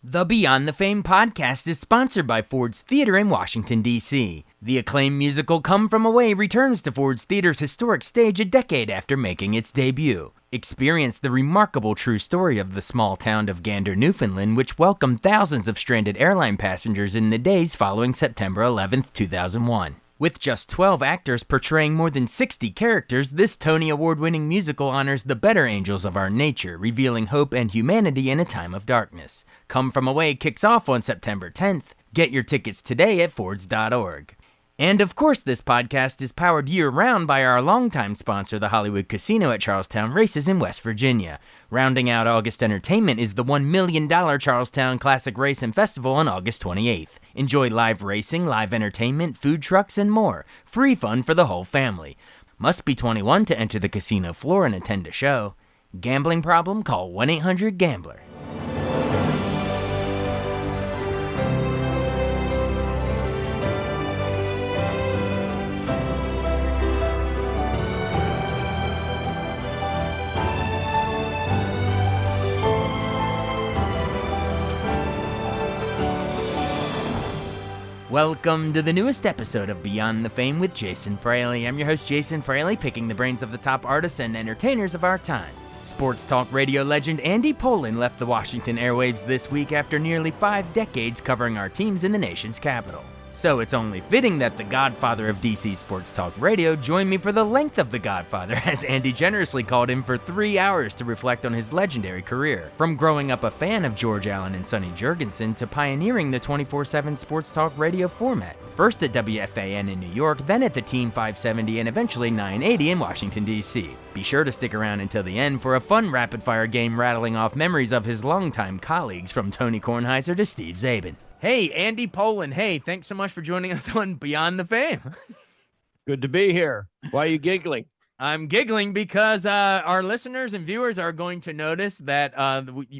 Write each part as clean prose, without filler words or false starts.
The Beyond the Fame podcast is sponsored by Ford's Theater in Washington, D.C. The acclaimed musical Come From Away returns to Ford's Theater's historic stage a decade after making its debut. Experience the remarkable true story of the small town of Gander, Newfoundland, which welcomed thousands of stranded airline passengers in the days following September 11, 2001. With just 12 actors portraying more than 60 characters, this Tony Award-winning musical honors the better angels of our nature, revealing hope and humanity in a time of darkness. Come From Away kicks off on September 10th. Get your tickets today at Fords.org. And of course, this podcast is powered year-round by our longtime sponsor, the Hollywood Casino at Charlestown Races in West Virginia. Rounding out August entertainment is the $1 million Charlestown Classic Race and Festival on August 28th. Enjoy live racing, live entertainment, food trucks, and more. Free fun for the whole family. Must be 21 to enter the casino floor and attend a show. Gambling problem? Call 1-800-GAMBLER. Welcome to the newest episode of Beyond the Fame with Jason Fraley. I'm your host, Jason Fraley, picking the brains of the top artists and entertainers of our time. Sports talk radio legend Andy Pollin left the Washington airwaves this week after nearly 5 decades covering our teams in the nation's capital. So it's only fitting that the godfather of DC sports talk radio joined me for the length of The Godfather, as Andy generously called him for 3 hours to reflect on his legendary career. From growing up a fan of George Allen and Sonny Jurgensen to pioneering the 24/7 sports talk radio format. First at WFAN in New York, then at the Team 570 and eventually 980 in Washington, D.C. Be sure to stick around until the end for a fun rapid-fire game rattling off memories of his longtime colleagues, from Tony Kornheiser to Steve Zabin. Hey, Andy Pollin. Hey, thanks so much for joining us on Beyond the Fame. Good to be here. Why are you giggling? I'm giggling because our listeners and viewers are going to notice that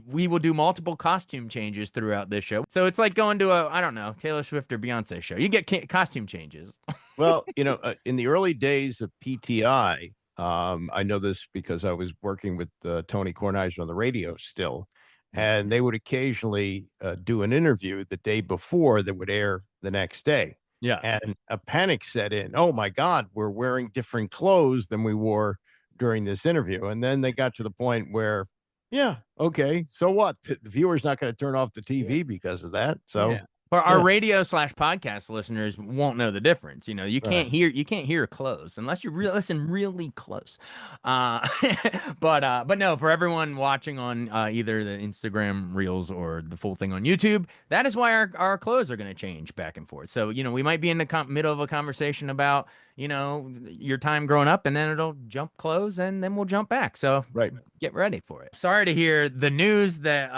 we will do multiple costume changes throughout this show. So it's like going to Taylor Swift or Beyonce show. You get costume changes. Well, in the early days of PTI, I know this because I was working with Tony Kornheiser on the radio still, and they would occasionally do an interview the day before that would air the next day. Yeah. And a panic set in. Oh, my God, we're wearing different clothes than we wore during this interview. And then they got to the point where, yeah, okay, so what? The viewer's not going to turn off the TV because of that. So. Yeah. But our radio/podcast listeners won't know the difference. You can't hear close unless you listen really close. But no, for everyone watching on either the Instagram Reels or the full thing on YouTube, that is why our clothes are going to change back and forth. So we might be in the middle of a conversation about your time growing up, and then it'll jump clothes, and then we'll jump back. So right. Get ready for it. Sorry to hear the news that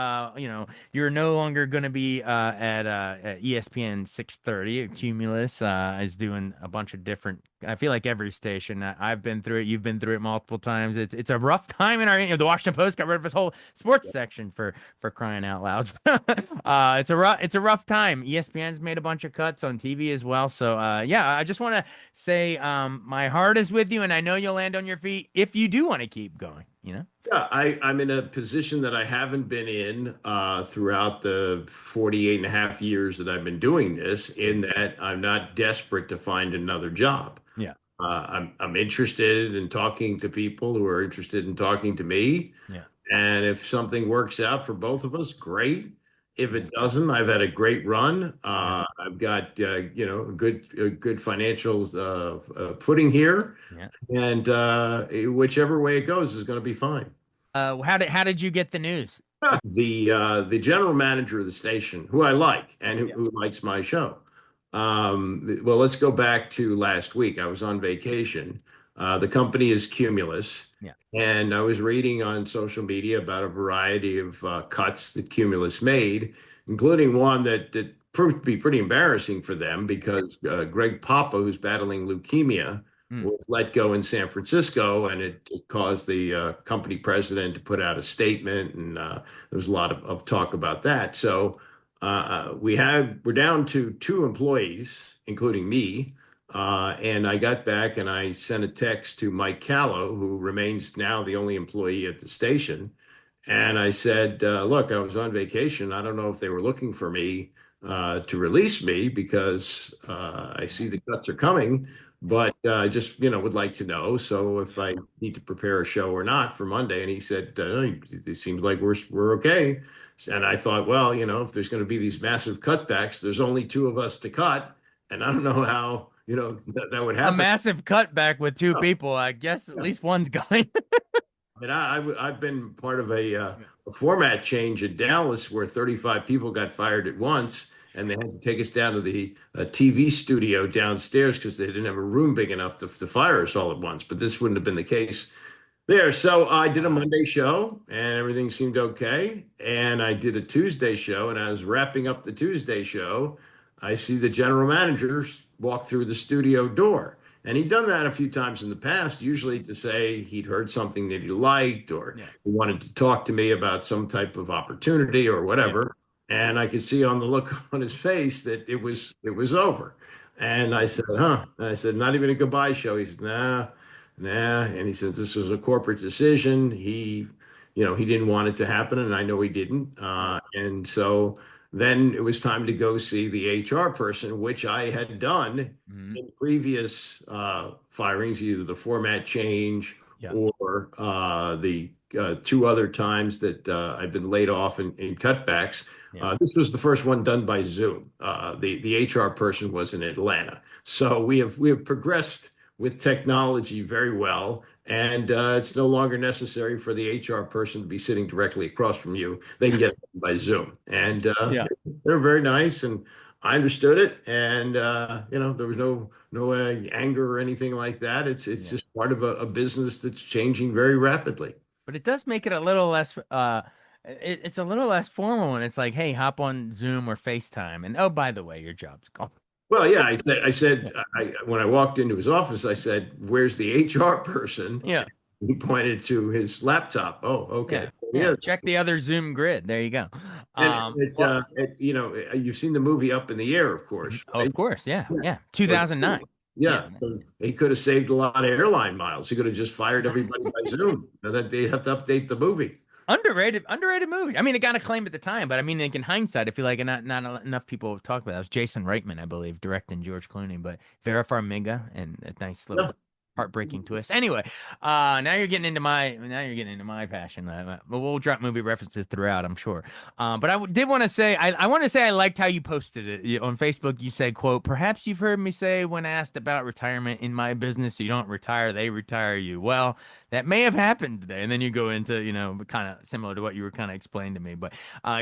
you're no longer going to be at ESPN 630. Cumulus is doing a bunch of different. I feel like every station. I've been through it. You've been through it multiple times. It's a rough time in our. The Washington Post got rid of its whole sports section for crying out loud. It's a rough time. ESPN's made a bunch of cuts on TV as well. So I just want to say my heart is with you, and I know you'll land on your feet if you do want to keep going. Yeah, I'm in a position that I haven't been in throughout the 48 and a half years that I've been doing this, in that I'm not desperate to find another job. Yeah. I'm interested in talking to people who are interested in talking to me. Yeah. And if something works out for both of us, great. If it doesn't, I've had a great run. I've got good financial footing here, and whichever way it goes is going to be fine. How did you get the news? The general manager of the station, who I like and who likes my show. Well, let's go back to last week. I was on vacation. The company is Cumulus. Yeah. And I was reading on social media about a variety of cuts that Cumulus made, including one that proved to be pretty embarrassing for them, because Greg Papa, who's battling leukemia, was let go in San Francisco, and it caused the company president to put out a statement, and there was a lot of talk about that. So we're down to 2 employees, including me. And I got back and I sent a text to Mike Callow, who remains now the only employee at the station. And I said, look, I was on vacation. I don't know if they were looking for me to release me because I see the cuts are coming, but I just, would like to know. So if I need to prepare a show or not for Monday. And he said, it seems like we're okay. And I thought, well, if there's going to be these massive cutbacks, there's only two of us to cut. And I don't know how, that would A happen. massive cutback with two Oh, people. I guess at yeah. least one's going. I mean, I've been part of a format change in Dallas where 35 people got fired at once, and they had to take us down to the TV studio downstairs because they didn't have a room big enough to fire us all at once. But this wouldn't have been the case there. So I did a Wow. Monday show, and everything seemed okay. And I did a Tuesday show, and I was wrapping up the Tuesday show. I see the general manager walk through the studio door. And he'd done that a few times in the past, usually to say he'd heard something that he liked or Yeah. he wanted to talk to me about some type of opportunity or Yeah. whatever. And I could see on the look on his face that it was over. And I said, huh? And I said, not even a goodbye show. He said, nah. And he says, this was a corporate decision. He didn't want it to happen, and I know he didn't. Yeah. And so then it was time to go see the HR person, which I had done Mhm. in previous firings, either the format change Yeah. or the two other times that I've been laid off in cutbacks. Yeah. This was the first one done by Zoom. The HR person was in Atlanta, so we have progressed with technology very well. And it's no longer necessary for the HR person to be sitting directly across from you. They can get it by Zoom. And Yeah. they're very nice. And I understood it. And, there was no anger or anything like that. It's Yeah. just part of a business that's changing very rapidly. But it does make it a little less it's a little less formal when it's like, hey, hop on Zoom or FaceTime. And oh, by the way, your job's gone. Well, yeah, I Yeah. said, when I walked into his office, I said, "Where's the HR person?" Yeah. He pointed to his laptop. Oh, okay. Yeah. Yeah. Yeah. Check the other Zoom grid. There you go. And Well, you've seen the movie Up in the Air, of course, oh, right? of course. Yeah. Yeah. Yeah. So, 2009. Yeah. yeah, so he could have saved a lot of airline miles. He could have just fired everybody by Zoom. Now that they have to update the movie. Underrated movie. I mean, it got acclaim at the time, but I mean, like in hindsight, I feel like not enough people talk about it. It was Jason Reitman, I believe, directing George Clooney, but Vera Farmiga and a nice little Yeah. heartbreaking twist. Anyway, now you're getting into my passion. But we'll drop movie references throughout, I'm sure. But did want to say, I want to say I liked how you posted it on Facebook. You said, "quote Perhaps you've heard me say when asked about retirement in my business, you don't retire, they retire you." Well, that may have happened today, and then you go into kind of similar to what you were kind of explaining to me. But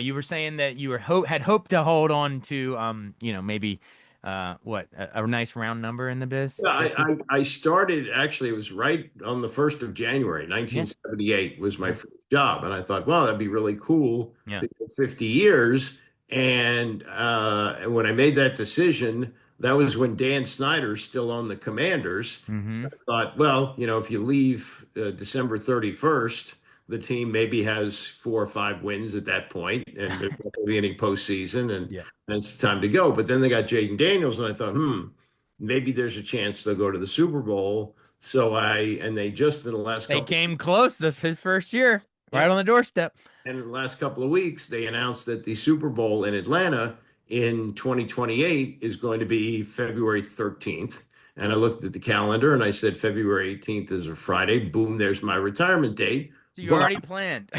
you were saying that you had hoped to hold on to maybe a nice round number in the biz. Yeah, 50? I started actually, it was right on the 1st of January, Yeah. 1978 was my Yeah. first job. And I thought, well, that'd be really cool Yeah. to go 50 years. And when I made that decision, that was when Dan Snyder's still on the Commanders. Mm-hmm. I thought, well, if you leave December 31st, the team maybe has 4 or 5 wins at that point, and there's not going to be any postseason, and Yeah. it's time to go. But then they got Jaden Daniels, and I thought, maybe there's a chance they'll go to the Super Bowl. And they just in the last They couple, came close this his first year, yeah, right on the doorstep. and in the last couple of weeks, they announced that the Super Bowl in Atlanta in 2028 is going to be February 13th. And I looked at the calendar and I said, February 18th is a Friday. Boom, there's my retirement date. So you But already planned.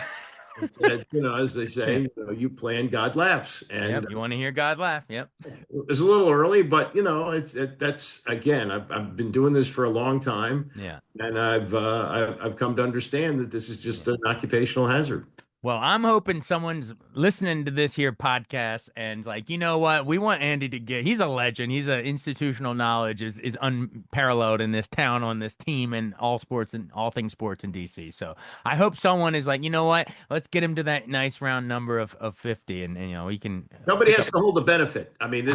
as they say, Yeah. you plan, God laughs. And Yep. You want to hear God laugh? Yep. it was a little early, but that's again, I've been doing this for a long time, Yeah. and I've come to understand that this is just Yeah. an occupational hazard. Well, I'm hoping someone's listening to this here podcast and like, you know what? We want Andy to he's a legend. He's a institutional knowledge is unparalleled in this town, on this team, and all sports and all things sports in DC. So I hope someone is like, you know what? Let's get him to that nice round number of 50, and he can Nobody pick has to hold the benefit. I mean,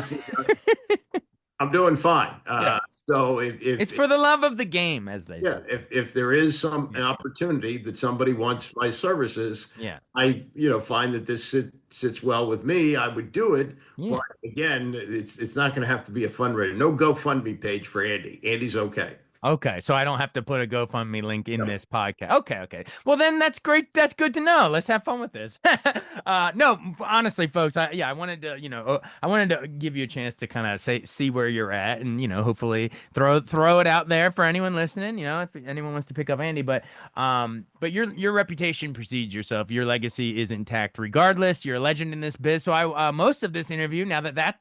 I'm doing fine. Yeah. So It's for the love of the game, as they yeah, say. if there is an opportunity that somebody wants my services, Yeah. I find that this sits well with me, I would do it. Yeah. But again, it's not going to have to be a fundraiser. No GoFundMe page for Andy. Andy's okay. Okay, so I don't have to put a GoFundMe link in this podcast. Okay. Well, then that's great. That's good to know. Let's have fun with this. No, honestly, folks, I wanted to, I wanted to give you a chance to kind of see where you're at, and hopefully throw it out there for anyone listening. If anyone wants to pick up Andy, but your reputation precedes yourself. Your legacy is intact, regardless. You're a legend in this biz. So most of this interview, now that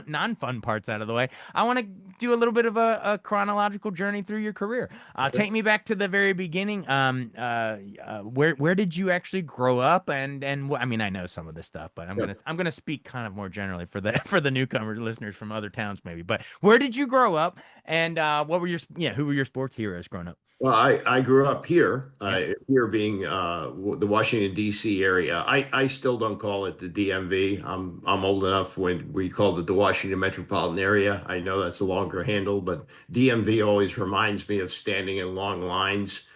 non-fun part's out of the way, I want to do a little bit of a chronological journey through your career. Take me back to the very beginning. Where did you actually grow up? I mean, I know some of this stuff, but I'm gonna speak kind of more generally for the for the newcomer listeners from other towns, maybe. But where did you grow up, and what were who were your sports heroes growing up? Well, I grew up here, Yeah. here being the Washington D.C. area. I still don't call it the DMV. I'm old enough when we called it the Washington metropolitan area. I know that's a longer handle, but DMV always reminds me of standing in long lines,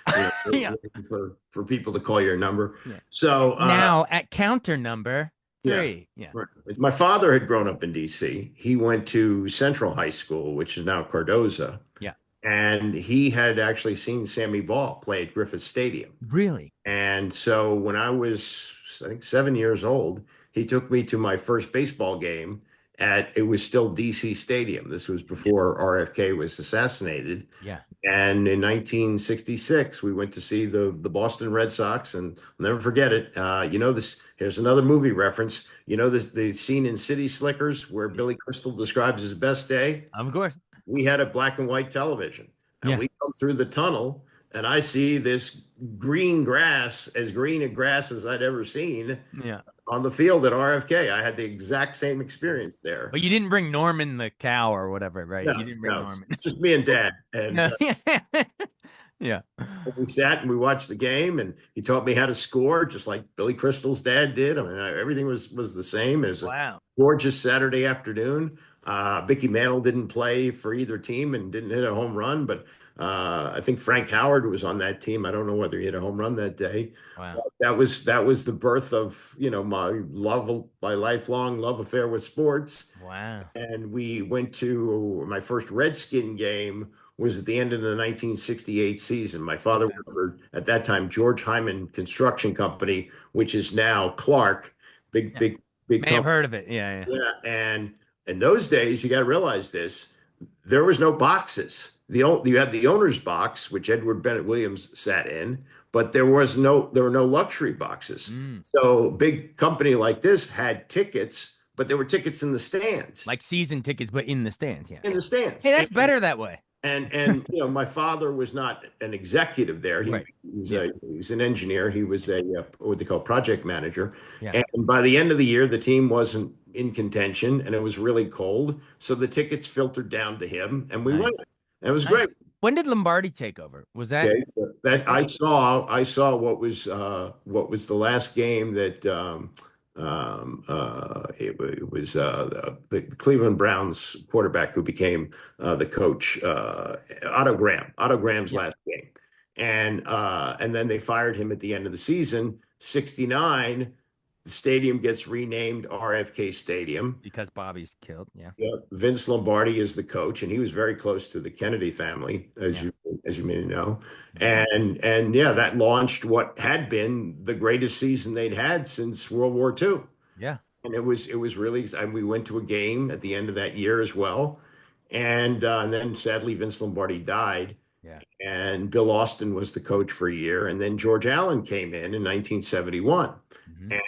Yeah. waiting for people to call your number. Yeah. So Now at counter number yeah. 3. Yeah. Right. My father had grown up in D.C. He went to Central High School, which is now Cardozo. Yeah. And he had actually seen Sammy Baugh play at Griffith Stadium. Really? And so when I was, I think, 7 years old, he took me to my first baseball game it was still DC Stadium. This was before RFK was assassinated. Yeah. And in 1966, we went to see the Boston Red Sox, and I'll never forget it. Here's another movie reference. The scene in City Slickers where Billy Crystal describes his best day? Of course. We had a black and white television, and Yeah. we come through the tunnel, and I see this green grass, as green a grass as I'd ever seen Yeah. on the field at RFK. I had the exact same experience there. But you didn't bring Norman the cow or whatever, right? No, You didn't bring no, Norman. it's just me and Dad. And No. Yeah. we sat and we watched the game, and he taught me how to score, just like Billy Crystal's dad did. I mean, everything was the same. It was a Wow. gorgeous Saturday afternoon. Mickey Mantle didn't play for either team and didn't hit a home run, but I think Frank Howard was on that team. I don't know whether he hit a home run that day. Wow. That was the birth of my lifelong love affair with sports. Wow. And we went to my first Redskin game was at the end of the 1968 season. My father worked for, at that time, George Hyman Construction Company, which is now Clark, big May have company. heard of it. Yeah. Yeah, and in those days, you got to realize this: there was no boxes. You had the owner's box, which Edward Bennett Williams sat in, but there were no luxury boxes. So a big company like this had tickets, but there were tickets in the stands. Like season tickets, but in the stands. Yeah. In the stands. Hey, that's better that way. And my father was not an executive there. He Right. he was an engineer. He was a what they call project manager. Yeah. And by the end of the year, the team wasn't in contention, and it was really cold. So the tickets filtered down to him, and we Nice. went. And it was Nice. great. When did Lombardi take over? Was that Okay, so that I saw what was the last game that it was the Cleveland Browns quarterback who became the coach, Otto Graham. Otto Graham's last game, and then they fired him at the end of the season. 69, the stadium gets renamed RFK Stadium. because Bobby's killed? Yeah. Yeah, Vince Lombardi is the coach, and he was very close to the Kennedy family, as you may know. And yeah, that launched what had been the greatest season they'd had since World War II. Yeah. And it was really, and we went to a game at the end of that year as well. And then sadly, Vince Lombardi died. Yeah. And Bill Austin was the coach for a year. And then George Allen came in 1971.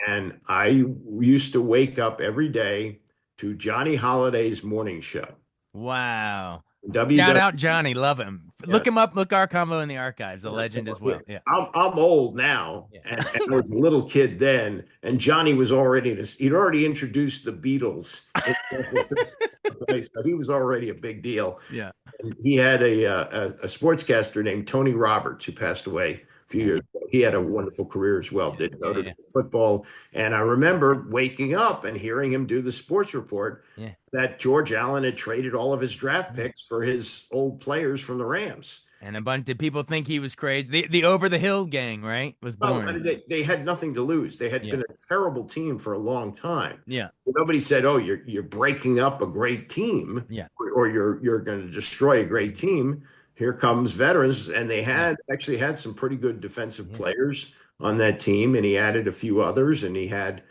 And I used to wake up every day to Johnny Holliday's morning show. Wow. W. Shout out Johnny, love him. Look him up. Look our combo in the archives. A legend as well. Yeah. I'm old now, Yeah. and I was a little kid then, and Johnny was he'd already introduced the Beatles. So he was already a big deal. Yeah. And he had a sportscaster named Tony Roberts who passed away a few years ago. He had a wonderful career as well, did Notre Dame football. And I remember waking up and hearing him do the sports report that George Allen had traded all of his draft picks for his old players from the Rams. And a bunch of people think he was crazy. The Over the Hill gang, right? Was born. Oh, they had nothing to lose. They had been a terrible team for a long time. Yeah. Nobody said, "Oh, you're breaking up a great team, Yeah. or you're going to destroy a great team." here comes veterans, and they had actually had some pretty good defensive players on that team, and he added a few others, and he had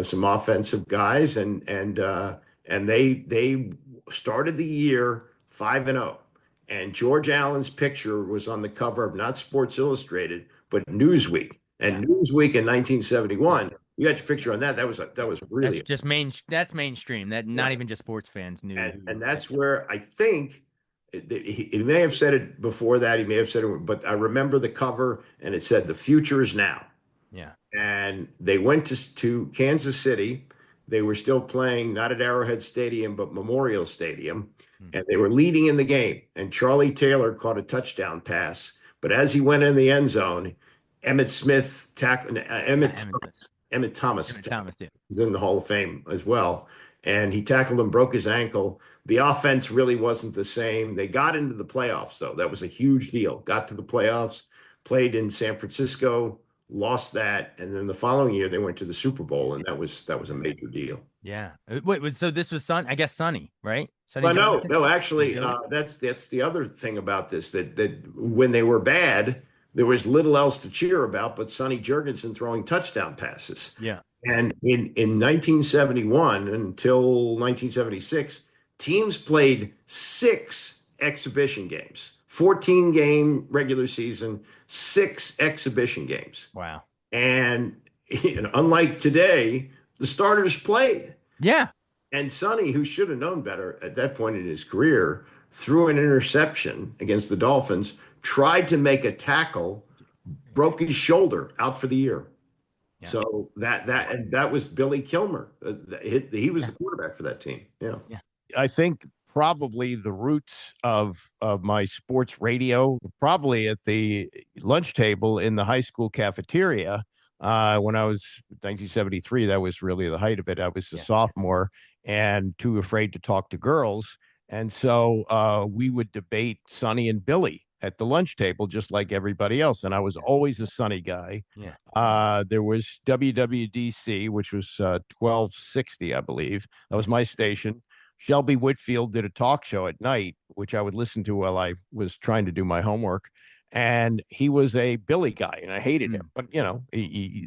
some offensive guys, and they started the year 5-0. And George Allen's picture was on the cover of not Sports Illustrated, but Newsweek. And Newsweek in 1971, you got your picture on that. That was really That's just that's mainstream. That not even just sports fans knew. and that's where I think he may have said it before that. He may have said it, but I remember the cover and it said, "The future is now." Yeah. And they went to Kansas City. They were still playing not at Arrowhead Stadium, but Memorial Stadium. And they were leading in the game. And Charlie Taylor caught a touchdown pass. But as he went in the end zone, Emmett Smith tackled Emmett Thomas is in the Hall of Fame as well. And he tackled him, broke his ankle. The offense really wasn't the same. They got into the playoffs, though. That was a huge deal. Got to the playoffs, played in San Francisco, lost that, and then the following year they went to the Super Bowl, and that was a major deal. Yeah. Wait, so this was I guess Sonny, right? Sonny Well, no, actually, that's the other thing about this that when they were bad, there was little else to cheer about but Sonny Jurgensen throwing touchdown passes. Yeah. And in 1971 until 1976, teams played 6 exhibition games, 14-game regular season, 6 exhibition games. Wow. And unlike today, the starters played. Yeah. And Sonny, who should have known better at that point in his career, threw an interception against the Dolphins, tried to make a tackle, broke his shoulder, out for the year. Yeah. So that was Billy Kilmer. He was the quarterback for that team. Yeah. I think probably the roots of my sports radio, probably at the lunch table in the high school cafeteria. When I was 1973, that was really the height of it. I was a sophomore and too afraid to talk to girls. And so we would debate Sonny and Billy at the lunch table, just like everybody else. And I was always a Sonny guy. Yeah. There was WWDC, which was 1260, I believe. That was my station. Shelby Whitfield did a talk show at night, which I would listen to while I was trying to do my homework. And he was a Billy guy, and I hated him. But,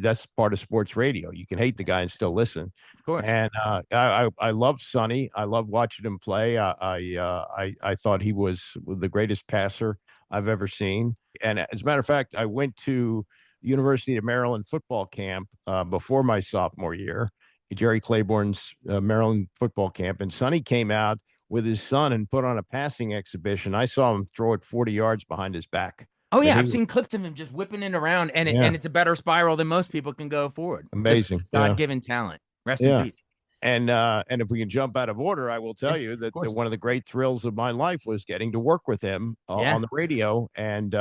that's part of sports radio. You can hate the guy and still listen. Of course. And I love Sonny. I love watching him play. I thought he was the greatest passer I've ever seen. And as a matter of fact, I went to University of Maryland football camp before my sophomore year, Jerry Claiborne's Maryland football camp. And Sonny came out with his son and put on a passing exhibition. I saw him throw it 40 yards behind his back. Oh, yeah. I've seen clips of him just whipping it around, and it's a better spiral than most people can go forward. Amazing. God-given talent. Rest in peace. And if we can jump out of order, I will tell you that one of the great thrills of my life was getting to work with him on the radio. And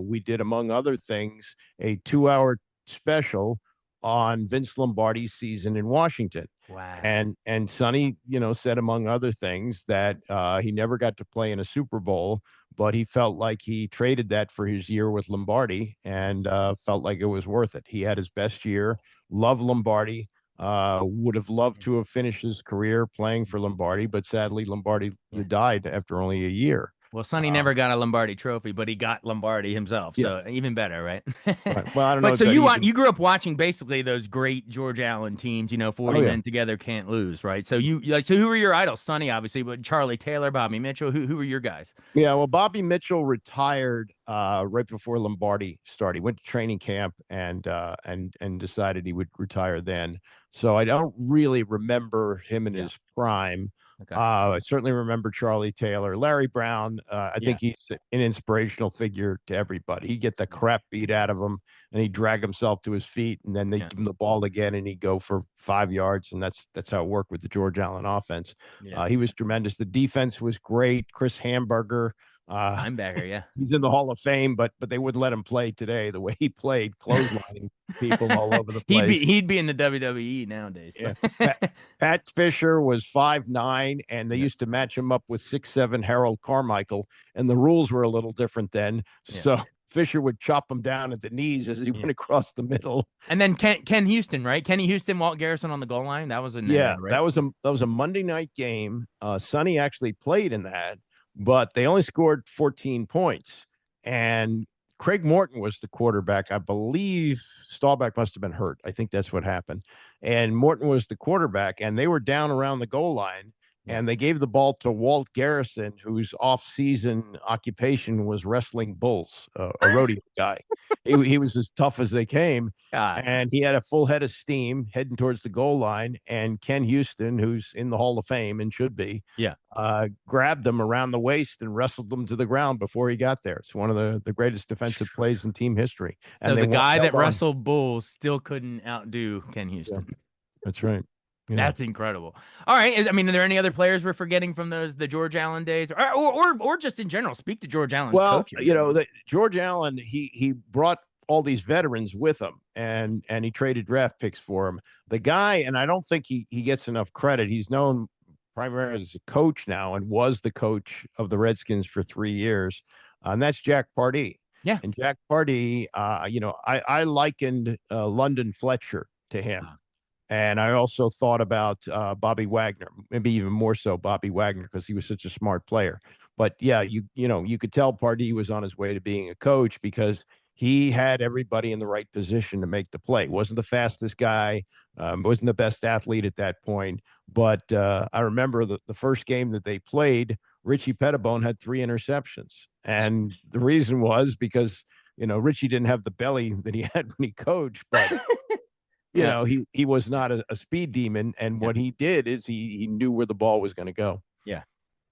we did, among other things, a 2-hour special on Vince Lombardi's season in Washington. Wow. And Sonny, said, among other things, that he never got to play in a Super Bowl, but he felt like he traded that for his year with Lombardi and felt like it was worth it. He had his best year, loved Lombardi, would have loved to have finished his career playing for Lombardi, but sadly Lombardi died after only a year. Well, Sonny never got a Lombardi trophy, but he got Lombardi himself. So even better, right? Right. Well, I don't know. So you grew up watching basically those great George Allen teams, 40 men together can't lose, right? So so who were your idols? Sonny, obviously, but Charlie Taylor, Bobby Mitchell, who were your guys? Yeah, well, Bobby Mitchell retired right before Lombardi started. He went to training camp and decided he would retire then. So I don't really remember him in his prime. Okay. I certainly remember Charlie Taylor. Larry Brown, I think he's an inspirational figure to everybody. He'd get the crap beat out of him, and he'd drag himself to his feet, and then they'd give him the ball again, and he'd go for 5 yards, and that's how it worked with the George Allen offense. Yeah. He was tremendous. The defense was great. Chris Hamburger. Linebacker, he's in the Hall of Fame, but they wouldn't let him play today. The way he played, clotheslining people all over the place. He'd be in the WWE nowadays. Yeah. Pat Fisher was 5'9", and they used to match him up with 6'7" Harold Carmichael, and the rules were a little different then. So Fisher would chop him down at the knees as he went across the middle. And then Ken Houston, right? Kenny Houston, Walt Garrison on the goal line. That was right? That was a Monday night game. Sonny actually played in that. but they only scored 14 points. And Craig Morton was the quarterback. I believe Staubach must have been hurt. I think that's what happened. And Morton was the quarterback, and they were down around the goal line. Yeah. And they gave the ball to Walt Garrison, whose off-season occupation was wrestling bulls, a rodeo guy. He was as tough as they came, God. and he had a full head of steam heading towards the goal line. And Ken Houston, who's in the Hall of Fame and should be, Yeah. grabbed him around the waist and wrestled him to the ground before he got there. It's one of the greatest defensive plays in team history. So And the guy that held on. wrestled bulls still couldn't outdo Ken Houston. That's right. Yeah. That's incredible. All right. I mean, are there any other players we're forgetting from the George Allen days, or just in general? Speak to George Allen's Well, coaching. George Allen, he brought all these veterans with him, and he traded draft picks for him. The guy, and I don't think he gets enough credit. He's known primarily as a coach now, and was the coach of the Redskins for 3 years, and that's Jack Pardee. Yeah. And Jack Pardee, I likened London Fletcher to him. And I also thought about Bobby Wagner, maybe even more so Bobby Wagner, because he was such a smart player. But yeah, you could tell Pardee was on his way to being a coach, because he had everybody in the right position to make the play. Wasn't the fastest guy, wasn't the best athlete at that point. But I remember the first game that they played, Richie Pettibone had 3 interceptions. And the reason was because, Richie didn't have the belly that he had when he coached, but he was not a speed demon. And what he did is he knew where the ball was going to go. Yeah.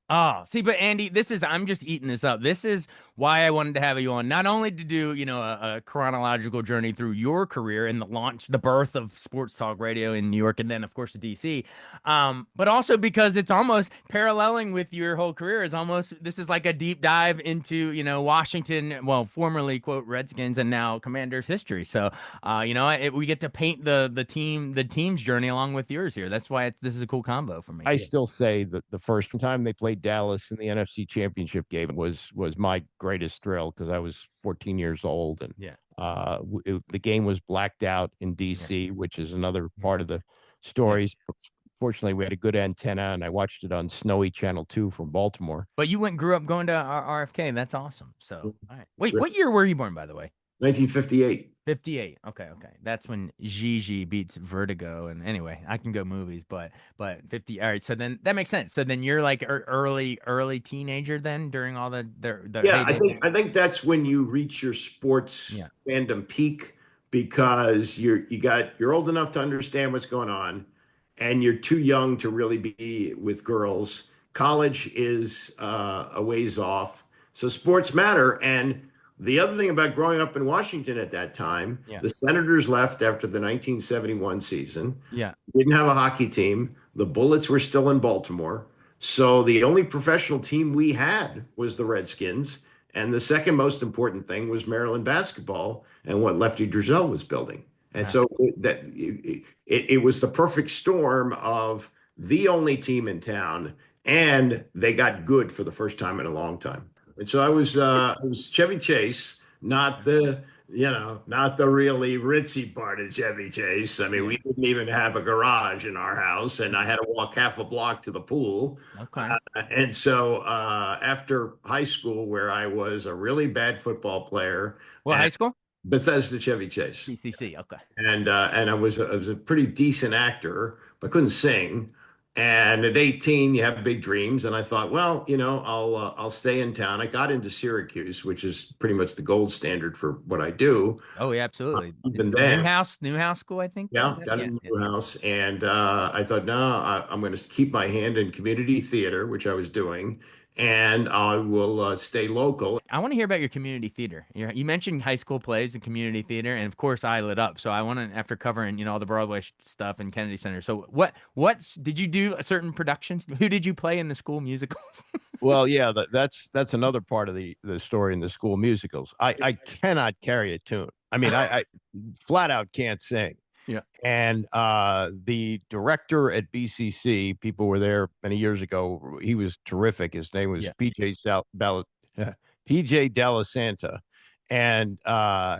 Oh, see, but Andy, I'm just eating this up. This is why I wanted to have you on, not only to do, a chronological journey through your career and the birth of sports talk radio in New York, and then of course to DC. But also because it's almost paralleling with your whole career. This is like a deep dive into, Washington, well, formerly quote Redskins and now Commanders history. So, we get to paint the team's journey along with yours here. That's why this is a cool combo for me. I still say that the first time they played Dallas in the NFC Championship game was my greatest thrill, because I was 14 years old, and the game was blacked out in DC, which is another part of the stories. Fortunately, we had a good antenna, and I watched it on snowy Channel 2 from Baltimore. But you grew up going to RFK. That's awesome. So, all right. Wait, what year were you born, by the way? 1958. 58. Okay. That's when Gigi beats Vertigo. And anyway, I can go movies, but 50. All right. So then that makes sense. So then you're like early teenager then, during all the yeah. I think that's when you reach your sports fandom peak, because you're old enough to understand what's going on, and you're too young to really be with girls. College is a ways off, so sports matter. And the other thing about growing up in Washington at that time, the Senators left after the 1971 season. Yeah. Didn't have a hockey team. The Bullets were still in Baltimore. So the only professional team we had was the Redskins. And the second most important thing was Maryland basketball and what Lefty Driesell was building. And so it was the perfect storm of the only team in town, and they got good for the first time in a long time. And so I was Chevy Chase, not the really ritzy part of Chevy Chase. I mean, we didn't even have a garage in our house, and I had to walk half a block to the pool. Okay. And so after high school, where I was a really bad football player. What high school? Bethesda Chevy Chase. CCC. Okay. And I was a pretty decent actor, but couldn't sing. And at 18, you have big dreams. And I thought, well, I'll stay in town. I got into Syracuse, which is pretty much the gold standard for what I do. Oh, yeah, absolutely. Even then, Newhouse school, I think. Yeah, got a Newhouse. And I thought, no, I'm going to keep my hand in community theater, which I was doing, and I will stay local. I want to hear about your community theater. You mentioned high school plays and community theater, and of course I lit up. So I want to, after covering, all the Broadway stuff and Kennedy Center. So what did you do certain productions? Who did you play in the school musicals? Well, yeah, that's another part of the story in the school musicals. I cannot carry a tune. I mean, I flat out can't sing. Yeah. And the director at BCC, people were there many years ago. He was terrific. His name was PJ Delasanta. And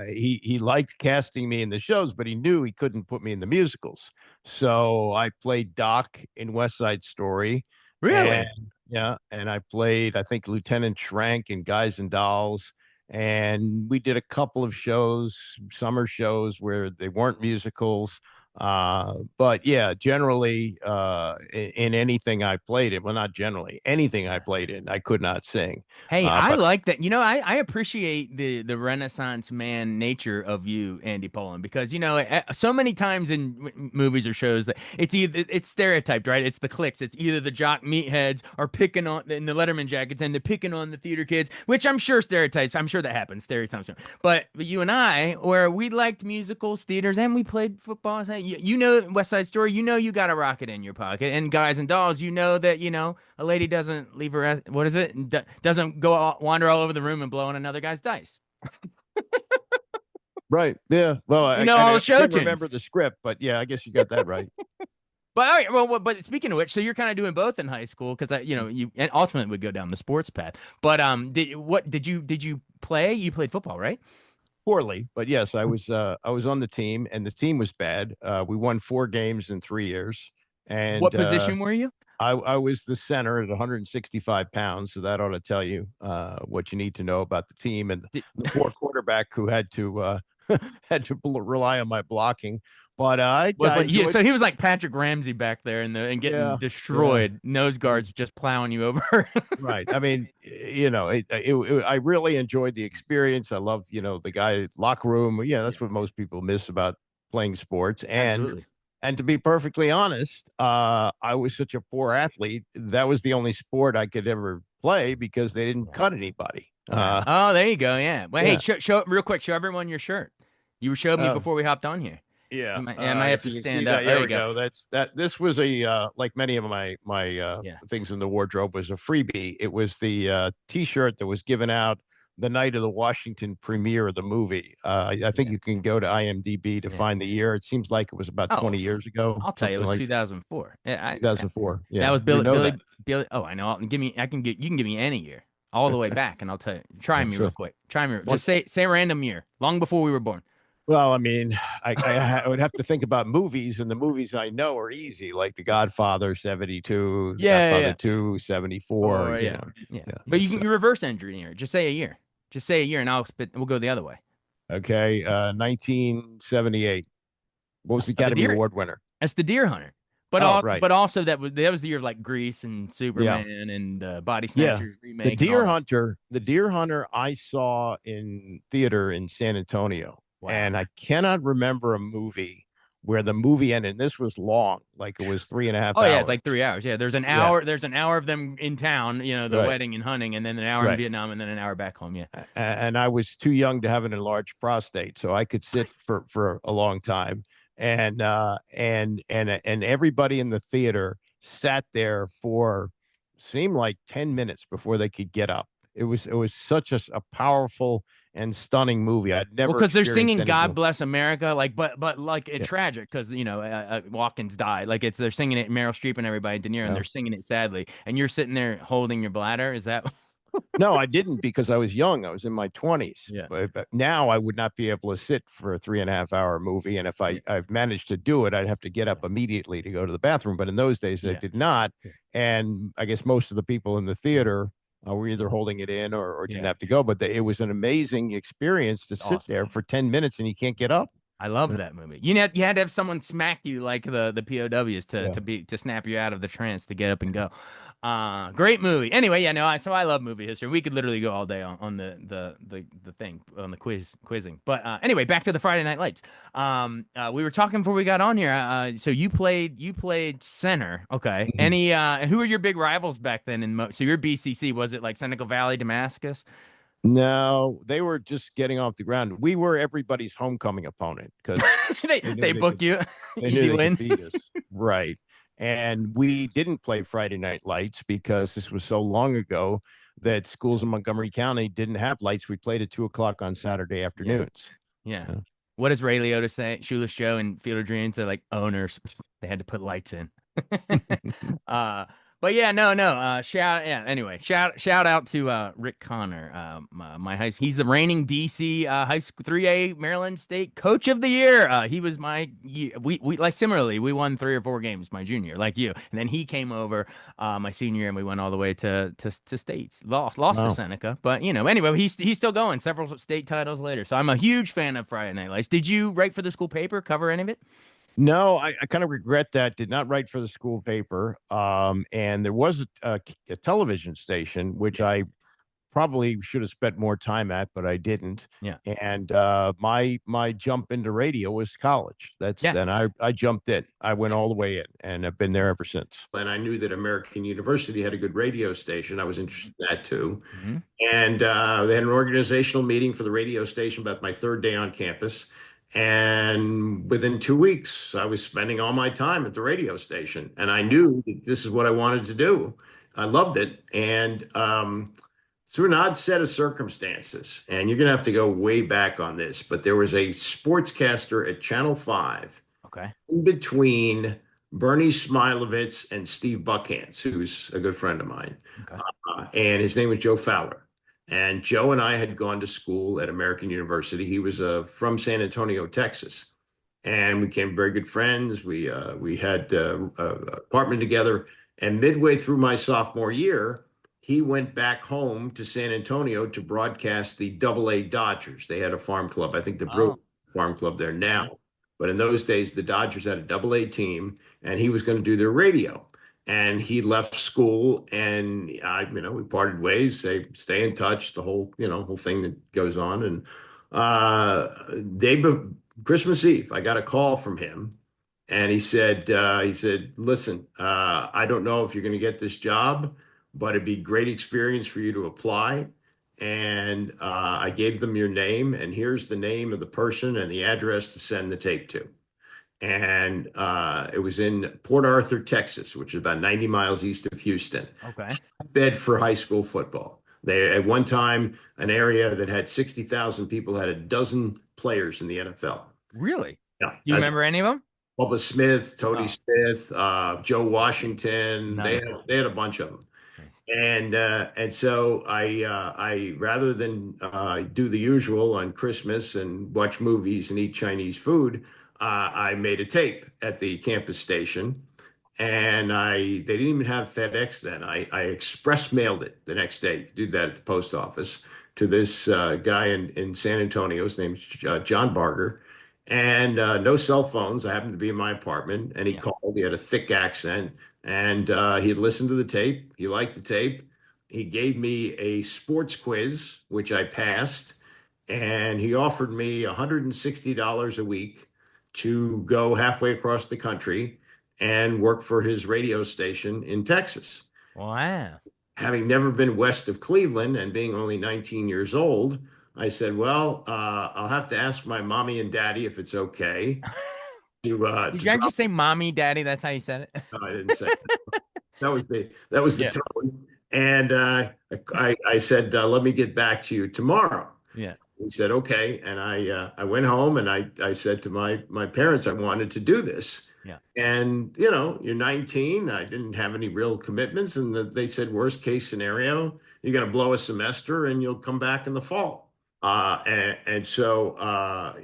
he liked casting me in the shows, but he knew he couldn't put me in the musicals. So I played Doc in West Side Story. Really? And Yeah, and I played, I think, Lieutenant Schrank in Guys and Dolls. And we did a couple of shows, summer shows where they weren't musicals. But yeah, generally, in anything I played in, well, not generally, anything I played in, I could not sing. Hey, I But like that. I appreciate the Renaissance man nature of you, Andy Pollin, because so many times in movies or shows that it's stereotyped, right? It's the cliques. It's either the jock meatheads are picking on in the Letterman jackets and they're picking on the theater kids, which I'm sure stereotypes. I'm sure that happens, stereotypes. But you and I, where we liked musicals, theaters, and we played football. So you know West Side Story. You got a rocket in your pocket, and Guys and Dolls. You know that a lady doesn't leave her, what is it? Doesn't go wander all over the room and blow on another guy's dice. right, yeah. Well, You know all the I show can't tunes. remember the script, but yeah, I guess you got that right. But all right, but speaking of which, so you're kind of doing both in high school because you and ultimately would go down the sports path. But did you play? You played football, right? Poorly, but yes, I was on the team, and the team was bad. We won 4 games in 3 years, and What position were you? I was the center at 165 pounds, so that ought to tell you what you need to know about the team and Did, the poor quarterback who had to had to rely on my blocking. But was I like enjoyed. so he was like Patrick Ramsey back there and getting Yeah, yeah. destroyed, nose guards just plowing you over. Right. I mean, I really enjoyed the experience. I love, the guy locker room. Yeah, Yeah, that's what most people miss about playing sports. absolutely. And to be perfectly honest, I was such a poor athlete. That was the only sport I could ever play because they didn't Yeah. cut anybody. Yeah. Oh, there you go. Yeah. Well, hey, Yeah. show real quick. Show everyone your shirt. You showed me Oh, before we hopped on here. yeah. I might have If to you can see stand that, up. There there you we go. go. This was a like many of my Yeah. things in the wardrobe was a freebie. It was the T-shirt that was given out the night of the Washington premiere of the movie. I think Yeah. you can go to IMDb to Yeah. find the year. It seems like it was about Oh, 20 years ago, I'll tell you, it something was like 2004. Yeah, 2004. that Yeah, was you know that. Billy. Oh, I know. Give me. I can get. You can give me any year, all the way back, and I'll tell you. Try me real So quick. Try me. one, Just say a random year, long before we were born. well, I mean, I would have to think about movies, and the movies I know are easy, like The Godfather 72, The Yeah, yeah, Godfather yeah. 2 74. Or yeah, yeah. Yeah, But that's you reverse engineer. Just say a year. Just say a year, and I'll spit. We'll go the other way. okay. 1978. What was the The Academy deer. Award winner? That's the Deer Hunter. Oh, right. But also that was the year of like Grease and Yeah. Superman and Body Yeah. Snatchers remake and all that. The Deer Hunter I saw in theater in San Antonio. Wow. And I cannot remember a movie where the movie ended. And this was long, like it was three and a half Oh yeah, it's hours. like 3 hours. Yeah, there's an Yeah. hour. There's an hour of them in town, the Right. wedding and hunting, and then an hour in Right. Vietnam, and then an hour back home. Yeah. And I was too young to have an enlarged prostate, so I could sit for a long time. And everybody in the theater sat there for seemed like 10 minutes before they could get up. It was such a powerful and stunning movie. I'd Well, never because they're experienced singing "God anything. Bless America," like, but like it's Yeah. tragic because Watkins died. Like they're singing it, Meryl Streep and everybody, De Niro, and Yeah. they're singing it sadly, and you're sitting there holding your bladder. Is that? No, I didn't because I was young. I was in my 20s. Yeah. But now I would not be able to sit for a 3.5 hour movie. And if Yeah. I managed to do it, I'd have to get Yeah. up immediately to go to the bathroom. But in those days, I Yeah. did not. Yeah. And I guess most of the people in the theater were either holding it in or didn't Yeah. have to go. But it was an amazing experience to sit Awesome. there for 10 minutes and you can't get up. I love that movie. You had to have someone smack you like the POWs to Yeah. to snap you out of the trance to get up and go. Great movie. Anyway, yeah, no, so I love movie history. We could literally go all day on the thing on the quizzing. But anyway, back to the Friday Night Lights. We were talking before we got on here. So you played center. Okay. Mhm. Who were your big rivals back then? So your BCC, was it like Senegal Valley, Damascus? No, they were just getting off the ground. We were everybody's homecoming opponent because they they they knew they book could you they knew easy they could wins. beat us. Right. And we didn't play Friday Night Lights because this was so long ago that schools in Montgomery County didn't have lights. We played at 2 o'clock on Saturday Yeah. afternoons. Yeah. Yeah. What does Ray Liotta say? Shoeless Joe and Field of Dreams, they're like owners. They had to put lights in. uh, But yeah, no. Anyway, shout out to Rick Connor. He's the reigning DC high school 3A Maryland State Coach of the Year. He was we like similarly we won 3 or 4 games my junior, like you, and then he came over my senior year and we went all the way to states. Lost to Wow. Seneca, but anyway, he's still going. Several state titles later. So I'm a huge fan of Friday Night Lights. Did you write for the school paper? Cover any of it? No, I kind of regret that. Did not write for the school paper. And there was a television station, which Yeah. I probably should have spent more time at, but I didn't. Yeah. And my jump into radio was college. Yeah. And I jumped in. I went Yeah. all the way in, and I've been there ever since. And I knew that American University had a good radio station. I was interested in that too. Hmm. And they had an organizational meeting for the radio station about my third day on campus. And within 2 weeks, I was spending all my time at the radio station. And I knew that this is what I wanted to do. I loved it. And through an odd set of circumstances, and you're going to have to go way back on this, but there was a sportscaster at Channel 5 Okay. in between Bernie Smilovitz and Steve Buckhantz, who's a good friend of mine. Okay. And his name was Joe Fowler. And Joe and I had gone to school at American University. He was from San Antonio, Texas, and we became very good friends. We had an apartment together. And midway through my sophomore year, he went back home to San Antonio to broadcast the Double-A Dodgers. They had a farm club. I think the Brewers Oh. farm club there now. But in those days, the Dodgers had a Double-A team, and he was going to do their radio. And he left school, and we parted ways. Stay in touch. The whole thing that goes on. And day of Christmas Eve, I got a call from him, and he said, "Listen, I don't know if you're going to get this job, but it'd be great experience for you to apply." And I gave them your name, and here's the name of the person and the address to send the tape to. And it was in Port Arthur, Texas, which is about 90 miles east of Houston. Okay. Bed for high school football. They at one time an area that had 60,000 people had a dozen players in the NFL. Really? Yeah, You remember any of them? Bubba Smith, Tony Oh. Smith, Joe Washington. None They of had, them. they had a bunch of them. And so I rather than do the usual on Christmas and watch movies and eat Chinese food, I made a tape at the campus station, and they didn't even have FedEx then. I express mailed it the next day. Do that at the post office to this guy in San Antonio. His name's John Barger, and no cell phones. I happened to be in my apartment, and he Yeah. called. He had a thick accent, and he had listened to the tape. He liked the tape. He gave me a sports quiz, which I passed, and he offered me $160 a week to go halfway across the country and work for his radio station in Texas. Wow. Having never been west of Cleveland and being only 19 years old, I said, "Well, I'll have to ask my mommy and daddy if it's okay Did to you drop." just say mommy, daddy? That's how you said it? No, I didn't say that was the Yeah. tone. And I said, "Let me get back to you tomorrow." Yeah. He said, "Okay." And I went home and I said to my parents I wanted to do this. Yeah. And you're 19. I didn't have any real commitments, and they said, "Worst case scenario, you're going to blow a semester and you'll come back in the fall." And so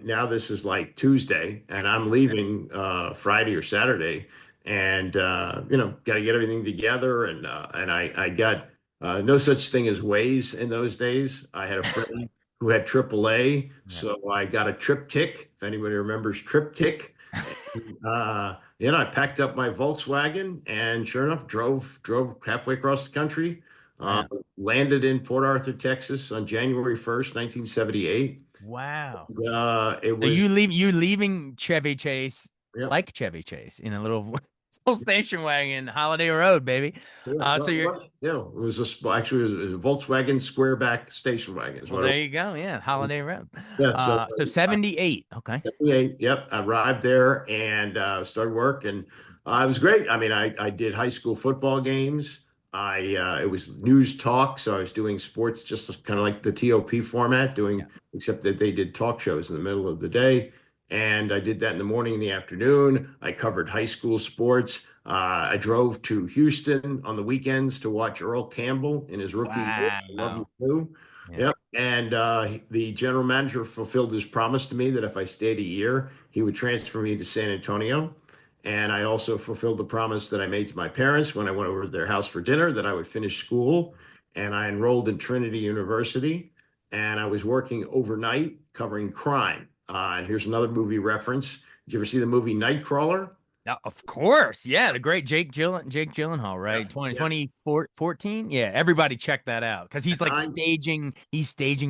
now this is like Tuesday, and I'm leaving Friday or Saturday, and got to get everything together, and I got no such thing as Waze in those days. I had a friend who had AAA, so I got a triptych. If anybody remembers triptych. I packed up my Volkswagen and sure enough, drove halfway across the country, Wow. landed in Port Arthur, Texas on January 1st, 1978. Wow. It So was, you leaving Chevy Chase yeah, like Chevy Chase in a little station wagon, Holiday Road, baby. yeah, So you're it was actually it was a Volkswagen Squareback station wagon. Is well, what there you go. Yeah, Holiday Road. Yeah, So 78. Okay. 78. Yep. I arrived there and started work, and it was great. I mean, I did high school football games. It was news talk, so I was doing sports just kind of like the TOP format, Yeah. except that they did talk shows in the middle of the day. And I did that in the morning and the afternoon. I covered high school sports. I drove to Houston on the weekends to watch Earl Campbell in his rookie year. I love you Wow. too. Yeah. Yep. And the general manager fulfilled his promise to me that if I stayed a year, he would transfer me to San Antonio. And I also fulfilled the promise that I made to my parents when I went over to their house for dinner that I would finish school. And I enrolled in Trinity University, and I was working overnight covering crime. And here's another movie reference. Did you ever see the movie Nightcrawler? Now, of course. Yeah, the great Jake Gyllenhaal, Yeah, right? 20 yeah. 2014. Yeah, everybody check that out because he's like I staging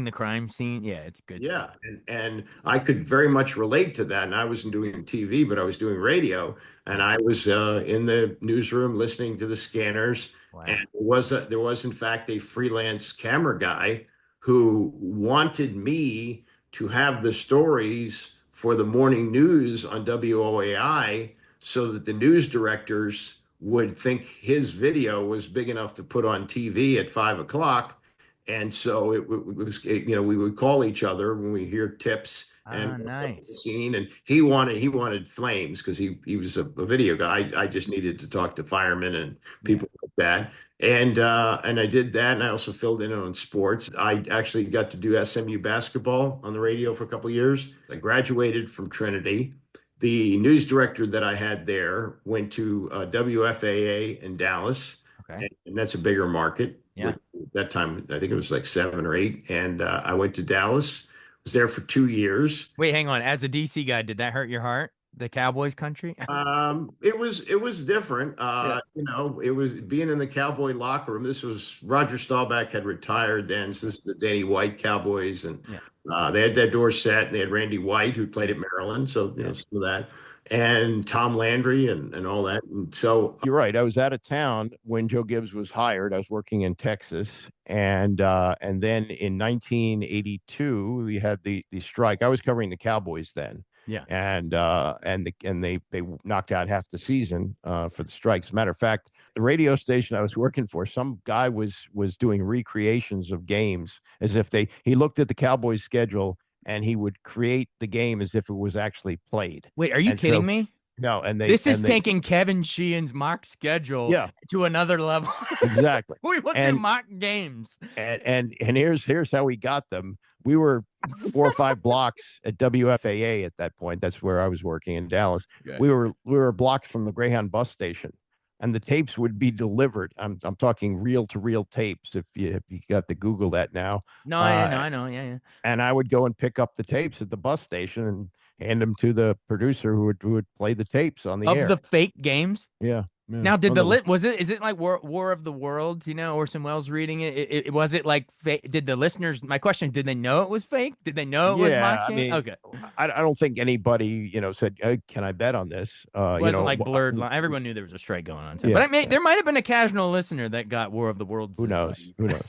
the crime scene. Yeah, it's good Yeah, stuff. and I could very much relate to that. And I wasn't doing TV, but I was doing radio, and Yeah. I was in the newsroom listening to the scanners. And Wow. there was in fact a freelance camera guy who wanted me to have the stories for the morning news on WOAI so that the news directors would think his video was big enough to put on TV at 5 o'clock. And so we would call each other when we hear tips and Ah, the nice. scene. And he wanted flames because he was a video guy. I just needed to talk to firemen and Yeah. people like that. And I did that. And I also filled in on sports. I actually got to do SMU basketball on the radio for a couple of years. I graduated from Trinity. The news director that I had there went to WFAA in Dallas, Okay. and that's a bigger market. Yeah. At that time, I think it was like 7 or 8. And I went to Dallas, was there for 2 years. Wait, hang on. As a DC guy, did that hurt your heart? The Cowboys country? It was different. Yeah. It was being in the Cowboy locker room. This was Roger Staubach had retired then. So this is the Danny White Cowboys, and Yeah. they had that door set, and they had Randy White who played at Maryland. So Yeah. some of that, and Tom Landry and all that. And so You're right. I was out of town when Joe Gibbs was hired. I was working in Texas, and then in 1982 we had the strike. I was covering the Cowboys then, Yeah. and they knocked out half the season for the strikes. As a matter of fact, the radio station I was working for, some guy was doing recreations of games as if he looked at the Cowboys schedule and he would create the game as if it was actually played. Wait, are you And so kidding me? no, This is taking Kevin Sheehan's mock schedule yeah, to another level. exactly. We will do And mock games. and here's how we got them. We were 4 or 5 blocks at WFAA at that point. That's where I was working in Dallas. Okay. We were blocks from the Greyhound bus station, and the tapes would be delivered. I'm talking reel to reel tapes. If you got to Google that now. No, yeah, no, I know. Yeah, yeah. And I would go and pick up the tapes at the bus station and hand them to the producer who would play the tapes on the Of air. the fake games. Yeah. Now, did the lit was it? Is it like War of the Worlds? You know, Orson Welles reading it. Was it like fake? Did the listeners? My question: did they know it was fake? Did they know it was Yeah, mock I game? mean, Okay, I don't think anybody, said, "Can I bet on this?" it wasn't like blurred line. Everyone knew there was a strike going on. Yeah, But there might have been a casual listener that got War of the Worlds. who knows? Who knows?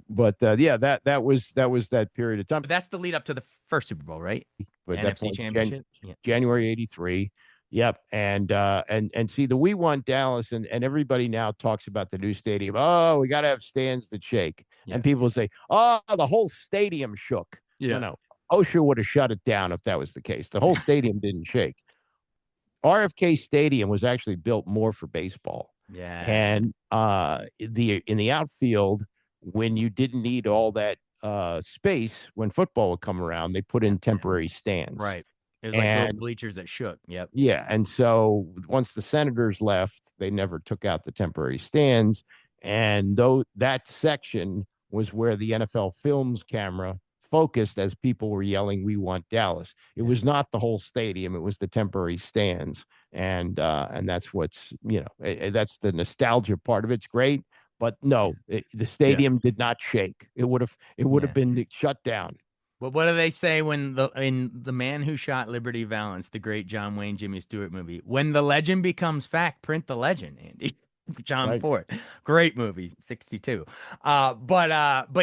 But yeah, that was that period of time. But that's the lead up to the first Super Bowl, right? But NFC definitely Championship. Yeah. January '83. Yep, and see the We Want Dallas, and everybody now talks about the new stadium. Oh, we got to have stands that shake, Yeah. and people say, "Oh, the whole stadium shook." Yeah. No, OSHA would have shut it down if that was the case. The whole stadium didn't shake. RFK Stadium was actually built more for baseball. Yeah. And in the outfield, when you didn't need all that space, when football would come around, they put in temporary stands. Right. It was like little bleachers that shook. Yep. Yeah. And so once the Senators left, they never took out the temporary stands. And though that section was where the NFL Films camera focused as people were yelling, "We want Dallas." It was not the whole stadium; it was the temporary stands, and that's what's that's the nostalgia part of it. It's great, but no, the stadium did not shake. It would have been shut down. But what do they say when in The Man Who Shot Liberty Valance, the great John Wayne Jimmy Stewart movie? When the legend becomes fact, print the legend, Andy. John Ford, great movie, 62. But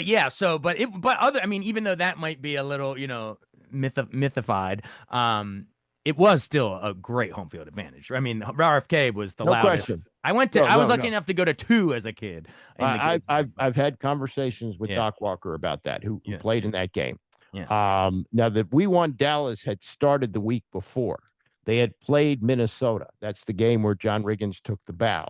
yeah, I mean, even though that might be a little, mythified, it was still a great home field advantage. I mean, RFK was the loudest. Question. I was lucky enough to go to 2 as a kid. I've had conversations with Doc Walker about that, who played in that game. Yeah. Now that We Want Dallas had started the week before. They had played Minnesota. That's the game where John Riggins took the bow.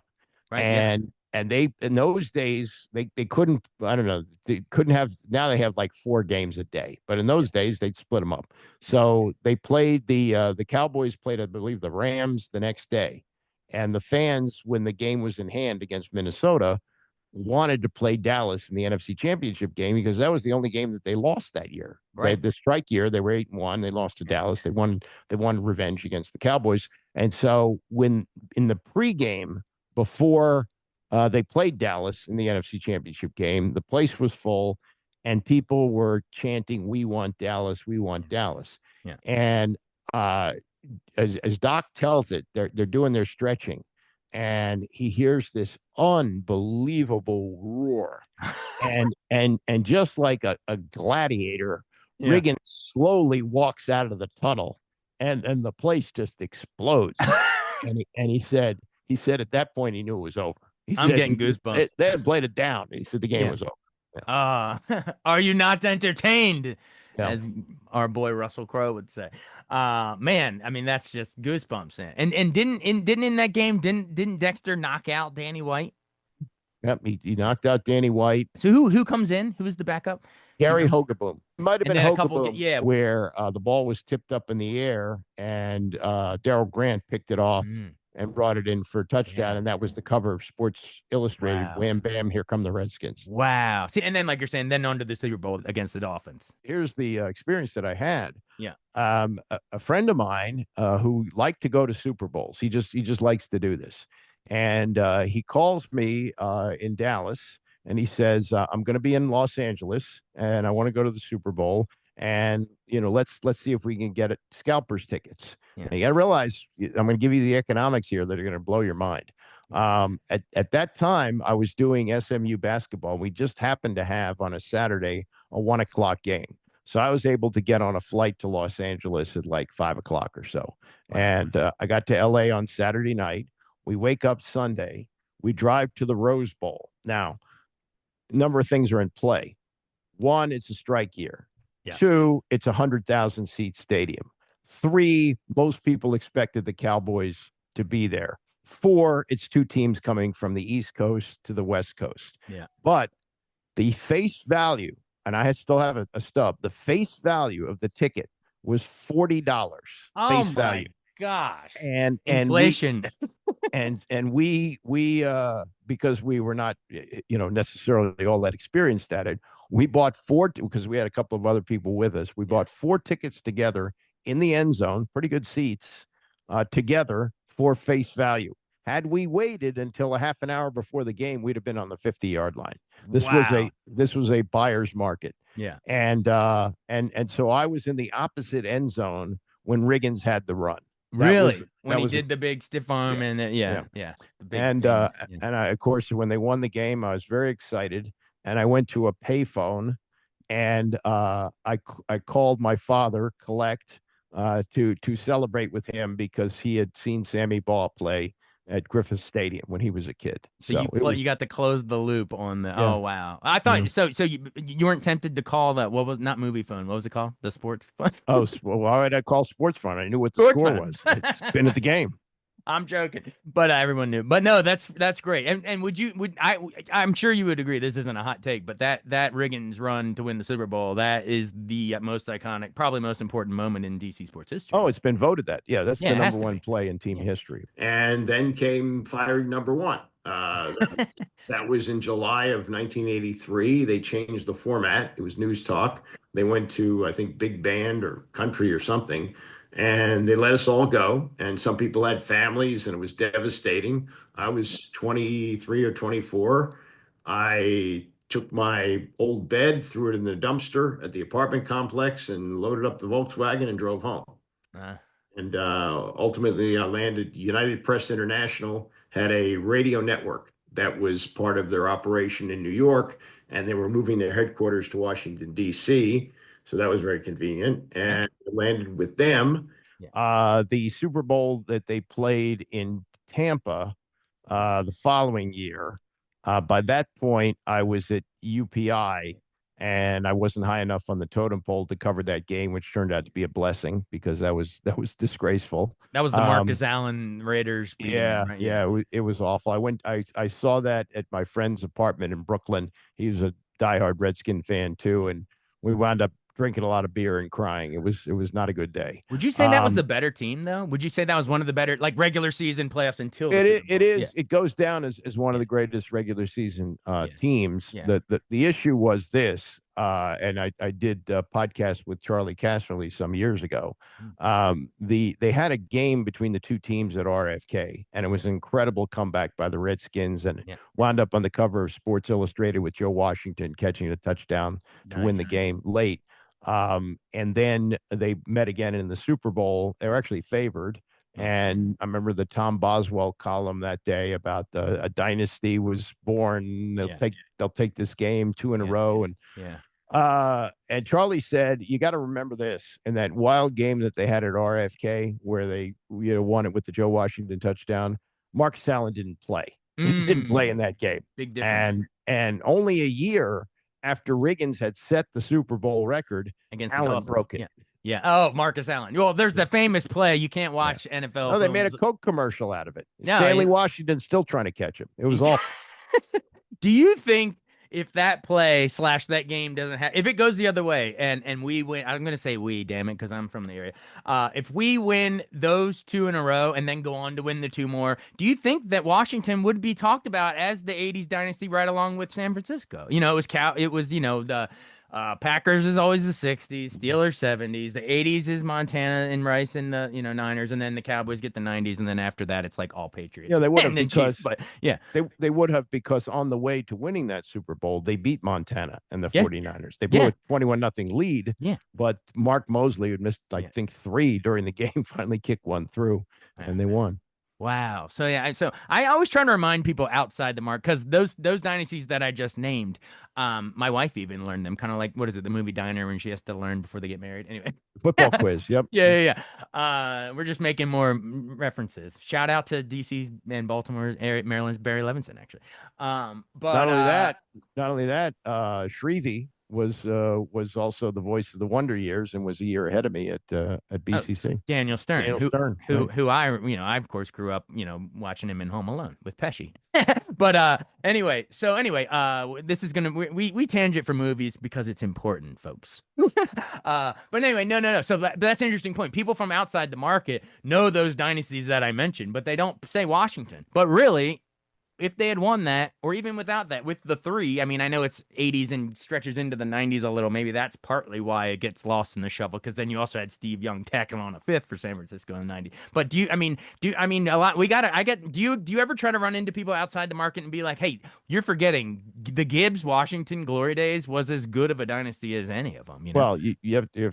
Right. Yeah. And they in those days they couldn't, I don't know, they couldn't have, now they have like 4 games a day, but in those days they'd split them up. So they played the Cowboys played, I believe, the Rams the next day. And the fans, when the game was in hand against Minnesota, wanted to play Dallas in the NFC Championship game because that was the only game that they lost that year. Right. The strike year, they were 8-1. They lost to Dallas. They won revenge against the Cowboys. And so when in the pregame before they played Dallas in the NFC Championship game, the place was full and people were chanting, "We want Dallas, we want Dallas." Yeah. And uh as Doc tells it, they're doing their stretching, and he hears this unbelievable roar, and just like a gladiator, Yeah. Riggins slowly walks out of the tunnel, and the place just explodes. And he said at that point he knew it was over. He I'm said getting goosebumps. they had played it down. He said the game Yeah. was over. Yeah. Are you not entertained? Yeah. As our boy Russell Crowe would say. Man, I mean that's just goosebumps. And didn't in that game didn't Dexter knock out Danny White? Yep, he knocked out Danny White. So who comes in? Who was the backup? Gary Hogeboom. Might have And been then a couple, Hogeboom, yeah. where the ball was tipped up in the air and Daryl Grant picked it off and brought it in for a touchdown. Yeah. And that was the cover of Sports Illustrated. Wow. Wham, bam, here come the Redskins. Wow. See, and then like you're saying, then on to the Super Bowl against the Dolphins. Here's the experience that I had. Yeah. A friend of mine who liked to go to Super Bowls. He just likes to do this. And he calls me in Dallas. And he says, "I'm going to be in Los Angeles, and I want to go to the Super Bowl. And let's see if we can get scalpers tickets." Yeah. And you got to realize, I'm going to give you the economics here that are going to blow your mind. At that time, I was doing SMU basketball. We just happened to have on a Saturday a 1 o'clock game, so I was able to get on a flight to Los Angeles at like 5 o'clock or so. Wow. And I got to LA on Saturday night. We wake up Sunday. We drive to the Rose Bowl. Now, a number of things are in play. One, it's a strike year. Yeah. Two, it's 100,000 seat stadium. Three, most people expected the Cowboys to be there. Four, it's two teams coming from the East Coast to the West Coast. Yeah. But the face value, and I still have a stub, the face value of the ticket was $40 Oh face my value. gosh. And Inflation. and we because we were not necessarily all that experienced at it, we bought four, because we had a couple of other people with us. We bought 4 tickets together in the end zone, pretty good seats, together for face value. Had we waited until a half an hour before the game, we'd have been on the 50-yard line. This was a buyer's market. Yeah. And so I was in the opposite end zone when Riggins had the run. Really? When he did the big stiff arm and the big and I, of course, when they won the game, I was very excited, and I went to a payphone, and I called my father, collect, to celebrate with him because he had seen Sammy Baugh play at Griffith Stadium when he was a kid. So you got to close the loop on the. Yeah. Oh wow! I thought so. So you weren't tempted to call that? What was not movie phone? What was it called? The sports phone? Oh, well, why would I call sports phone? I knew what the score was. It's been at the game. I'm joking, but everyone knew. But no, that's great. And I'm sure you would agree. This isn't a hot take, but that Riggins run to win the Super Bowl, that is the most iconic, probably most important moment in DC sports history. Oh, it's been voted that. Yeah, that's the number one be. play in team history. And then came firing number one. That was in July of 1983. They changed the format. It was News Talk. They went to, I think, big band or country or something. And they let us all go. And some people had families, and it was devastating. I was 23 or 24. I took my old bed, threw it in the dumpster at the apartment complex, and loaded up the Volkswagen and drove home. And ultimately, I landed. United Press International had a radio network that was part of their operation in New York, and they were moving their headquarters to Washington, D.C., so that was very convenient, and I landed with them. The Super Bowl that they played in Tampa the following year, by that point, I was at UPI, and I wasn't high enough on the totem pole to cover that game, which turned out to be a blessing because that was disgraceful. That was the Marcus Allen Raiders beating them, right? It was awful. I saw that at my friend's apartment in Brooklyn. He was a diehard Redskin fan too, and we wound up drinking a lot of beer and crying. It was not a good day. Would you say that was the better team, though? Would you say that was one of the better, like, regular season playoffs until the Super Bowl? It is. It goes down as one of the greatest regular season teams. Yeah. The issue was this, and I did a podcast with Charlie Casserly some years ago. They had a game between the two teams at RFK, and it was an incredible comeback by the Redskins, and wound up on the cover of Sports Illustrated with Joe Washington catching a touchdown to win the game late. And then they met again in the Super Bowl. They were actually favored. And I remember the Tom Boswell column that day about a dynasty was born. They'll take this game 2 in a row. And Charlie said, you got to remember this, in that wild game that they had at RFK where they won it with the Joe Washington touchdown, Marcus Allen didn't play. He didn't play in that game. Big difference. And only a year after Riggins had set the Super Bowl record, against Allen broke it. Yeah. Oh, Marcus Allen. Well, there's the famous play. You can't watch NFL. No, they made a Coke commercial out of it. No, Stanley Washington's still trying to catch him. It was awful. Do you think if that play / that game doesn't have, if it goes the other way and we win, I'm going to say we, damn it, because I'm from the area. If we win those 2 in a row and then go on to win the 2 more, do you think that Washington would be talked about as the 80s dynasty right along with San Francisco? You know, it was the Packers is always the 60s, Steelers 70s, the 80s is Montana and Rice and the Niners, and then the Cowboys get the 90s, and then after that it's like all Patriots. Yeah, they would have because Chiefs, but they would have, because on the way to winning that Super Bowl, they beat Montana and the 49ers. They blew a 21-0 lead. Yeah. But Mark Mosley, who missed I think 3 during the game, finally kicked one through, and they won. Wow. So I always try to remind people outside the mark, because those dynasties that I just named, my wife even learned them, kind of like, what is it, the movie Diner, when she has to learn before they get married. Anyway, football quiz. Yep. Yeah. We're just making more references. Shout out to DC's and Baltimore's, Maryland's Barry Levinson, actually. But not only that, Shrevey was also the voice of the Wonder Years and was a year ahead of me at BCC. Daniel Stern, who I of course grew up watching him in Home Alone with Pesci. But anyway, this is gonna we tangent for movies because it's important, folks. But anyway, no. So that's an interesting point. People from outside the market know those dynasties that I mentioned, but they don't say Washington. But really, if they had won that, or even without that, with the 3, I mean, I know it's 80s and stretches into the 90s a little. Maybe that's partly why it gets lost in the shuffle, because then you also had Steve Young tacking on a 5th for San Francisco in the 90s. But do you ever try to run into people outside the market and be like, hey, you're forgetting the Gibbs Washington glory days was as good of a dynasty as any of them? Well, you have to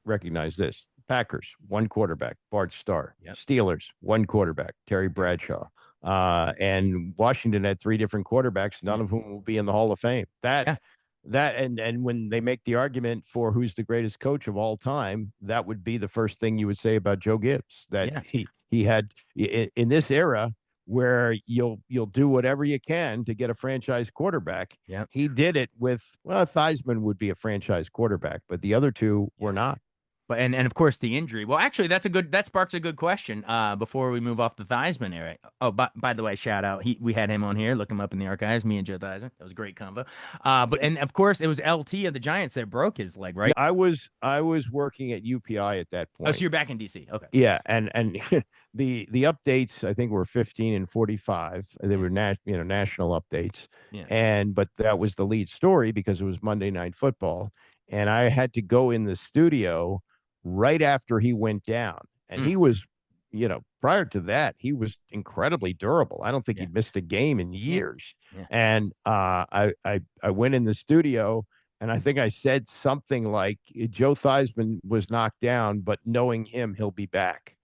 recognize this. Packers, 1 quarterback, Bart Starr. Steelers, 1 quarterback, Terry Bradshaw. And Washington had 3 different quarterbacks, none of whom will be in the Hall of Fame. And when they make the argument for who's the greatest coach of all time, that would be the first thing you would say about Joe Gibbs, that he had in this era where you'll do whatever you can to get a franchise quarterback. He did it with, Theismann would be a franchise quarterback, but the other 2 were not. But and of course the injury. Well, actually, that sparks a good question. Before we move off the Theismann era. Oh, by the way, shout out. We had him on here. Look him up in the archives. Me and Joe Theismann. That was a great combo. But of course it was LT of the Giants that broke his leg, right? I was working at UPI at that point. Oh, so you're back in DC. Okay. Yeah, and the updates I think were 15 and 45. They were national updates. But that was the lead story because it was Monday Night Football, and I had to go in the studio right after he went down. And he was, prior to that, he was incredibly durable. I don't think he'd missed a game in years. And I went in the studio, and I think I said something like, Joe Theismann was knocked down, but knowing him, he'll be back.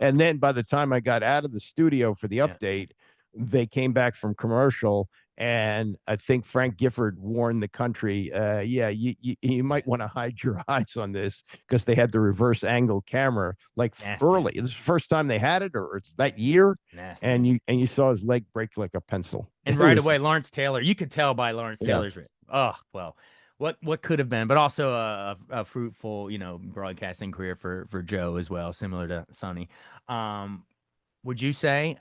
And then by the time I got out of the studio for the update, they came back from commercial, and I think Frank Gifford warned the country, you might want to hide your eyes on this, because they had the reverse angle camera early. This is the first time they had it, or it's that year. Nasty. And you saw his leg break like a pencil. And right away, Lawrence Taylor, you could tell by Lawrence Taylor's. Oh, well. what could have been, but also a fruitful, broadcasting career for Joe as well, similar to Sonny. Um, would you say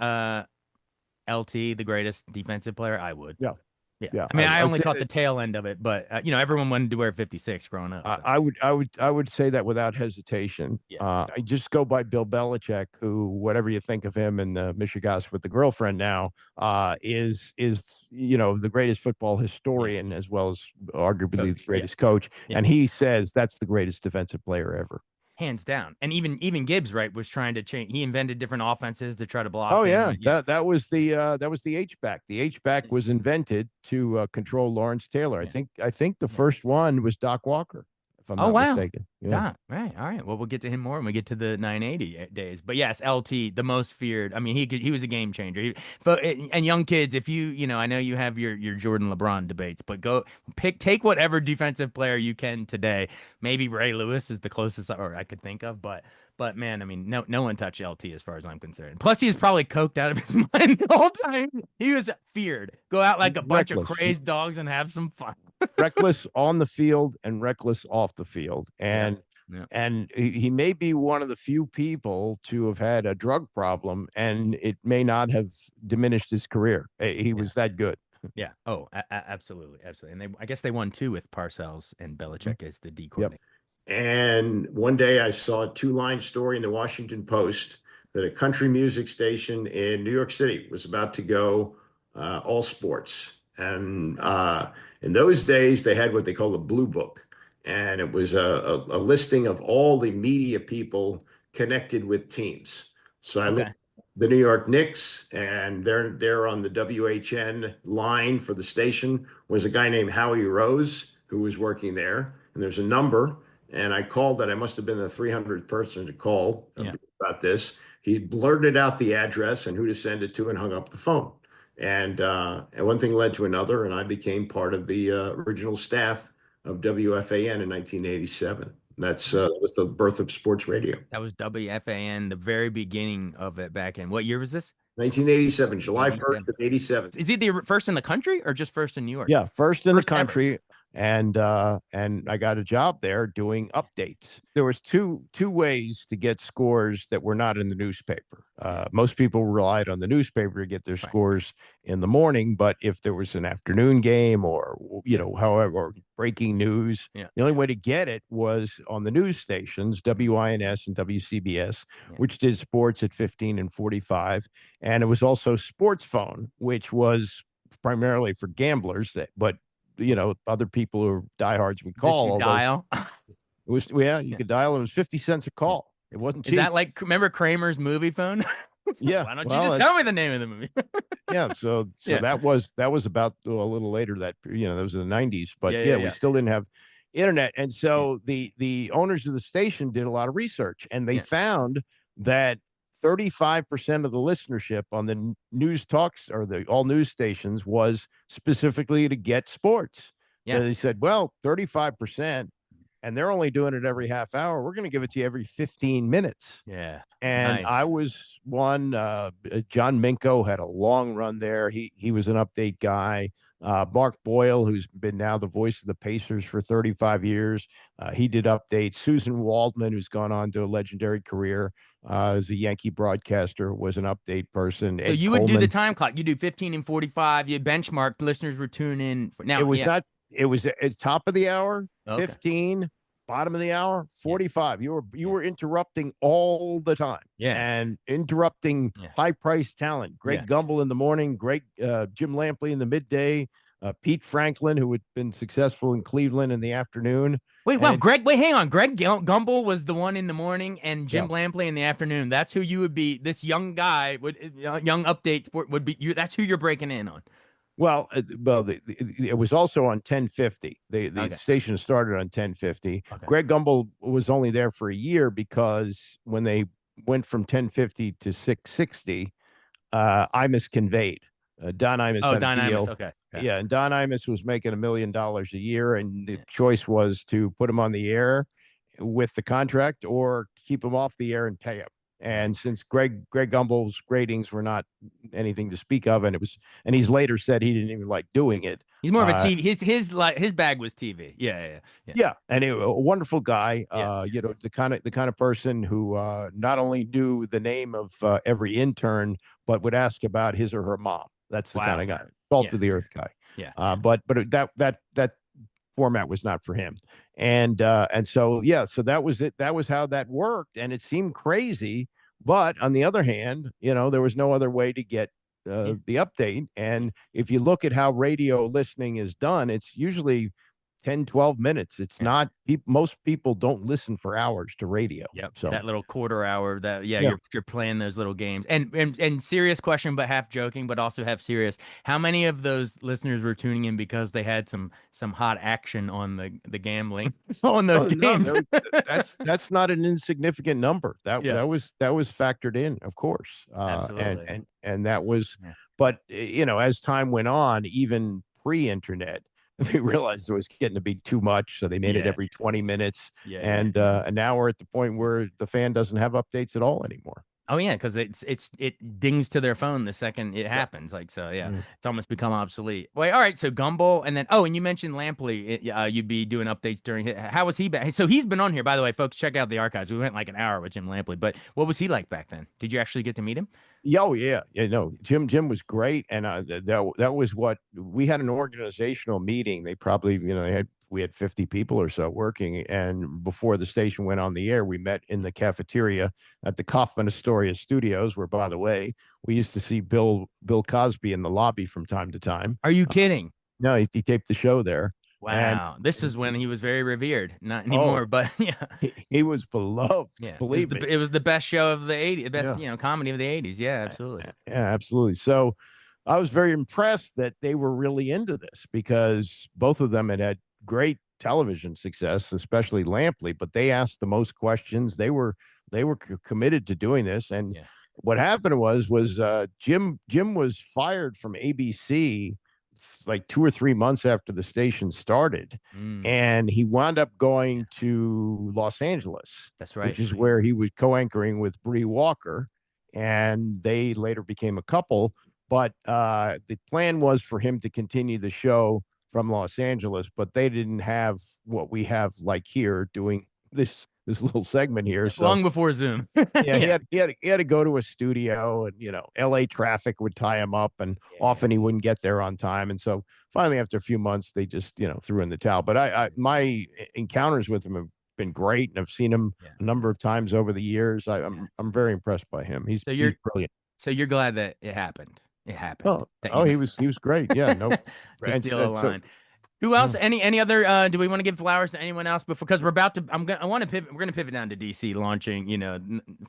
LT the greatest defensive player? I would. Yeah, Yeah. yeah. I mean, I I'd only say caught the that tail end of it, but everyone wanted to wear 56 growing up. So I would say that without hesitation. yeah. I just go by Bill Belichick, who, whatever you think of him and the Michigas with the girlfriend now, is the greatest football Yeah. historian as well as arguably the Coach. Yeah. greatest coach, Yeah. and he says that's the greatest defensive player ever. Hands down. And even Gibbs, right, was trying to change. He invented different offenses to try to block Oh him. yeah, Like, yeah. that was the H back. The H back was invented to control Lawrence Taylor. Yeah. I think the Yeah. first one was Doc Walker, if I'm Oh, not wow. mistaken. Yeah. Done. Right. All right. Well, we'll get to him more when we get to the 980 days. But yes, LT, the most feared. I mean, he was a game changer. And young kids, if I know you have your Jordan LeBron debates, but take whatever defensive player you can today. Maybe Ray Lewis is the closest or I could think of, but man, I mean, no one touched LT as far as I'm concerned. Plus, he was probably coked out of his mind the whole time. He was feared. Go out like a bunch of Reckless. crazed dogs and have some fun. Reckless on the field and reckless off the field. And Yeah. and he may be one of the few people to have had a drug problem, and it may not have diminished his career. He was that good. Yeah. Oh, absolutely, absolutely. And I guess they won two with Parcells and Belichick as the D Yep. coordinator. And one day I saw a two-line story in the Washington Post that a country music station in New York City was about to go all sports. And in those days, they had what they call the Blue Book. And it was a listing of all the media people connected with teams. So I looked Okay. at the New York Knicks, and they're on the WHN line for the station was a guy named Howie Rose who was working there. And there's a number. And I called that. I must have been the 300th person to call Yeah. about this. He blurted out the address and who to send it to and hung up the phone. And one thing led to another, and I became part of the original staff of WFAN in 1987. That was the birth of sports radio. That was WFAN, the very beginning of it back in what year was this? 1987, July 1st 87. of 87. Is it the first in the country or just first in New York? Yeah, first in the First ever. country, and I got a job there doing updates. There was two ways to get scores that were not in the newspaper. Most people relied on the newspaper to get their Right. scores in the morning, but if there was an afternoon game or however, or breaking news, Yeah. the only way to get it was on the news stations, WINS and WCBS, Yeah. which did sports at 15 and 45, and it was also Sports Phone, which was primarily for gamblers, but other people who are diehards would This call. you Although dial. it was, you Yeah. could dial. It was 50 cents a call. It wasn't Is cheap. that like remember Kramer's movie phone? Yeah. Why don't well, you just tell me the name of the movie? yeah. So Yeah. that was about a little later that that was in the 90s. But Yeah. we still didn't have internet, and so the owners of the station did a lot of research, and they Yeah. found that 35% of the listenership on the news talks or the all news stations was specifically to get sports. Yeah. They said, well, 35%, and they're only doing it every half hour. We're going to give it to you every 15 minutes. Yeah. And Nice. I was one. John Minko had a long run there. He was an update guy. Mark Boyle, who's been now the voice of the Pacers for 35 years, he did updates. Susan Waldman, who's gone on to a legendary career as a Yankee broadcaster, was an update person. So Ed you would do the Coleman. time clock. You do 15 and 45. You benchmarked. Listeners were tuning in. Now, It was yeah. not. It was at top of the hour, Okay. 15, bottom of the hour, 45. You were interrupting all the time. Yeah. And interrupting Yeah. high-priced talent. Greg Yeah. Gumbel in the morning, Jim Lampley in the midday, Pete Franklin, who had been successful in Cleveland in the afternoon. Wait, wow, And- Wait, hang on. Greg Gumbel was the one in the morning, and Jim Yeah. Lampley in the afternoon. That's who you would be. This young guy young update sport would be you. That's who you're breaking in on. Well, it was also on 1050. The Okay. station started on 1050. Okay. Greg Gumbel was only there for a year because when they went from 1050 to 660, Imus conveyed. Don Imus Oh, had Don a deal. Imus. Okay. Yeah, and Don Imus was making $1 million a year, and the choice was to put him on the air with the contract or keep him off the air and pay him. And since Greg Gumbel's ratings were not anything to speak of, and he's later said he didn't even like doing it. He's more of a TV. His bag was TV. Yeah. Yeah, and a wonderful guy. Yeah. The kind of person who not only knew the name of every intern, but would ask about his or her mom. That's the kind Wow. of guy, salt Yeah. of the earth guy. Yeah. But that format was not for him, and so yeah, so that was it. That was how that worked, and it seemed crazy. But on the other hand, there was no other way to get Yeah. the update. And if you look at how radio listening is done, it's usually 10, 12 minutes. It's Yeah. not, most people don't listen for hours to radio. Yep. So, That little quarter hour that yeah. you're playing those little games. And serious question, but half joking, but also half serious. How many of those listeners were tuning in because they had some hot action on the gambling on those Oh, no, games? that's not an insignificant number. That Yeah. that was factored in, of course. Absolutely. And that was, Yeah. but as time went on, even pre-internet, they realized it was getting to be too much, so they made it Yeah. every 20 minutes. Yeah. And now we're at the point where the fan doesn't have updates at all anymore. Oh yeah, because it dings to their phone the second it happens. Like so, yeah, Mm. it's almost become obsolete. Wait, all right. So Gumbel, and then and you mentioned Lampley. You'd be doing updates during. How was he back? So he's been on here, by the way, folks. Check out the archives. We went like an hour with Jim Lampley. But what was he like back then? Did you actually get to meet him? Yeah, oh yeah, no. Jim was great, and that was what we had, an organizational meeting. They probably, we had 50 people or so working, and before the station went on the air, we met in the cafeteria at the Kaufman Astoria Studios, where, by the way, we used to see Bill Cosby in the lobby from time to time. Are you kidding? No, he taped the show there. Wow, this is when he was very revered. Not Oh, anymore, but yeah, he was beloved. yeah. Believe me. It was the best show of the '80s, the best Yeah. comedy of the '80s. Yeah, absolutely. Yeah, absolutely. So I was very impressed that they were really into this, because both of them had great television success, especially Lampley, but they asked the most questions. They were committed to doing this. And Yeah. what happened was Jim was fired from ABC like 2 or 3 months after the station started, Mm, and he wound up going to Los Angeles, that's right. which is where he was co-anchoring with Bree Walker, and they later became a couple. But the plan was for him to continue the show from Los Angeles, but they didn't have what we have like here, doing this little segment here. So Long before Zoom. yeah, he had to go to a studio, and LA traffic would tie him up, and often he wouldn't get there on time. And so finally, after a few months, they just threw in the towel. But my encounters with him have been great, and I've seen him a number of times over the years. I'm very impressed by him. He's brilliant. So you're glad that it happened. It happened. He was great. Yeah, no. Just steal a line. So, who else? Any other? Do we want to give flowers to anyone else? Because we're about to. I want to pivot. We're going to pivot down to DC, launching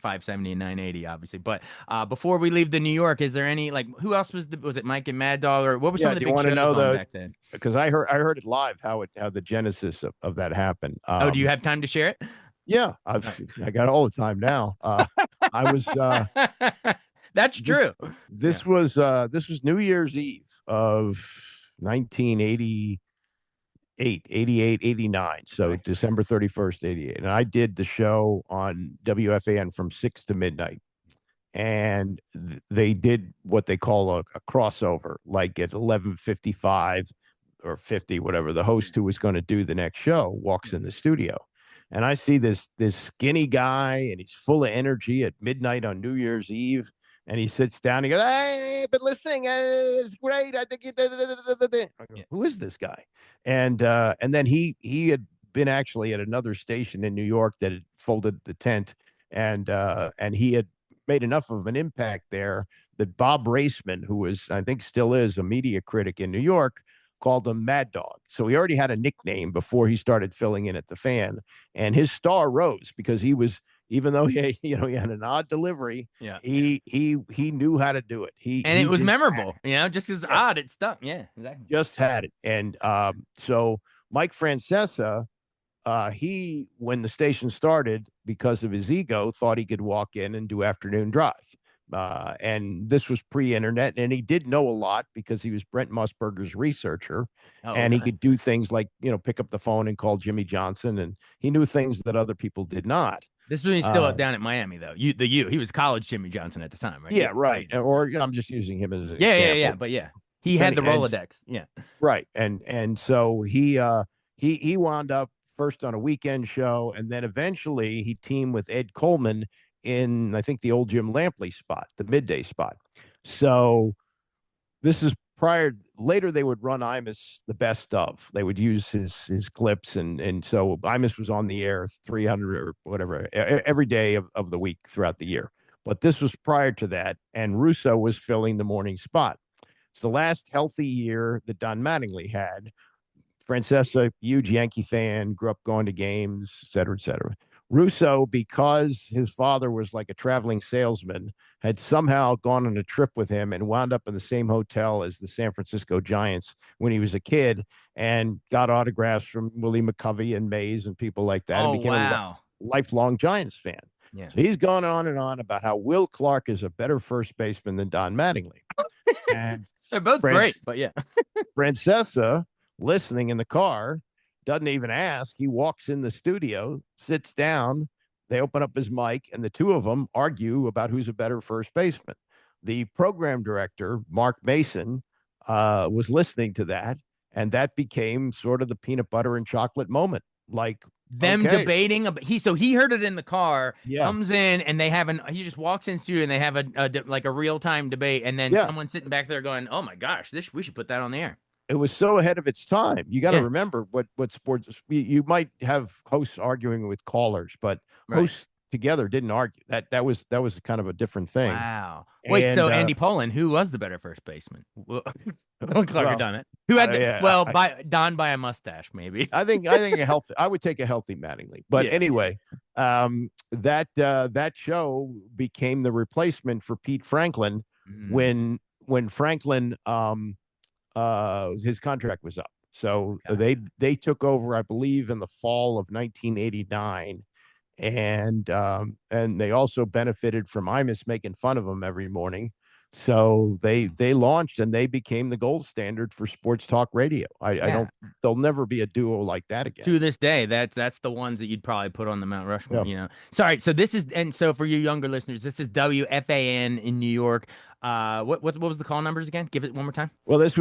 570 and 980, obviously. But before we leave the New York, is there any who else was it Mike and Mad Dog, or what were some of the big shows on back then? Because I heard it live how the genesis of that happened. Do you have time to share it? Yeah, I got all the time now. I was. That's true. This was New Year's Eve of 1980. 88, 89. So Right. December 31st, 88. And I did the show on WFAN from 6 to midnight. And they did what they call a crossover, like at 11:55 or 50, whatever. The host who was going to do the next show walks in the studio. And I see this skinny guy, and he's full of energy at midnight on New Year's Eve. And he sits down. He goes, "Hey, I've been listening. It's great. I think who is this guy?" And then he had been actually at another station in New York that had folded the tent, and he had made enough of an impact there that Bob Raceman, who was, I think still is, a media critic in New York, called him Mad Dog. So he already had a nickname before he started filling in at the Fan, and his star rose because he was, even though he had an odd delivery, he knew how to do it. It was memorable, just as odd, it stuck. Yeah, exactly. Just had it. And so Mike Francesa, when the station started, because of his ego, thought he could walk in and do afternoon drive. And this was pre-internet, and he did know a lot because he was Brent Musburger's researcher, and he could do things like, pick up the phone and call Jimmy Johnson, and he knew things that other people did not. This was when he's still down at Miami, though. He was college Jimmy Johnson at the time, right? Yeah, right. Or I'm just using him as an yeah, example. yeah. But yeah, He had Benny, the and Rolodex. Yeah. right, and so he wound up first on a weekend show, and then eventually he teamed with Ed Coleman in, I think, the old Jim Lampley spot, the midday spot. So this is prior. Later, they would run Imus the best of. They would use his clips, and so Imus was on the air 300 or whatever every day of the week throughout the year. But this was prior to that, and Russo was filling the morning spot. It's the last healthy year that Don Mattingly had. Francesa, huge Yankee fan, grew up going to games, et cetera, et cetera. Russo, because his father was like a traveling salesman, had somehow gone on a trip with him and wound up in the same hotel as the San Francisco Giants when he was a kid and got autographs from Willie McCovey and Mays and people like that and Oh, became wow. lifelong Giants fan. Yeah. So he's gone on and on about how Will Clark is a better first baseman than Don Mattingly. And They're both great, but yeah. Francesa, listening in the car, doesn't even ask. He walks in the studio, sits down. They open up his mic, and the two of them argue about who's a better first baseman. The program director, Mark Mason, was listening to that, and that became sort of the peanut butter and chocolate moment. Like, Them okay, debating about he heard it in the car, yeah, comes in, and they have he just walks in studio and they have like a real-time debate, and then yeah. someone sitting back there going, "Oh my gosh, we should put that on the air." It was so ahead of its time. You got to Yeah. remember what sports you might have hosts arguing with callers, but Right. hosts together didn't argue. That was kind of a different thing. Wow. Wait, so And Andy Pollin, who was the better first baseman? Will Clark or well, Don? Who had the, yeah, well, by Don by a mustache, maybe. I think a healthy. I would take a healthy Mattingly, but Yeah. anyway, that show became the replacement for Pete Franklin Mm. when Franklin his contract was up. So Gotcha. they took over, I believe, in the fall of 1989, and they also benefited from Imus making fun of them every morning. So they launched and they became the gold standard for sports talk radio. I Yeah. don't there'll never be a duo like that again. To this day, that's the ones that you'd probably put on the Mount Rushmore, Yeah. you know. Sorry, so this is, and so for you younger listeners, this is WFAN in New York. What was the call numbers again? Give it one more time. Well, this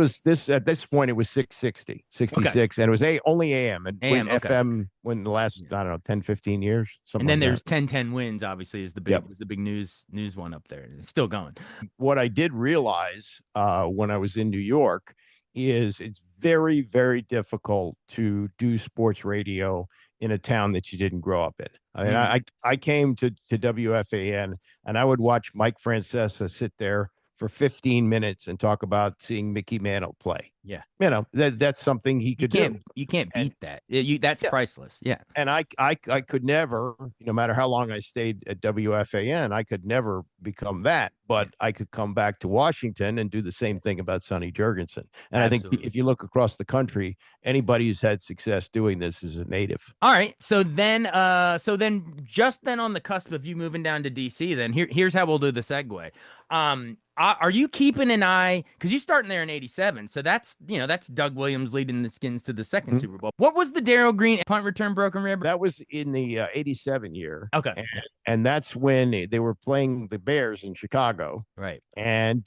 at this point it was 660, 66, and it was only AM and AM, okay. FM when the last, I don't know, 10, 15 years, something And then like there's that. 1010 wins, obviously, is the big Yep. was the big news one up there. It's still going. What I did realize when I was in New York is it's very, very difficult to do sports radio in a town that you didn't grow up in. I mean, I came to WFAN and I would watch Mike Francesa sit there for 15 minutes and talk about seeing Mickey Mantle play. Yeah. You know, that's something he could do. You can't beat And that. That's yeah, priceless. Yeah. and I could never, no matter how long I stayed at WFAN, I could never become that. But I could come back to Washington and do the same thing about Sonny Jurgensen. And I think Absolutely. if you look across the country, anybody who's had success doing this is a native. All right. So then just then on the cusp of you moving down to DC, then here's how we'll do the segue. Are you keeping an eye, because you starting there in '87, so that's Doug Williams leading the Skins to the 2nd Super Bowl. What was the Darryl Green punt return broken rib? That was in the '87 year. Okay. And that's when they were playing the Bears in Chicago. Right. And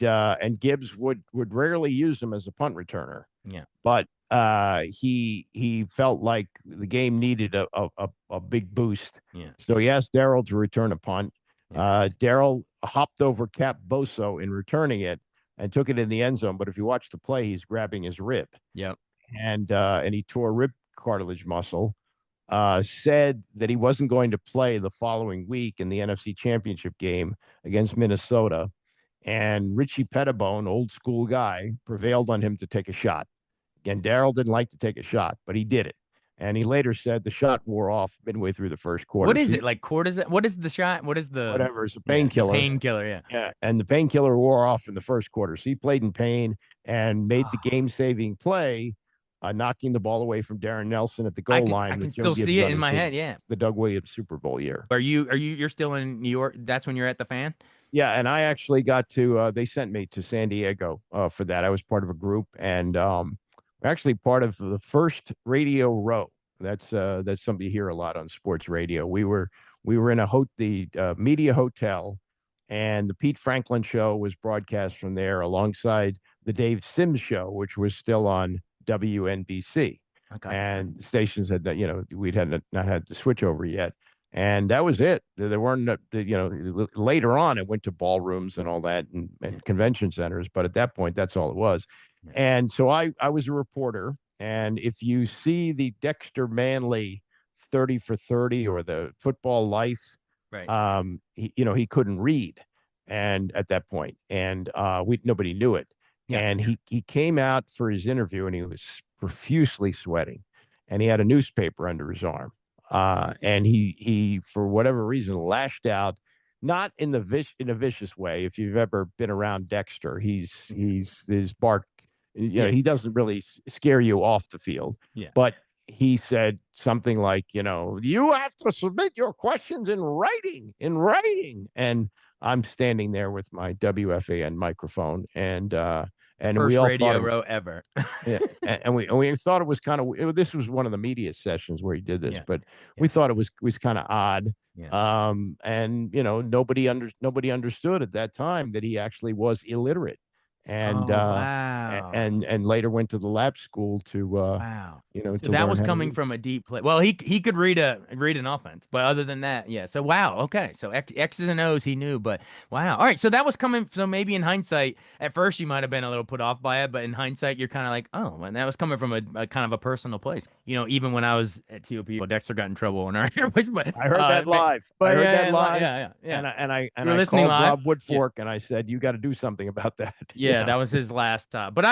Gibbs would rarely use him as a punt returner. Yeah. But he felt like the game needed a big boost. Yeah. So he asked Darryl to return a punt. Yeah. Darryl hopped over Cap Boso in returning it and took it in the end zone. But if you watch the play, he's grabbing his rib. Yep. And he tore rib cartilage muscle. Said that he wasn't going to play the following week in the NFC Championship game against Minnesota. And Richie Pettibone, old school guy, prevailed on him to take a shot. Again, Darryl didn't like to take a shot, but he did it. And he later said the shot wore off midway through the first quarter. What is it? Like cortisone? What is the shot? What is the whatever? It's a painkiller. Painkiller, yeah. Yeah. And the painkiller wore off in the first quarter. So he played in pain and made the game-saving play, knocking the ball away from Darren Nelson at the goal line. I can still see it in my head. Yeah. The Doug Williams Super Bowl year. You're still in New York? That's when you're at the Fan? Yeah, and I actually got to. They sent me to San Diego for that. I was part of a group, and actually part of the first Radio Row. That's something you hear a lot on sports radio. We were in the media hotel, and the Pete Franklin show was broadcast from there alongside the Dave Sims show, which was still on WNBC. Okay. And the stations had, we'd had not had the switch over yet. And that was it. There weren't, later on, it went to ballrooms and all that and convention centers. But at that point, that's all it was. Yeah. And so I was a reporter. And if you see the Dexter Manley 30 for 30 or the Football Life, Right. he couldn't read. And at that point, and nobody knew it. Yeah. And he came out for his interview and he was profusely sweating and he had a newspaper under his arm. And he for whatever reason lashed out, not in in a vicious way. If you've ever been around Dexter, he's his bark, he doesn't really scare you off the field. Yeah. But he said something like, you have to submit your questions in writing. And I'm standing there with my WFAN microphone and First we all radio row ever. yeah, and we thought it was kind of, this was one of the media sessions where he did this, but we thought it was kind of odd. Yeah. And nobody understood at that time that he actually was illiterate, and wow. and later went to the lab school to wow. So to that learn was how to coming read. from a deep place. Well, he could read an offense, but other than that, yeah. So wow, okay. So X's and O's he knew, but wow. All right, so that was coming. So maybe in hindsight, at first you might have been a little put off by it, but in hindsight, you're kind of like, oh, and that was coming from a kind of a personal place. Even when I was at TOP, Dexter got in trouble in our but I heard that live. But I heard yeah, that live. yeah. And I You were listening called live? Rob Woodfork and I said, you got to do something about that. Yeah, that was his last. But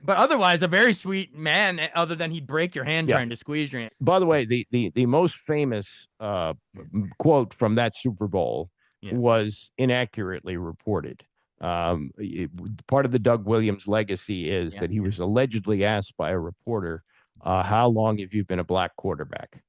otherwise, a very sweet man. Other than he'd break your hand trying to squeeze your hand. By the way, the most famous quote from that Super Bowl was inaccurately reported. Part of the Doug Williams legacy is that he was allegedly asked by a reporter, how long have you been a black quarterback?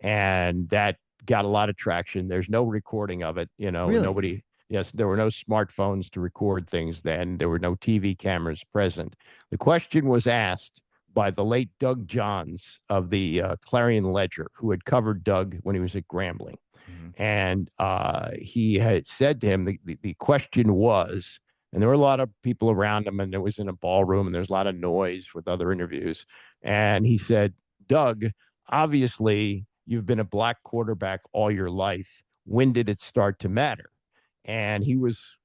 And that got a lot of traction. There's no recording of it. Really? Yes, there were no smartphones to record things then. There were no TV cameras present. The question was asked by the late Doug Johns of the Clarion Ledger, who had covered Doug when he was at Grambling. Mm-hmm. And he had said to him, the question was, and there were a lot of people around him, and it was in a ballroom, and there's a lot of noise with other interviews. And he said, Doug, obviously, you've been a black quarterback all your life. When did it start to matter? And he was,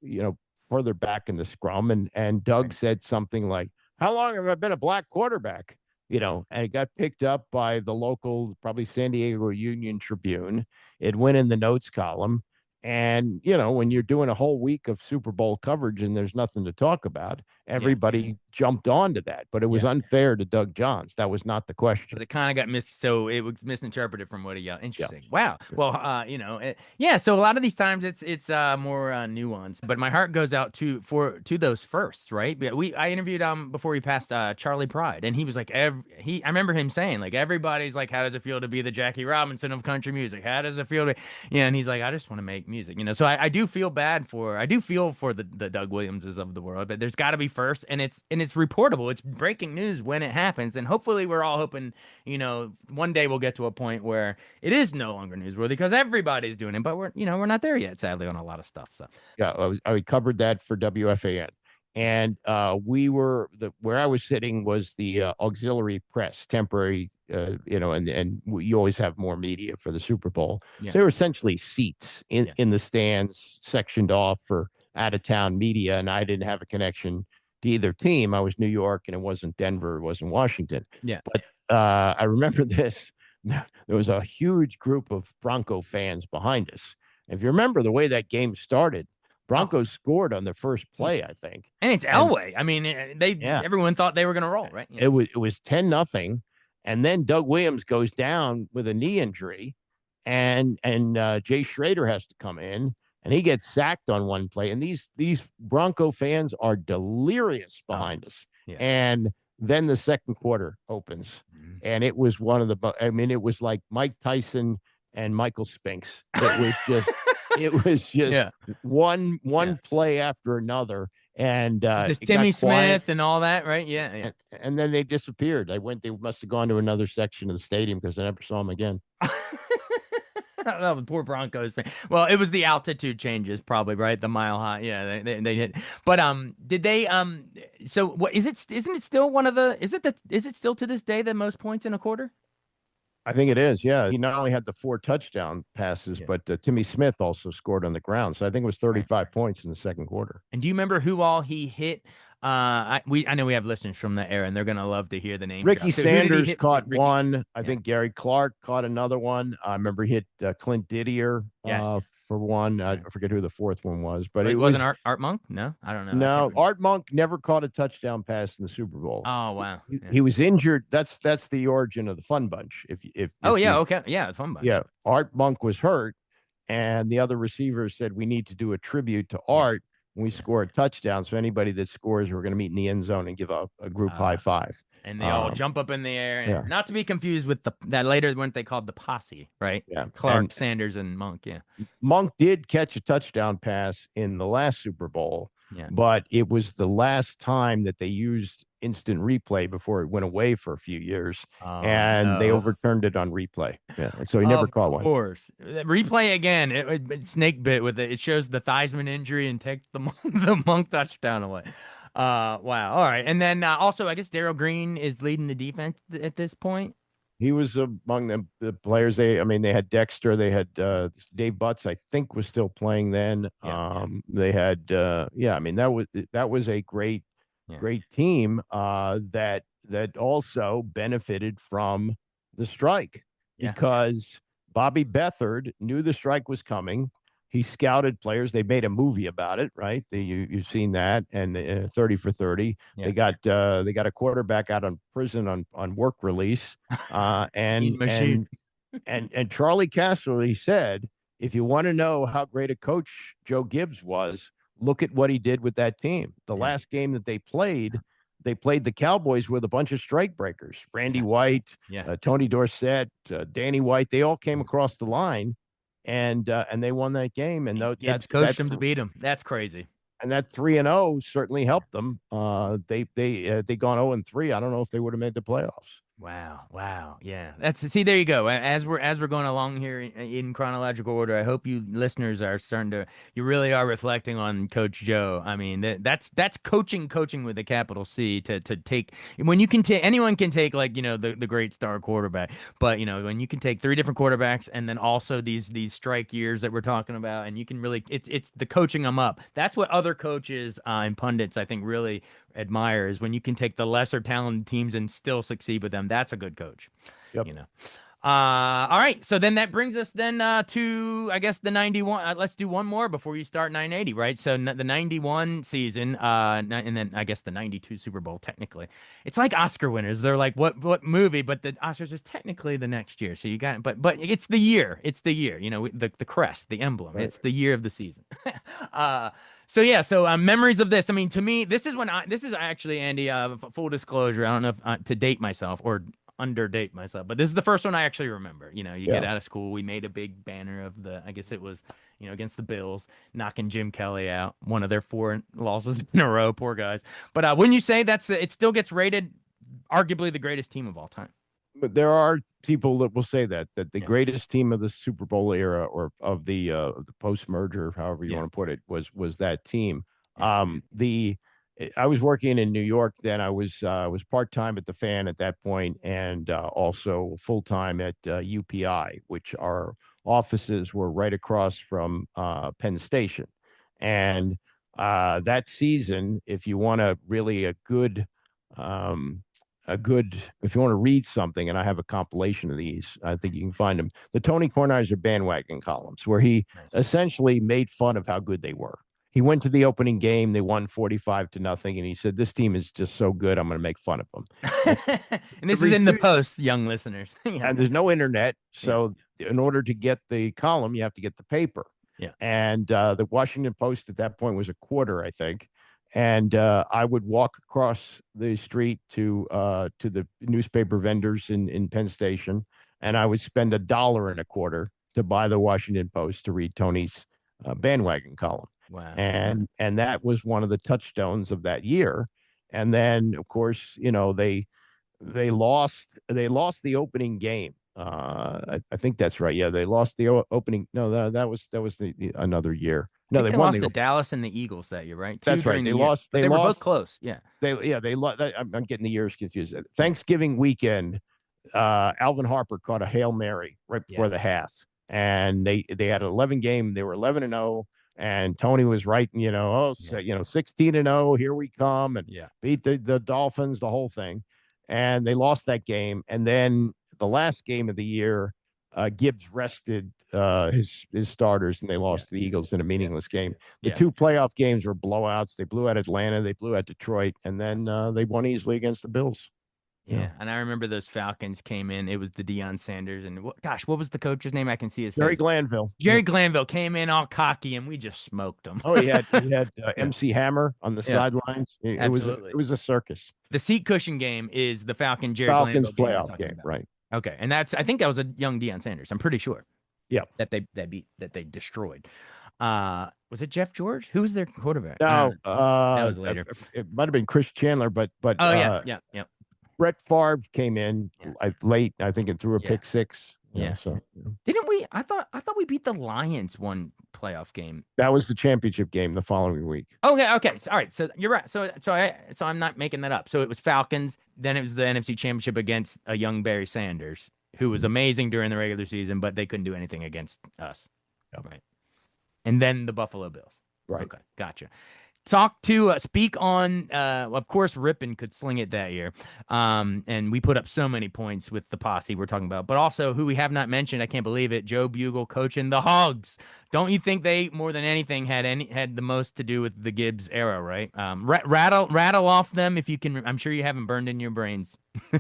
further back in the scrum. And Doug said something like, how long have I been a black quarterback? And it got picked up by the local, probably San Diego Union Tribune. It went in the notes column. And, when you're doing a whole week of Super Bowl coverage and there's nothing to talk about, everybody jumped onto that. But it was unfair to Doug Johns. That was not the question. It kind of got so it was misinterpreted from what he interesting. Yeah. Wow. Well, so a lot of these times it's more nuanced. But my heart goes out to those firsts, right? I interviewed before he passed Charlie Pride, and he was like I remember him saying like everybody's like, how does it feel to be the Jackie Robinson of country music? How does it feel to and he's like, I just want to make music, so I do feel for the Doug Williamses of the world, but there's got to be first, and it's reportable, it's breaking news when it happens, and hopefully we're all hoping one day we'll get to a point where it is no longer newsworthy because everybody's doing it, but we're not there yet, sadly, on a lot of stuff. So I covered that for WFAN, and where I was sitting was the auxiliary press, temporary, and you always have more media for the Super Bowl. So they were essentially seats in the stands, sectioned off for out of town media, and I didn't have a connection to either team. I was New York, and it wasn't Denver, it wasn't Washington. Yeah. But I remember this. There was a huge group of Bronco fans behind us. If you remember the way that game started, Broncos scored on the first play, I think. And it's Elway. I mean, everyone thought they were going to roll, right? It was 10-0, and then Doug Williams goes down with a knee injury, and Jay Schrader has to come in, and he gets sacked on one play. And these Bronco fans are delirious behind us. Yeah. And then the second quarter opens, and it was it was like Mike Tyson and Michael Spinks. It was just one play after another. And Timmy Smith and all that, right? Yeah. And then they disappeared. They must have gone to another section of the stadium because I never saw them again. Oh, the poor Broncos fan. Well, it was the altitude changes, probably, right? The mile high. Yeah, they hit. But did they So what is it? Isn't it still one of the? Is it still to this day the most points in a quarter? I think it is. Yeah. He not only had the 4 touchdown passes, Yeah. but Timmy Smith also scored on the ground. So I think it was Right. 35 points in the second quarter. And do you remember who all he hit? I know we have listeners from the era, and they're gonna love to hear the name Ricky drop. So who did he Sanders hit before caught Ricky? one. I Yeah. think Gary Clark caught another one. I remember he hit Clint Didier Yes. for one. I Right. forget who the fourth one was, but Wait, it wasn't was Art Monk? No, I don't know. I can't no. remember. Art Monk never caught a touchdown pass in the Super Bowl. Oh wow. Yeah. He was injured. That's the origin of the Fun Bunch. Oh If yeah. you Okay. Yeah. Fun bunch. yeah, Art Monk was hurt, and the other receivers said we need to do a tribute to Yeah. Art when we Yeah. score a touchdown. So anybody that scores, we're going to meet in the end zone and give a group high Uh, five. and they all jump up in the air, Yeah, and not to be confused with that later weren't they called the posse, right? yeah. Clark, And Sanders, and Monk. Yeah. Monk did catch a touchdown pass in the last Super Bowl, Yeah. but it was the last time that they used instant replay before it went away for a few years, Oh and they no. overturned it on replay. Yeah, and so he never Of caught one. course. Replay again. It snake bit with it. It shows the Theismann injury and takes the Monk touchdown away. Wow. All right. And then also, I guess Darryl Green is leading the defense at this point. He was among the players. I mean, they had Dexter, they had Dave Butts, I think, was still playing then. Yeah. They had, yeah, I mean, that was a Yeah. great team that also benefited from the strike Yeah. because Bobby Beathard knew the strike was coming. He scouted players. They made a movie about it, right? You've seen that, and 30 for 30. Yeah. They got a quarterback out on prison on work release, Mean machine. and Charlie Castro, he said, if you want to know how great a coach Joe Gibbs was, look at what he did with that team. The Yeah. last game that they played the Cowboys with a bunch of strike breakers. Randy White, Yeah. Tony Dorsett, Danny White, they all came across the line and they won that game. And Gibbs coached him to beat him. That's crazy. and that 3-0 certainly helped them. They gone 0-3. I don't know if they would have made the playoffs. Wow. Yeah. See, there you go. As we're going along here in chronological order, I hope you listeners are you really are reflecting on Coach Joe. I mean, that's coaching with a capital C to take when you can take anyone can take like, the great star quarterback, but when you can take three different quarterbacks and then also these strike years that we're talking about, and you can really it's the coaching them up. That's what other coaches and pundits I think really admire is when you can take the lesser talented teams and still succeed with them. That's a good coach. Yep. All right. So then that brings us then to, I guess, the 91. Let's do one more before you start 980, right? So the 91 season, and then I guess the 92 Super Bowl, technically. It's like Oscar winners. They're like, what movie? But the Oscars is technically the next year. So you got, but it's the year. It's the year, the crest, the emblem. Right. It's the year of the season. So yeah, memories of this. I mean, to me, this is actually, Andy, full disclosure. I don't know if to date myself or underdate myself, but this is the first one I actually remember. You get out of school, we made a big banner of I guess it was, against the Bills, knocking Jim Kelly out, one of their 4 losses in a row, poor guys. But wouldn't you say it still gets rated arguably the greatest team of all time? But there are people that will say that the Yeah. greatest team of the Super Bowl era or of the post merger, however you want to put it, was that team. Yeah. I was working in New York then. I was part-time at the Fan at that point, and also full-time at UPI, which our offices were right across from Penn Station. And that season, if you want a really if you want to read something, and I have a compilation of these, I think you can find them. The Tony Kornheiser bandwagon columns, where he essentially made fun of how good they were. He went to the opening game, they won 45-0, and he said, "This team is just so good, I'm going to make fun of them." And this is in the Post, young listeners. And there's no internet, so in order to get the column, you have to get the paper. Yeah. And the Washington Post at that point was a quarter, I think. And I would walk across the street to the newspaper vendors in Penn Station, and I would spend $1.25 to buy the Washington Post to read Tony's bandwagon column. Wow. And that was one of the touchstones of that year. And then, of course, they lost the opening game. I think that's right. Yeah, they lost the opening. No, that was another year. I No, think they they won lost the. to Dallas and the Eagles that year, right? Two That's right. during the year, but They they were both lost. close. Yeah. They lost. I'm getting the years confused. Yeah. Thanksgiving weekend, Alvin Harper caught a Hail Mary right Yeah. before the half, and they had an 11 game. They were 11-0, and Tony was writing, 16-0. Here we come, and Yeah. beat the Dolphins, the whole thing, and they lost that game. And then the last game of the year, Gibbs rested his starters, and they lost to the Eagles in a meaningless game. The Yeah. two playoff games were blowouts. They blew out Atlanta, they blew out Detroit, and then they won easily against the Bills. Yeah, and I remember those Falcons came in. It was the Deion Sanders and what was the coach's name? I can see his Jerry face. Glanville. Jerry Glanville came in all cocky, and we just smoked him. Oh, he had Yeah. MC Hammer on the Yeah, sidelines. It absolutely. was a circus. The seat cushion game is the Falcon Jerry Falcons Glanville game I'm playoff talking game, about. right? Okay, and I think that was a young Deion Sanders. I'm pretty sure. Yeah. That they destroyed. Was it Jeff George? Who was their quarterback? No, that was later. it might have been Chris Chandler, but Oh yeah. Brett Favre came in late, I think, and threw a pick six. So Didn't we? I thought we beat the Lions one playoff game. that was the championship game the following week. Okay. So, all right. So you're right. So I'm not making that up. So it was Falcons. Then it was the NFC Championship against a young Barry Sanders, who was amazing during the regular season, but they couldn't do anything against us. Yep. Right. And then the Buffalo Bills. Right. Okay. Gotcha. Speak on, of course, Rippon could sling it that year. And we put up so many points with the posse we're talking about, but also who we have not mentioned, I can't believe it, Joe Bugle coaching the Hogs. Don't you think they, more than anything, had the most to do with the Gibbs era, right? Rattle off them if you can. I'm sure you haven't burned in your brains.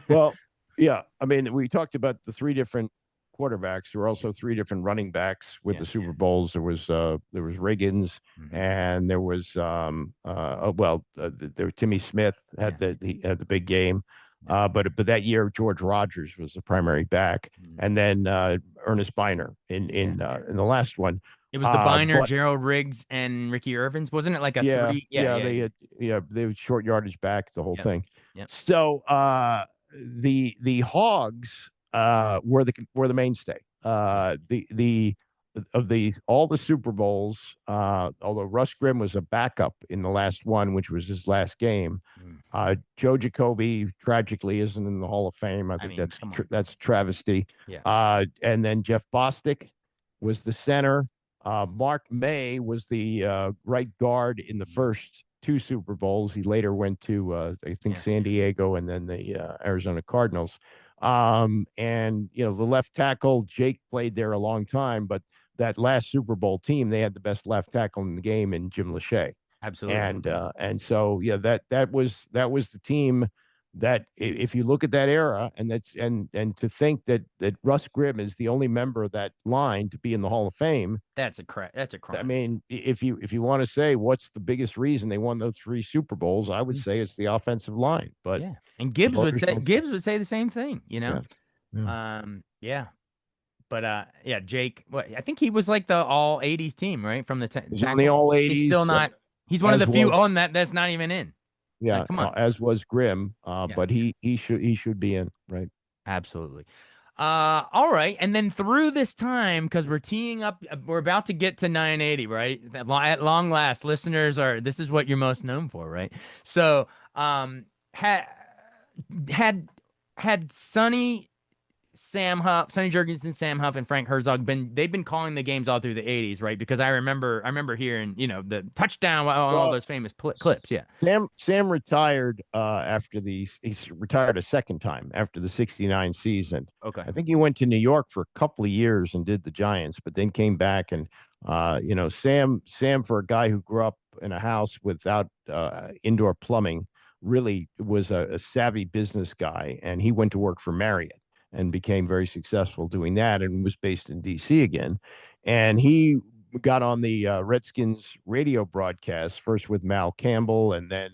Well, yeah. I mean, we talked about the three different quarterbacks. There were also three different running backs with the Super Bowls. There was Riggins, and there was Timmy Smith had the big game. But that year George Rogers was the primary back, and then Ernest Biner in the last one. It was the Biner, Gerald Riggs, and Ricky Irvins, wasn't it? Like a three? They had short yardage back, the whole thing. Yep. So the Hogs were the mainstay. All the Super Bowls, although Russ Grimm was a backup in the last one, which was his last game. Joe Jacoby tragically isn't in the Hall of Fame. I think that's travesty. Yeah. And then Jeff Bostic was the center. Mark May was the right guard in the first two Super Bowls. He later went to I think San Diego and then the Arizona Cardinals. And the left tackle, Jake, played there a long time, but that last Super Bowl team, they had the best left tackle in the game in Jim Lachey. Absolutely. And so that was the team that, if you look at that era, and to think that Russ Grimm is the only member of that line to be in the Hall of Fame, that's a crime. I mean, if you want to say what's the biggest reason they won those three Super Bowls, I would say it's the offensive line. But and Gibbs would say the same thing, But Jake, I think he was like the all 80s team, right? From the he's on the all 80s. He's still not. He's one of the few on that's not even in. Yeah, like, come on. As was Grimm, but he should be in, right? Absolutely. All right, and then through this time, because we're teeing up, we're about to get to 980, right? At long last, listeners this is what you're most known for, right? So, had Sonny Jurgensen, Sam Huff, and Frank Herzog they've been calling the games all through the 80s, right? Because I remember hearing, the touchdown, all those famous clips. Yeah. Sam retired he retired a second time after the 69 season. Okay. I think he went to New York for a couple of years and did the Giants, but then came back and Sam, for a guy who grew up in a house without indoor plumbing, really was a savvy business guy, and he went to work for Marriott and became very successful doing that, and was based in D.C. again. And he got on the Redskins radio broadcast, first with Mal Campbell, and then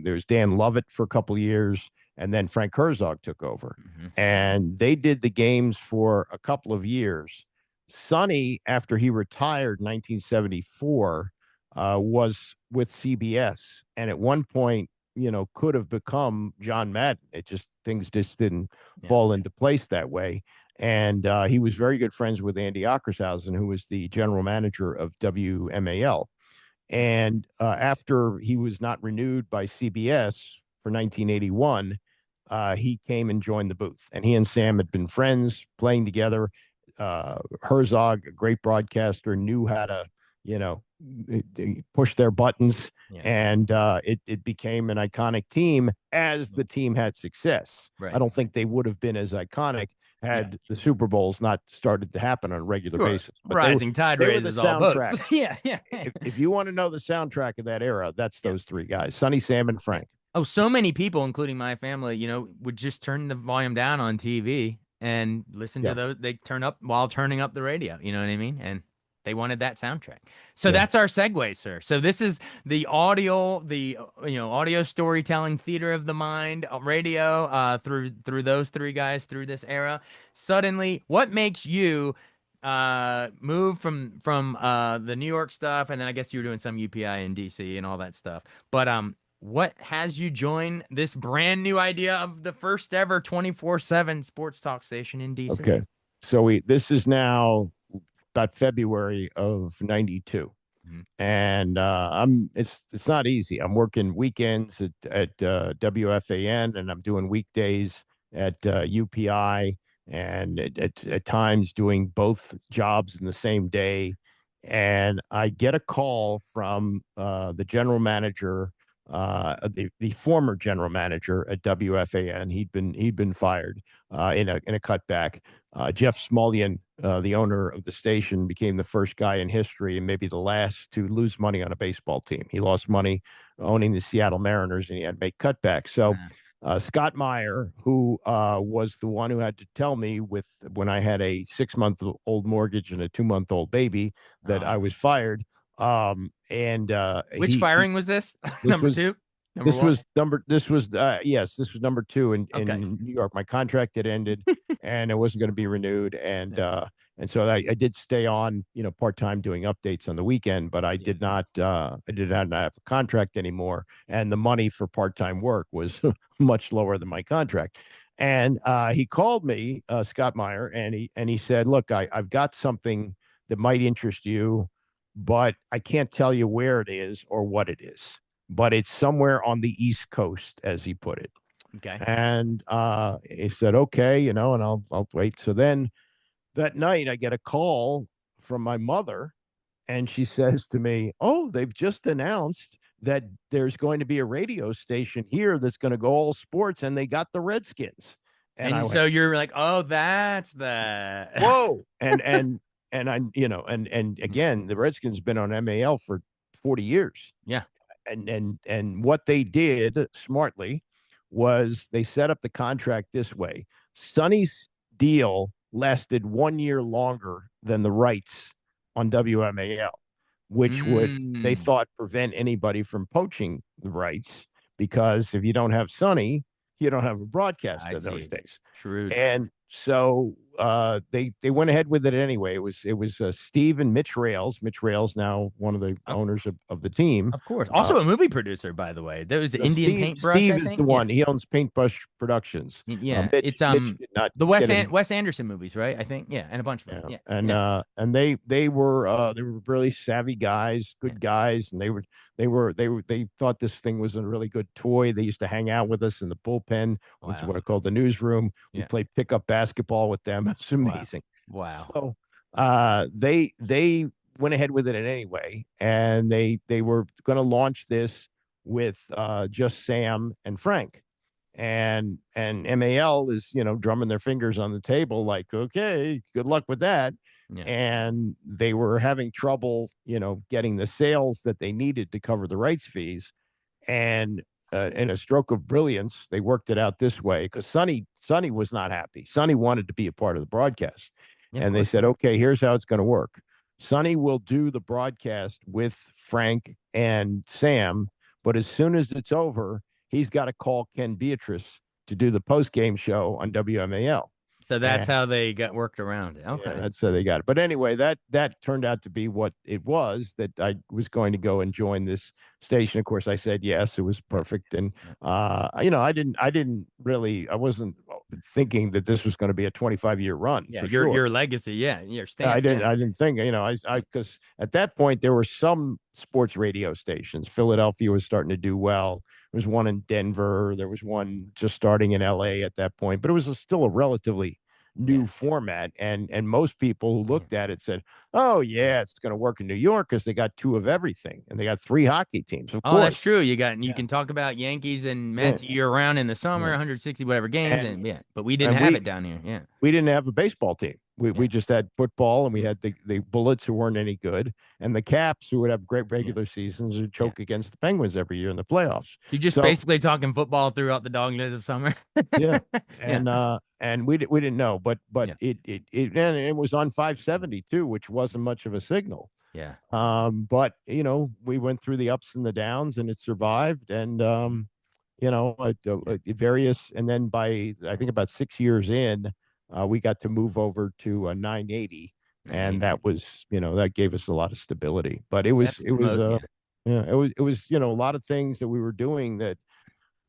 there's Dan Lovett for a couple of years, and then Frank Herzog took over. And they did the games for a couple of years. Sonny, after he retired in 1974, was with CBS. And at one point, could have become John Madden. Things just didn't Yeah. fall into place that way. And he was very good friends with Andy Ockershausen, who was the general manager of WMAL. And after he was not renewed by CBS for 1981, he came and joined the booth. And he and Sam had been friends playing together. Herzog, a great broadcaster, knew how to, push their buttons. Yeah. And it became an iconic team as the team had success. Right. I don't think they would have been as iconic had the Super Bowls not started to happen on a regular basis. But rising tide raises all boats. Yeah. If you want to know the soundtrack of that era, that's those three guys, Sonny, Sam, and Frank. Oh, so many people, including my family, would just turn the volume down on TV and listen to those. They turn up while turning up the radio. You know what I mean? And they wanted that soundtrack. So that's our segue, sir. So this is the audio storytelling theater of the mind, radio, through those three guys through this era. Suddenly, what makes you move from the New York stuff, and then I guess you were doing some UPI in DC and all that stuff. But what has you join this brand new idea of the first ever 24/7 sports talk station in DC? Okay. So this is now about February of 92. And it's not easy. I'm working weekends at WFAN, and I'm doing weekdays at UPI, and at times doing both jobs in the same day. And I get a call from the general manager, the former general manager at WFAN. He'd been fired in a cutback. Jeff Smulyan, the owner of the station, became the first guy in history and maybe the last to lose money on a baseball team. He lost money owning the Seattle Mariners, and he had to make cutbacks. So Scott Meyer, who was the one who had to tell me when I had a 6-month-old mortgage and a 2-month-old baby that I was fired. Which firing was this? Number two? This was number two in New York. My contract had ended and it wasn't going to be renewed. And so I did stay on, part-time doing updates on the weekend, but I did not have a contract anymore. And the money for part-time work was much lower than my contract. And he called me, Scott Meyer, and he said, look, I've got something that might interest you, but I can't tell you where it is or what it is. But it's somewhere on the East Coast, as he put it. Okay. And he said, okay, and I'll wait. So then that night I get a call from my mother, and she says to me, oh, they've just announced that there's going to be a radio station here that's going to go all sports, and they got the Redskins. And so you're like, oh, that's that. Whoa. And I, and again, the Redskins have been on MAL for 40 years. Yeah. And what they did smartly was they set up the contract this way. Sonny's deal lasted 1 year longer than the rights on WMAL, which would, they thought, prevent anybody from poaching the rights, because if you don't have Sonny, you don't have a broadcaster those days. True. And so they went ahead with it anyway. It was Steve and Mitch Rails. Mitch Rails, now one of the owners of the team. Of course. Also a movie producer, by the way. There was the Indian Paintbrush. Steve is the one. He owns Paintbrush Productions. Yeah. Mitch the Wes Anderson movies, right? I think. Yeah. And a bunch of them. Yeah. And they were really savvy guys, good guys, and they thought this thing was a really good toy. They used to hang out with us in the bullpen, which is what I call the newsroom. We played pickup basketball with them. It's amazing. Wow. So they went ahead with it anyway, and they were going to launch this with just Sam and Frank, and MAL is drumming their fingers on the table like, okay, good luck with that. And they were having trouble getting the sales that they needed to cover the rights fees. And in a stroke of brilliance, they worked it out this way, because Sonny was not happy. Sonny wanted to be a part of the broadcast. And they said, okay, here's how it's going to work. Sonny will do the broadcast with Frank and Sam, but as soon as it's over, he's got to call Ken Beatrice to do the post-game show on WMAL. So that's how they got worked around it. Yeah, Okay. that's how they got it. But anyway, that turned out to be what it was, that I was going to go and join this station. Of course, I said yes. It was Yeah. perfect. And Yeah. I didn't really, I wasn't thinking that this was going to be a 25-year run Yeah. for Your sure. legacy. Yeah. Your I stamp. didn't Yeah. I didn't think, because at that point there were some sports radio stations. Philadelphia was starting to do well. There was one in Denver. There was one just starting in LA at that point, but it was still a relatively Yeah. new format. And most people who Yeah. looked at it said, "Oh yeah, it's going to work in New York because they got two of everything and they got three hockey teams, of Oh, that's course." true. You Yeah. can talk about Yankees and Yeah. Mets year round in the summer, Yeah. 160 whatever games, And and yeah, but we didn't and have we it down here. Yeah. we didn't have a baseball team. We Yeah. just had football, and we had the Bullets, who weren't any good, and the Caps, who would have great Yeah. regular seasons and Yeah. choke against the Penguins every year in the playoffs. You're just So basically talking football throughout the dog days of summer. yeah, Yeah. and we didn't know, but Yeah. and it was on 570 too, which wasn't much of a signal. Yeah. But we went through the ups and the downs, and it survived. And various, and then by I think about 6 years in, we got to move over to a 980, and 980. that gave us a lot of stability. But it was That's the most. Yeah. yeah, it was a lot of things that we were doing that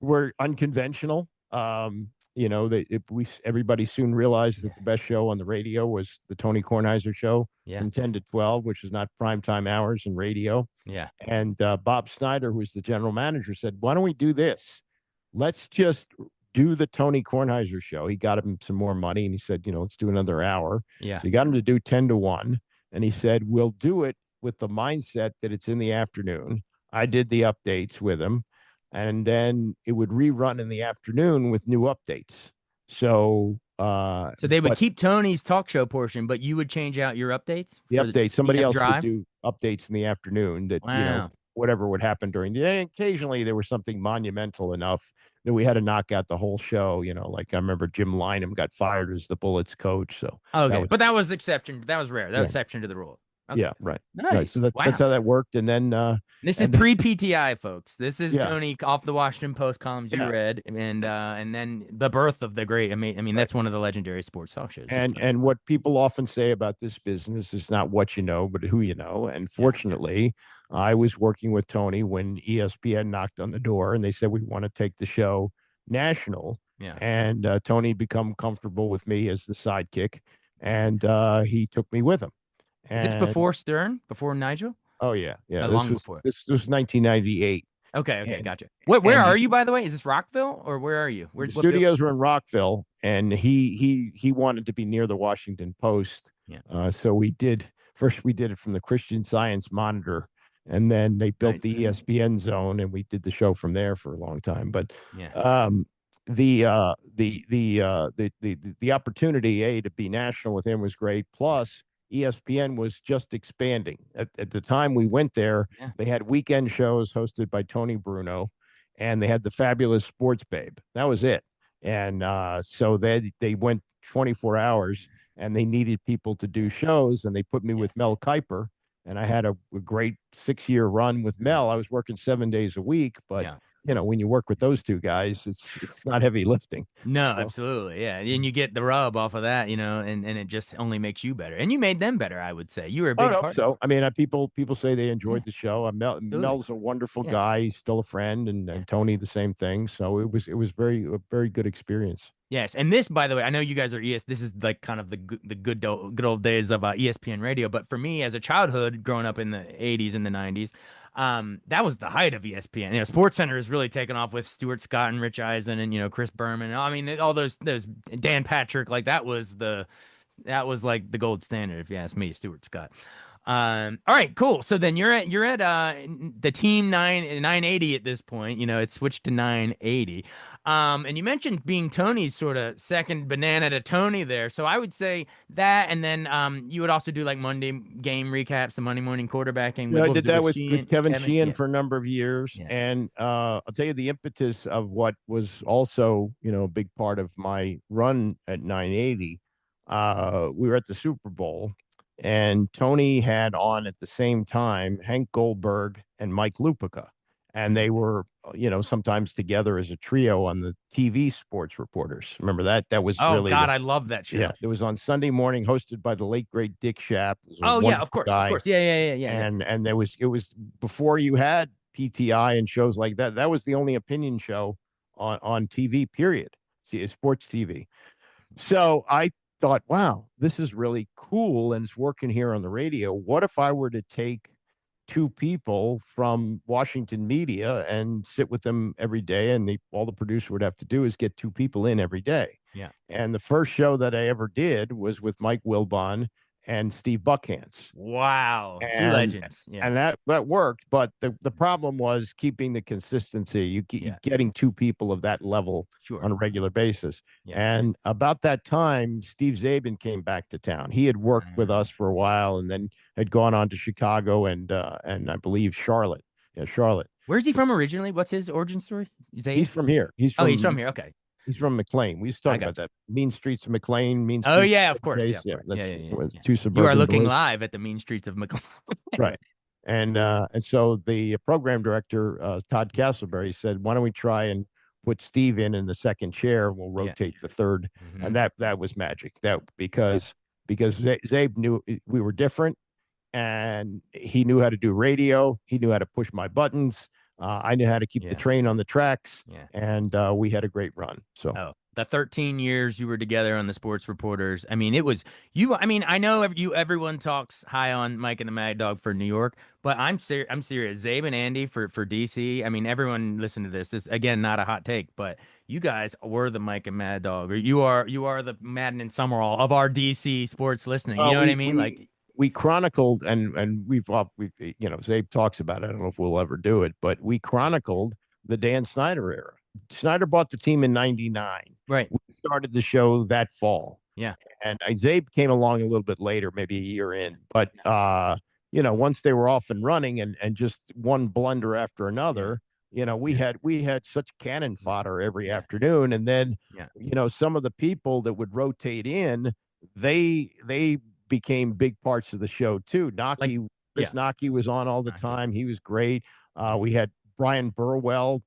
were unconventional. Everybody soon realized that the best show on the radio was the Tony Kornheiser show Yeah. from 10 to 12, which is not primetime hours in radio. Yeah. And Bob Snyder, who was the general manager, said, "Why don't we do this? Let's just do the Tony Kornheiser show." He got him some more money, and he said, "Let's do another hour." Yeah. So he got him to do 10 to 1. And he said, "We'll do it with the mindset that it's in the afternoon." I did the updates with him, and then it would rerun in the afternoon with new updates. So, So they would but keep Tony's talk show portion, but you would change out your updates the for the update, somebody PM else would drive. do updates in the afternoon that, Wow. whatever would happen during the day. Occasionally there was something monumental enough that we had to knock out the whole show. Like I remember Jim Lynam got fired as the Bullets coach. So that Okay, was, but that was exception. That was rare. That was yeah, exception to the rule. Okay. yeah, right. Right. So Nice. that's Wow. how that worked. And then, This is and then, pre PTI, folks. This is yeah, Tony off the Washington Post columns you yeah. read, and then the birth of the great. I mean, Right. that's one of the legendary sports talk shows. Just And what people often say about this business is not what you know, but who you know. And yeah, fortunately, I was working with Tony when ESPN knocked on the door, and they said, "We want to take the show national." yeah. And Tony become comfortable with me as the sidekick, and he took me with him. Is this And before Stern? Before Nigel? oh yeah, yeah, this Long was before. this was 1998. Okay, okay, and gotcha. Where and are you, by the way? Is this Rockville or where are you? the Where's what build? studios were in Rockville, and he wanted to be near the Washington Post. Yeah, So we did it from the Christian Science Monitor, and then they built nice. the ESPN zone, and we did the show from there for a long time. But Yeah, the opportunity to be national with him was great. Plus, ESPN was just expanding. At the time we went there, yeah, they had weekend shows hosted by Tony Bruno, and they had the fabulous Sports Babe. That was it. And so they went 24 hours, and they needed people to do shows, and they put me yeah, with Mel Kiper, and I had a great 6-year run with Mel. I was working 7 days a week, but yeah. when you work with those two guys, it's not heavy lifting. No, So absolutely. Yeah. And you get the rub off of that, and it just only makes you better. And you made them better, I would say. You were a I big hope part of it. so. I mean, people say they Yeah, enjoyed the show. absolutely. Mel's a wonderful Yeah. guy. He's still a friend, and, Yeah. and Tony the same thing. So it was a very good experience. Yes, and this, by the way, I know you guys are ES. This is like kind of the good old days of ESPN radio. But for me, as a childhood, growing up in the '80s and the '90s, that was the height of ESPN. Sports Center has really taken off with Stuart Scott and Rich Eisen and Chris Berman. I mean, all those Dan Patrick, like that was like the gold standard, if you ask me, Stuart Scott. All right, cool. So then you're at the team 980 at this point. It's switched to 980. And you mentioned being Tony's sort of second banana to Tony there. So I would say that, and then you would also do like Monday game recaps, the Monday morning quarterbacking Yeah, with I what did was it, that with with Kevin Sheehan Yeah, for a number of years, yeah, and I'll tell you the impetus of what was also a big part of my run at 980. We were at the Super Bowl, and Tony had on at the same time Hank Goldberg and Mike Lupica, and they were, sometimes together as a trio on the TV sports reporters. Remember that? That was Oh really God, the I love that yeah. show. It was on Sunday morning, hosted by the late great Dick Schaap. He was a Oh yeah, of wonderful course, of guy, course. Yeah. and it was before you had PTI and shows like that. That was the only opinion show on TV. Period. See, sports TV. So I thought, wow, this is really cool, and it's working here on the radio. What if I were to take two people from Washington media and sit with them every day, and all the producer would have to do is get two people in every day. Yeah. And the first show that I ever did was with Mike Wilbon and Steve Buckhantz, Wow, two and legends. Yeah, and that worked. But the problem was keeping the consistency. You yeah, getting two people of that level sure. on a regular basis. Yeah. And about that time, Steve Zabin came back to town. He had worked with us for a while, and then had gone on to Chicago and I believe Charlotte. Yeah, Charlotte. Where's he from originally? What's his origin story? He's Zabe? from here. Oh, he's from here. Okay, He's from McLean. We used to I talk got about you. that. Mean Streets of McLean, Mean Oh Streets yeah, of of course. Yeah, Chase. of Yeah, course. Yeah, that's yeah, yeah, was yeah. two You are suburban looking boys. live at the mean streets of McLean. Right. And so the program director, Todd Castleberry, said, "Why don't we try and put Steve in the second chair, and we'll Yeah. rotate the third." Mhm. And that was magic. That because Zabe knew we were different, and he knew how to do radio. He knew how to push my buttons. I knew how to keep the Yeah. train on the tracks, Yeah. and we had a great run. So Oh, the 13 years you were together on the Sports Reporters. I mean, it was you. I mean, I know everyone talks high on Mike and the Mad Dog for New York, but I'm serious. Zabe and Andy for DC. I mean, everyone listen to this. This again, not a hot take, but you guys were the Mike and Mad Dog, or you are the Madden and Summerall of our DC sports listening. You know what I we mean? we Like, we chronicled, and we Zabe talks about it. I don't know if we'll ever do it, but we chronicled the Dan Snyder era. Snyder bought the team in '99. right? We started the show that fall, Yeah, and Zabe came along a little bit later, maybe a year in. But once they were off and running, and just one blunder after yeah, another, yeah, we had such cannon fodder every yeah, afternoon. And then yeah. some of the people that would rotate in, they became big parts of the show too. Like, Chris yeah. Naki was on all the Hockey. time. He was great. Yeah, We had Brian Burwell,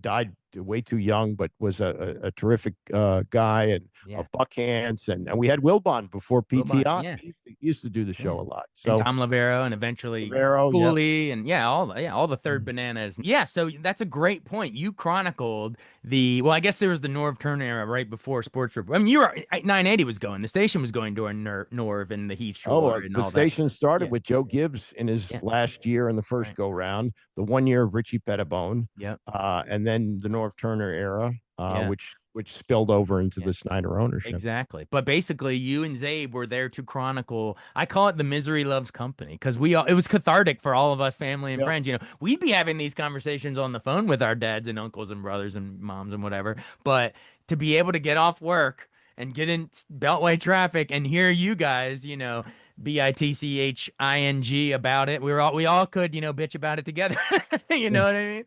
died way too young, but was a terrific guy, and a yeah. Buckhantz, and we had Wilbon before Wilbon, PTI. yeah. He used to do the show Yeah. a lot. And So Tom Lavero and eventually Rivero, yep. Cooley and all the third bananas. Yeah, so that's a great point. You chronicled I guess there was the Norv Turner era right before Sports Report. I mean, 980 was going. The station was going during Norv and the Heath Shore and The all that. station started Yeah. with Joe Gibbs in his Yeah. last year in the first Right. go round, the 1 year of Richie Pettibone, Yep. and then the Norv Turner era, Yeah. which spilled over into Yeah. the Snyder ownership. Exactly. But basically, you and Zabe were there to chronicle. I call it the misery loves company because it was cathartic for all of us, family and Yep. friends. We'd be having these conversations on the phone with our dads and uncles and brothers and moms and whatever. But to be able to get off work and get in Beltway traffic and hear you guys, bitching about it. We all could, bitch about it together. You know what I mean?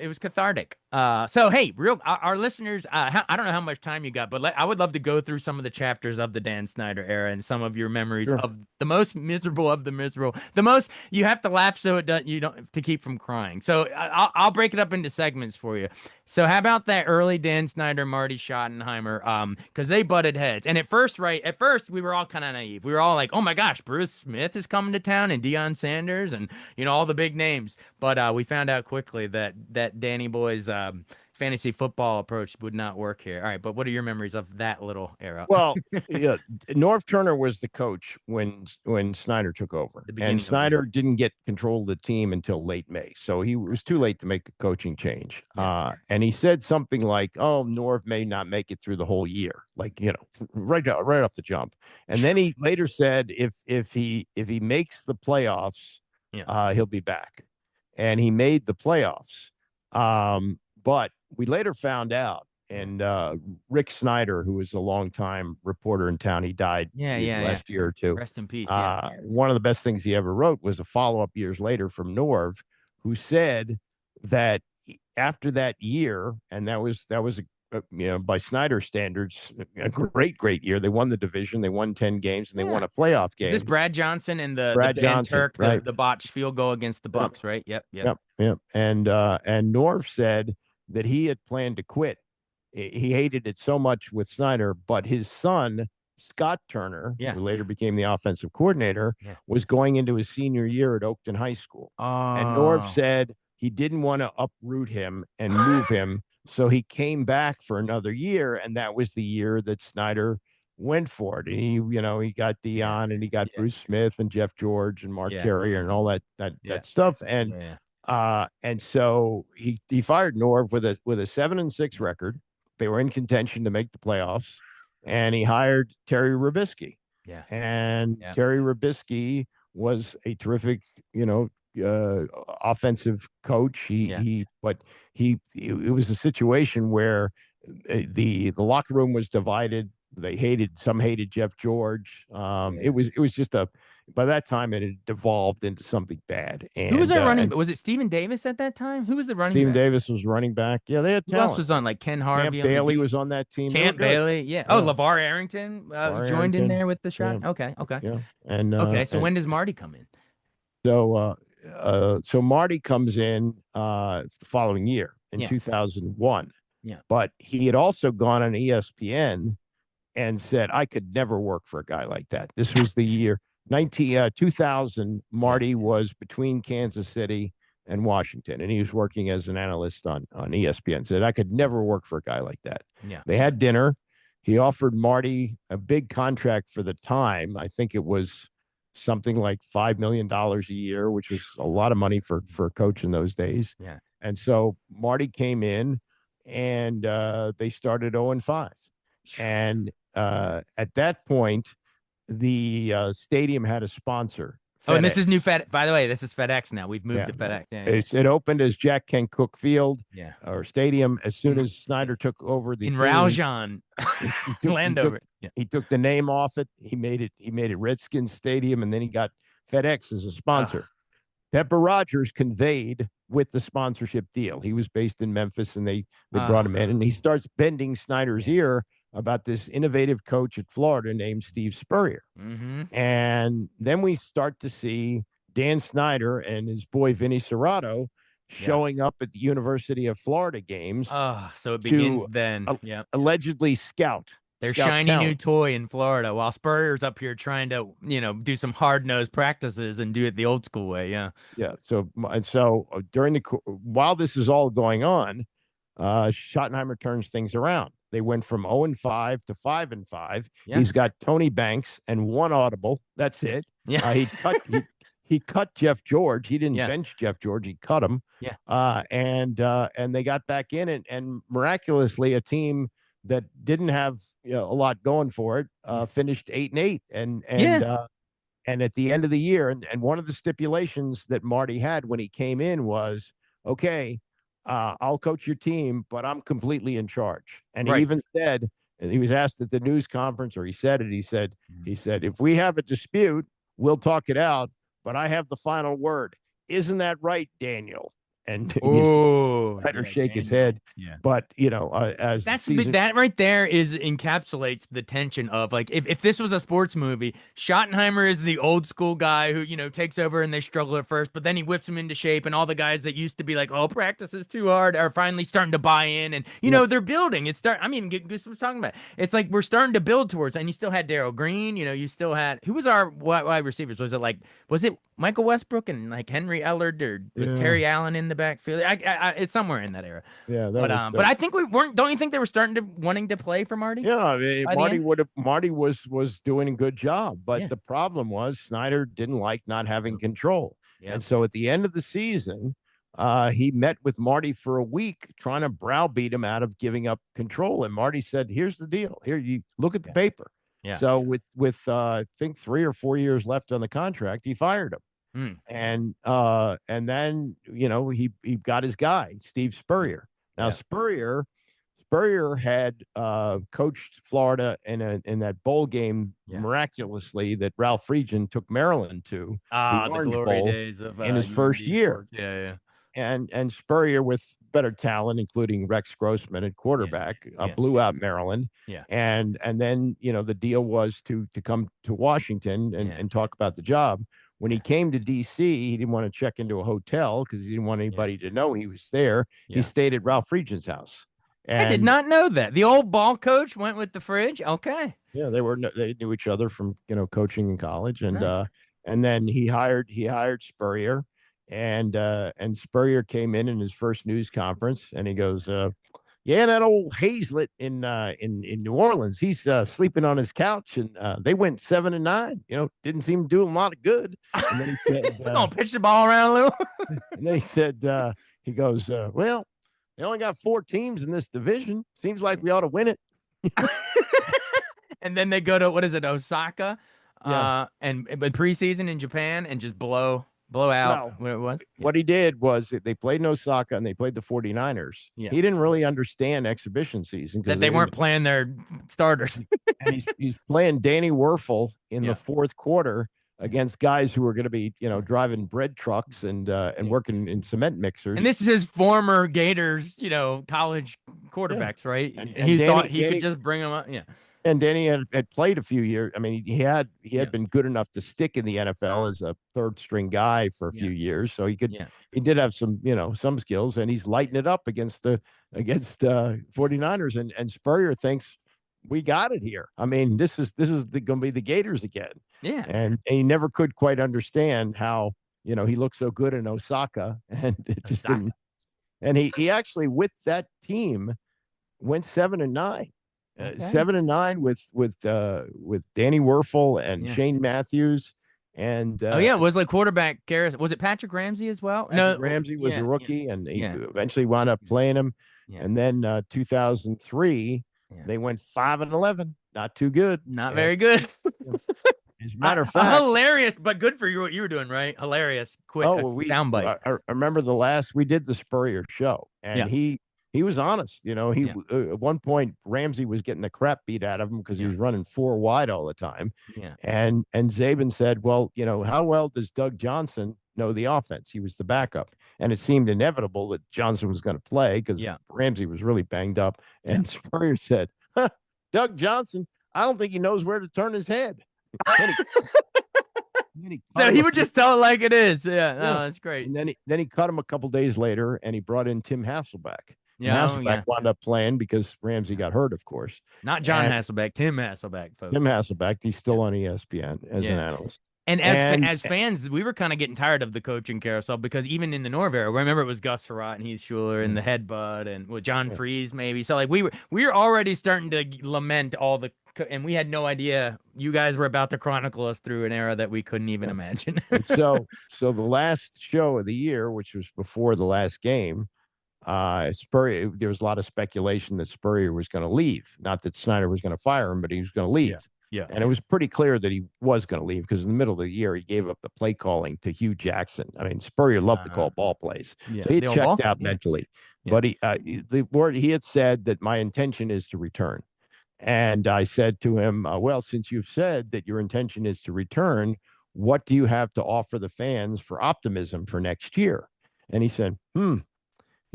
It was cathartic. So hey, our listeners, I don't know how much time you got, but I would love to go through some of the chapters of the Dan Snyder era and some of your memories Sure. of the most miserable of the miserable. The most you have to laugh so you don't to keep from crying. So I'll break it up into segments for you. So how about that early Dan Snyder, Marty Schottenheimer? Because they butted heads, and at first we were all kind of naive. We were all like, "Oh my gosh, Bruce Smith is coming to town, and Deion Sanders, and all the big names." But we found out quickly that Danny Boy's fantasy football approach would not work here. All right, but what are your memories of that little era? Well, yeah, Norv Turner was the coach when Snyder took over, The beginning and of the Snyder didn't get control of the team until late May, so he was too late to make a coaching change. Yeah. And he said something like, "Oh, Norv may not make it through the whole year," like right off the jump. And then he later said, if he makes the playoffs, Yeah. he'll be back, and he made the playoffs. But we later found out, and Rick Snyder, who was a longtime reporter in town, he died Yeah. last year or two. Rest in peace. Yeah. One of the best things he ever wrote was a follow-up years later from Norv, who said that after that year, and that was by Snyder standards, a great year. They won the division. They won 10 games, and they won a playoff Is this game. Brad Johnson and Brad Johnson, Turk, right? the botched field goal against the Bucks, right? Yep. Yep. And Norv said that he had planned to quit. He hated it so much with Snyder, but his son, Scott Turner, who later became the offensive coordinator, was going into his senior year at Oakton High School. And Norv said he didn't want to uproot him and move him. So he came back for another year. And that was the year that Snyder went for it. He got Dion and he got Bruce Smith and Jeff George and Mark Carrier and all that stuff. And so he fired Norv with a 7-6 record. They were in contention to make the playoffs, and he hired Terry Rubisky. Terry Rubisky was a terrific, offensive coach. But it was a situation where the locker room was divided. Some hated Jeff George. It was just by that time it had devolved into something bad. And who was our running? Was it Steven Davis at that time? Who was the running? Steven Davis was running back. Yeah, they had talent. Who else was on? Like Ken Harvey. Camp Bailey was on that team. Camp Bailey, yeah. Oh, LeVar Arrington joined in there with the shot. Yeah. Okay. Yeah. And okay. So when does Marty come in? So Marty comes in the following year in 2001. Yeah. But he had also gone on ESPN and said, I could never work for a guy like that. This was the year 2000. Marty was between Kansas City and Washington, and he was working as an analyst on ESPN. Said, I could never work for a guy like that. Yeah. They had dinner. He offered Marty a big contract for the time. I think it was something like $5 million a year, which was a lot of money for a coach in those days. Yeah. And so Marty came in, and they started 0-5. And at that point, the stadium had a sponsor. Oh, and this is new FedEx. By the way, this is FedEx now. We've moved to FedEx. It opened as Jack Kent Cooke Field, or Stadium. As soon as Snyder took over the in team, Raljan, Landover. He took the name off it. He made it Redskins Stadium, and then he got FedEx as a sponsor. Pepper Rogers conveyed with the sponsorship deal. He was based in Memphis, and they brought him in, and he starts bending Snyder's ear about this innovative coach at Florida named Steve Spurrier. And then we start to see Dan Snyder and his boy Vinny Serrato showing up at the University of Florida games. So it begins then. Allegedly scout their shiny talent. New toy in Florida, while Spurrier's up here trying to, do some hard-nosed practices and do it the old school way. Yeah. So while this is all going on, Schottenheimer turns things around. They went from 0-5 to 5-5. Yeah. He's got Tony Banks and one audible. That's it. Yeah. He cut Jeff George. He didn't bench Jeff George. He cut him. Yeah. And they got back in it, and miraculously, a team that didn't have a lot going for it finished 8-8. And at the end of the year, and one of the stipulations that Marty had when he came in was, okay, I'll coach your team, but I'm completely in charge. And he even said, and he was asked at the news conference, or he said it, he said, if we have a dispute, we'll talk it out, but I have the final word. Isn't that right, Daniel? And Snyder shake his head. Yeah. But as that right there encapsulates the tension of, like, if this was a sports movie, Schottenheimer is the old school guy who takes over and they struggle at first, but then he whips them into shape, and all the guys that used to be like, oh, practice is too hard, are finally starting to buy in, and they're building. Goose was talking about it. It's like we're starting to build towards, and you still had Darryl Green. You still had, who was our wide receivers? Was it Michael Westbrook and like Henry Ellard, or was Terry Allen in the backfield? It's somewhere in that era. Yeah, but I think we weren't. Don't you think they were wanting to play for Marty? Yeah, I mean, Marty was doing a good job, but the problem was Snyder didn't like not having control, and so at the end of the season, he met with Marty for a week, trying to browbeat him out of giving up control. And Marty said, "Here's the deal. Here, you look at the paper." Yeah. So with I think 3 or 4 years left on the contract, he fired him. And then he got his guy, Steve Spurrier. Now Spurrier had coached Florida in that bowl game miraculously that Ralph Friedgen took Maryland to, the Orange glory Bowl, days of in his first year. Yeah. And Spurrier, with better talent, including Rex Grossman at quarterback, Yeah. blew out Maryland. Yeah. And then, the deal was to come to Washington Yeah. and talk about the job. When he Yeah. came to DC, he didn't want to check into a hotel because he didn't want anybody to know he was there. He Yeah. stayed at Ralph Regent's house. I did And not know that. The old ball coach went with the fridge. Okay. yeah, they knew each other from, coaching in college. Nice. And then he hired Spurrier, and Spurrier came in his first news conference, and he goes, yeah, that old Hazlett in New Orleans, he's sleeping on his couch, and they went 7-9. Didn't seem to do him a lot of good. And then he said, We're gonna pitch the ball around a little. and then he said, he goes, well, they only got 4 teams in this division. Seems like we ought to win it. And then they go to, what is it, Osaka? Yeah. And but preseason in Japan and just blow out what it was. What he did was they played in Osaka and they played the 49ers. Yeah. He didn't really understand exhibition season That they weren't playing their starters. And he's playing Danny Werfel in the fourth quarter against guys who are going to be, driving bread trucks and working in cement mixers. And this is his former Gators, college quarterbacks, right? And he Danny, thought he could just bring them up. Yeah. And Danny had played a few years. I mean, he had been good enough to stick in the NFL as a third string guy for a few years. So he did have some, some skills, and he's lighting it up against 49ers, and Spurrier thinks we got it here. I mean, this is going to be the Gators again. Yeah. And he never could quite understand how, he looked so good in Osaka, and it just didn't. And he actually, with that team, went 7-9. 7-9 with Danny Werfel and Shane Matthews, and it was like quarterback Karras. Was it Patrick Ramsey as well? No, Ramsey was a rookie, and he eventually wound up playing him. And then 2003, they went 5-11. Not too good. Not very good. As a matter of fact, hilarious, but good for you what you were doing, right? Hilarious, quick soundbite. I remember we did the Spurrier show, and he was honest. At one point Ramsey was getting the crap beat out of him because he was running 4 wide all the time. Yeah. And Zabin said, well, how well does Doug Johnson know the offense? He was the backup. And it seemed inevitable that Johnson was going to play because Ramsey was really banged up. And Spurrier said, Doug Johnson, I don't think he knows where to turn his head. So he would just tell it like it is. Yeah, no, that's great. And then he cut him a couple days later, and he brought in Tim Hasselbeck. Yeah, Hasselbeck wound up playing because Ramsey got hurt, of course. Not John Hasselbeck, Tim Hasselbeck, folks. Tim Hasselbeck, he's still on ESPN as an analyst. And as fans, we were kind of getting tired of the coaching carousel because even in the Norv era, remember it was Gus Frerotte and Heath Schuler and the headbutt and with John Freeze maybe. So like we were already starting to lament all the, and we had no idea you guys were about to chronicle us through an era that we couldn't even imagine. so the last show of the year, which was before the last game, Spurrier, there was a lot of speculation that Spurrier was going to leave. Not that Snyder was going to fire him, but he was going to leave. Yeah. And it was pretty clear that he was going to leave because in the middle of the year, he gave up the play calling to Hugh Jackson. I mean, Spurrier loved to call ball plays. So he checked out mentally. But he had said that my intention is to return. And I said to him, well, since you've said that your intention is to return, what do you have to offer the fans for optimism for next year? And he said,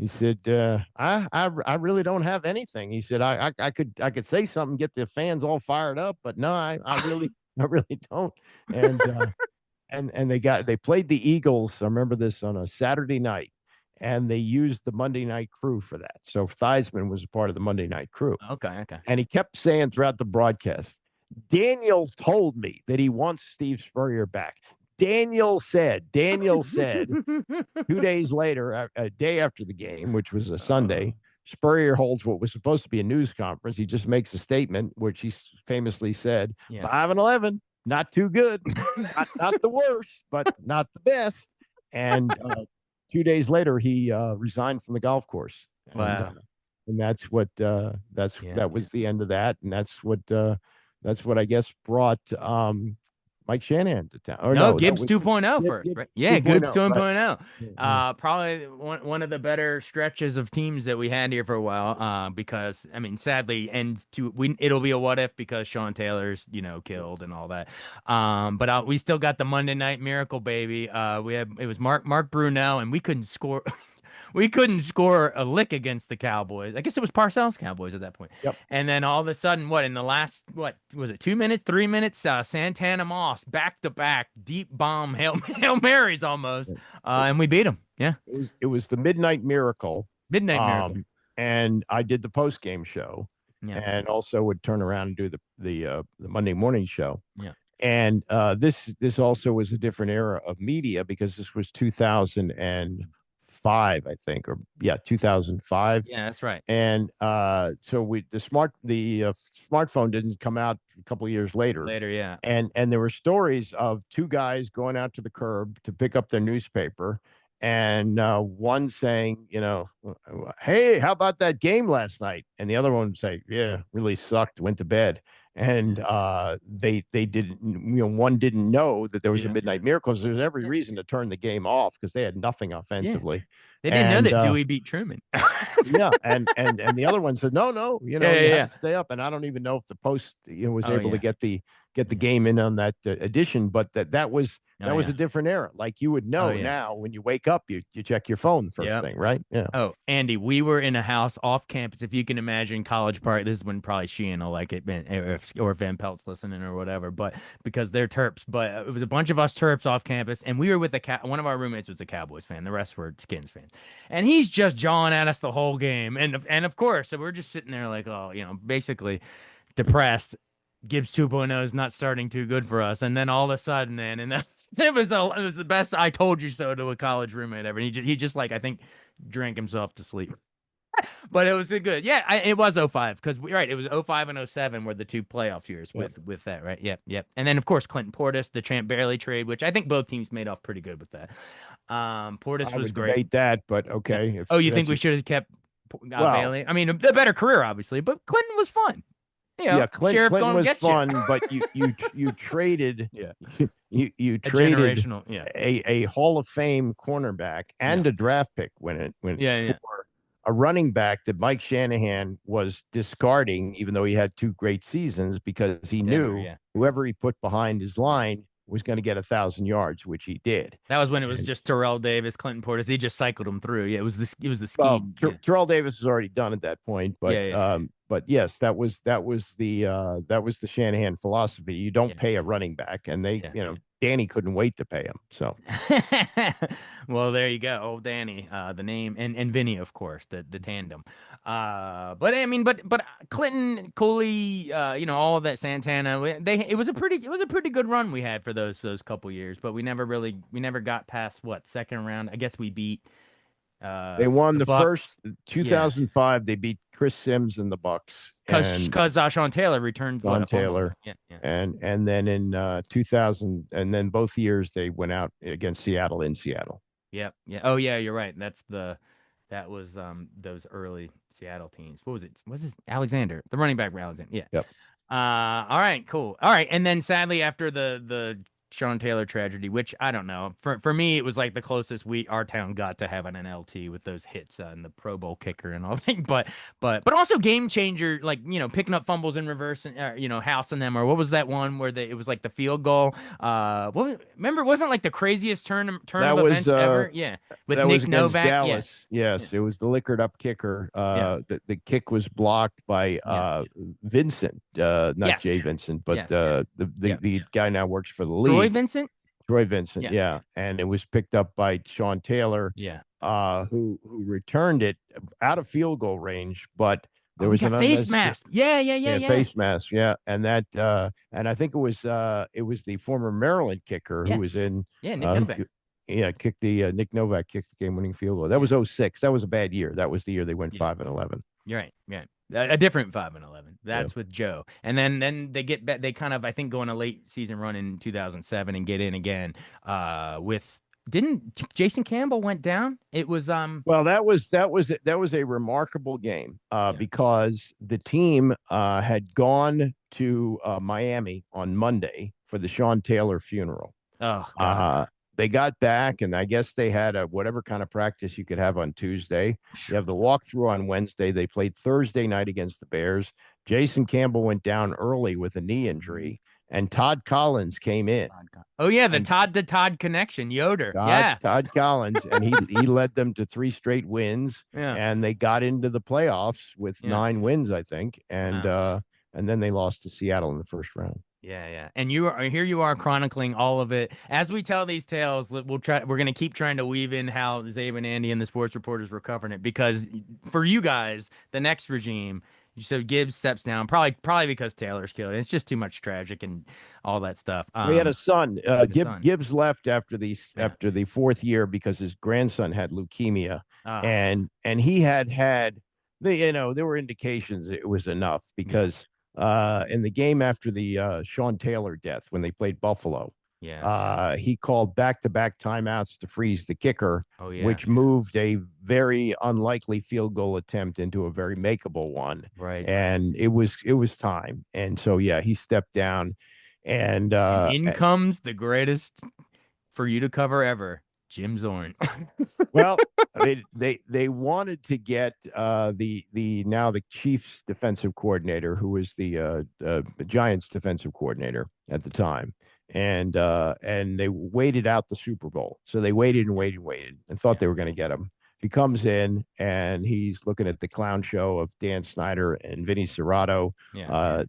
He said, I really don't have anything. He said, I could say something, get the fans all fired up, but no, I really don't. And they played the Eagles. I remember this on a Saturday night, and they used the Monday night crew for that. So Theismann was a part of the Monday night crew. Okay. And he kept saying throughout the broadcast, Daniel told me that he wants Steve Spurrier back. Daniel said 2 days later, a day after the game, which was a Sunday, Spurrier holds what was supposed to be a news conference. He just makes a statement, which he famously said, 5-11, not too good, not the worst, but not the best. And 2 days later, he resigned from the golf course. Wow. And that's what that was the end of that. And that's what I guess brought Mike Shanahan to town. Or Gibbs 2.0 first, right? Yeah, Gibbs 2.0. Right. Probably one of the better stretches of teams that we had here for a while. Because I mean, sadly, it'll be a what if because Sean Taylor's killed and all that. But we still got the Monday Night Miracle, baby. It was Mark Brunell, and we couldn't score. we couldn't score a lick against the Cowboys. I guess it was Parcells Cowboys at that point. Yep. And then all of a sudden, what in the last what was it 2 minutes, 3 minutes? Santana Moss back to back deep bomb Hail Marys almost, and we beat them. Yeah, it was the Midnight Miracle. Midnight Miracle. And I did the post game show, Yeah. and also would turn around and do the Monday morning show. Yeah. And this also was a different era of media because this was 2005, I think, or 2005. Yeah, that's right. And so the smartphone didn't come out a couple of years later. Yeah. And there were stories of two guys going out to the curb to pick up their newspaper, and one saying, hey, how about that game last night? And the other one would say, yeah, really sucked, went to bed. And they didn't, one didn't know that there was a Midnight Miracle. So there's every reason to turn the game off because they had nothing offensively. They didn't know that Dewey beat Truman. Yeah, and the other one said, no, you have to stay up. And I don't even know if the Post was able to get the game in on that edition, but that was a different era. Like you would know now when you wake up, you check your phone first thing, right? Yeah. Oh, Andy, we were in a house off campus. If you can imagine College Park, this is when probably Sheehan will like it, or if Van Pelt's listening or whatever, but because they're Terps. But it was a bunch of us Terps off campus, and we were with one of our roommates was a Cowboys fan. The rest were Skins fans. And he's just jawing at us the whole game. And of course, so we're just sitting there like, basically depressed. Gibbs 2.0 is not starting too good for us. And then all of a sudden, man, and it was the best I told you so to a college roommate ever. And he just like, I think, drank himself to sleep. But it was a good, it was 05 because it was 05 and 07 were the two playoff years with that, right? Yep. And then of course Clinton Portis, the Champ Bailey trade, which I think both teams made off pretty good with that. Portis was great. Debate that, but okay. You think we should have kept Bailey? I mean, a better career, obviously, but Clinton was fun. Clinton was fun, but you traded you traded a Hall of Fame cornerback and a draft pick when for a running back that Mike Shanahan was discarding, even though he had two great seasons, because he knew whoever he put behind his line was going to get 1,000 yards, which he did. That was when it was just Terrell Davis, Clinton Portis. He just cycled them through. Yeah, it was the scheme. Well, Terrell Davis was already done at that point, but yes, that was the Shanahan philosophy. You don't pay a running back, and Danny couldn't wait to pay him. So, well, there you go. Old Danny, the name, and Vinny, of course, the tandem. But Clinton, Cooley, all of that, Santana. It was a pretty good run we had for those couple years, but we never got past second round. I guess we beat. They won the first 2005. They beat Chris Sims and the Bucks because Sean Taylor returned. Sean Taylor, and then in 2000, and then both years they went out against Seattle in Seattle. Yep. Yeah. Oh yeah, you're right. That was those early Seattle teams. What was it? Was this Alexander, the running back for Alexander? Yeah. Yep. All right. Cool. All right. And then sadly, after the Sean Taylor tragedy, which I don't know. For me, it was like the closest our town got to having an LT with those hits and the Pro Bowl kicker and all that. But also game changer, like picking up fumbles in reverse and housing them, or what was that one where it was like the field goal? Remember, it wasn't like the craziest turn of events ever. Yeah, with Nick Novak. Dallas. Yeah. Yes, it was the liquored up kicker. The kick was blocked by Vincent, not Jay Vincent, but the guy now works for the league. Troy Vincent, and it was picked up by Sean Taylor, who returned it out of field goal range, but there was a face mask, face mask, and that, and I think it was the former Maryland kicker who was in, Nick Novak. Nick Novak kicked the game-winning field goal. That was 06. That was a bad year. That was the year they went 5-11. You're right. Yeah. A different 5-11. That's with Joe. And then they get back. They kind of, I think, go on a late season run in 2007 and get in again. Didn't Jason Campbell went down? It was Well, that was a remarkable game because the team had gone to Miami on Monday for the Sean Taylor funeral. Oh God. They got back, and I guess they had whatever kind of practice you could have on Tuesday. You have the walkthrough on Wednesday. They played Thursday night against the Bears. Jason Campbell went down early with a knee injury. and Todd Collins came in. Oh yeah, the And Todd to Todd connection, Yoder. Yeah, Todd Collins, and he led them to 3 straight wins, yeah, and they got into the playoffs with yeah. 9 wins, I think, Wow. and then they lost to Seattle in the first round. Yeah, yeah. And you are chronicling all of it. As we tell these tales, we're gonna keep trying to weave in how Zabe and Andy and the sports reporters were covering it because for you guys, the next regime, so Gibbs steps down, probably because Taylor's killed. It's just too much tragic and all that stuff. We had a son. The son. Gibbs left Yeah. after the 4th year because his grandson had leukemia, Ah, and he had there were indications it was enough yeah, because in the game after the Sean Taylor death when they played Buffalo, yeah. he called back-to-back timeouts to freeze the kicker, Oh yeah. which moved a very unlikely field goal attempt into a very makeable one, Right. and it was time, and so yeah, he stepped down. And And in comes the greatest for you to cover ever, Jim Zorn. well, they wanted to get the now the Chiefs defensive coordinator, who was the Giants defensive coordinator at the time, and they waited out the Super Bowl. So they waited and waited and waited and thought Yeah, they were going to get him. He comes in and he's looking at the clown show of Dan Snyder and Vinny Serrato, yeah,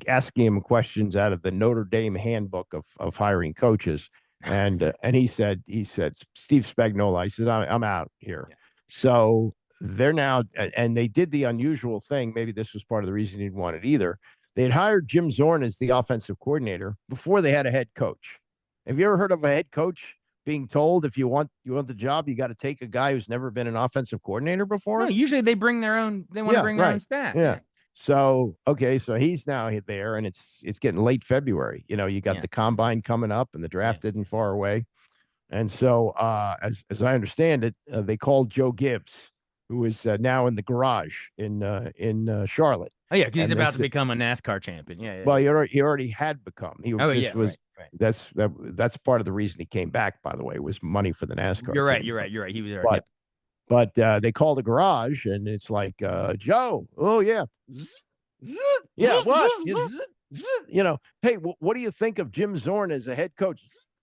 asking him questions out of the Notre Dame handbook of hiring coaches. And he said Steve Spagnuolo. He says I'm out here. yeah. So they're now, and they did the unusual thing. Maybe this was part of the reason he didn't want it either. They had hired Jim Zorn as the offensive coordinator before they had a head coach. Have you ever heard of a head coach being told if you want the job, you got to take a guy who's never been an offensive coordinator No, before? usually they bring their own. They want to Yeah, bring their own right. staff. Yeah. Yeah, So okay, so he's now there, and it's getting late February. You got yeah, the combine coming up, and the yeah. draft isn't far away. And so, as I understand it, they called Joe Gibbs, who is now in the garage in Charlotte. Oh yeah, 'cause he's And they about to said, become a NASCAR champion. Yeah, yeah, well, yeah. he already had become. Oh This yeah, was right, right. that's part of the reason he came back. By the way, was money for the NASCAR You're right. team. You're right. You're right. He was there. But Yep. they call the garage, and it's like Joe. Oh yeah, Zzz, zzz, yeah. What? Hey, what do you think of Jim Zorn as a head coach?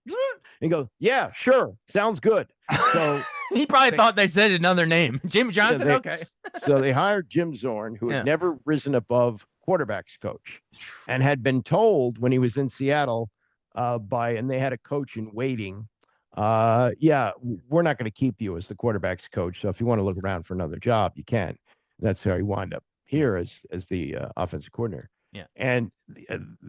Zzz, and he goes, yeah, sure, sounds good. So He probably they, thought they said another name. Jim yeah, Johnson. Okay. so they hired Jim Zorn, who Yeah. had never risen above quarterbacks coach, and had been told when he was in Seattle and they had a coach in waiting. Yeah, we're not going to keep you as the quarterbacks coach. So if you want to look around for another job, you can. That's how he wound up here as the offensive coordinator. Yeah. And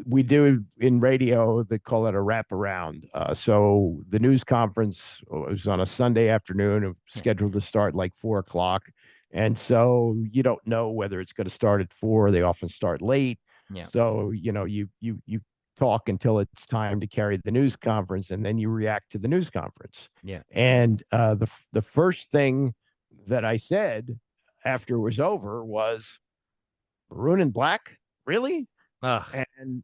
we do in radio, they call it a wraparound. So the news conference was on a Sunday afternoon, scheduled to start like 4 o'clock. And so you don't know whether it's going to start at 4. They often start late. Yeah. So, you talk until it's time to carry the news conference, and then you react to the news conference. Yeah. And the first thing that I said after it was over was, maroon and black? Really? Ugh. And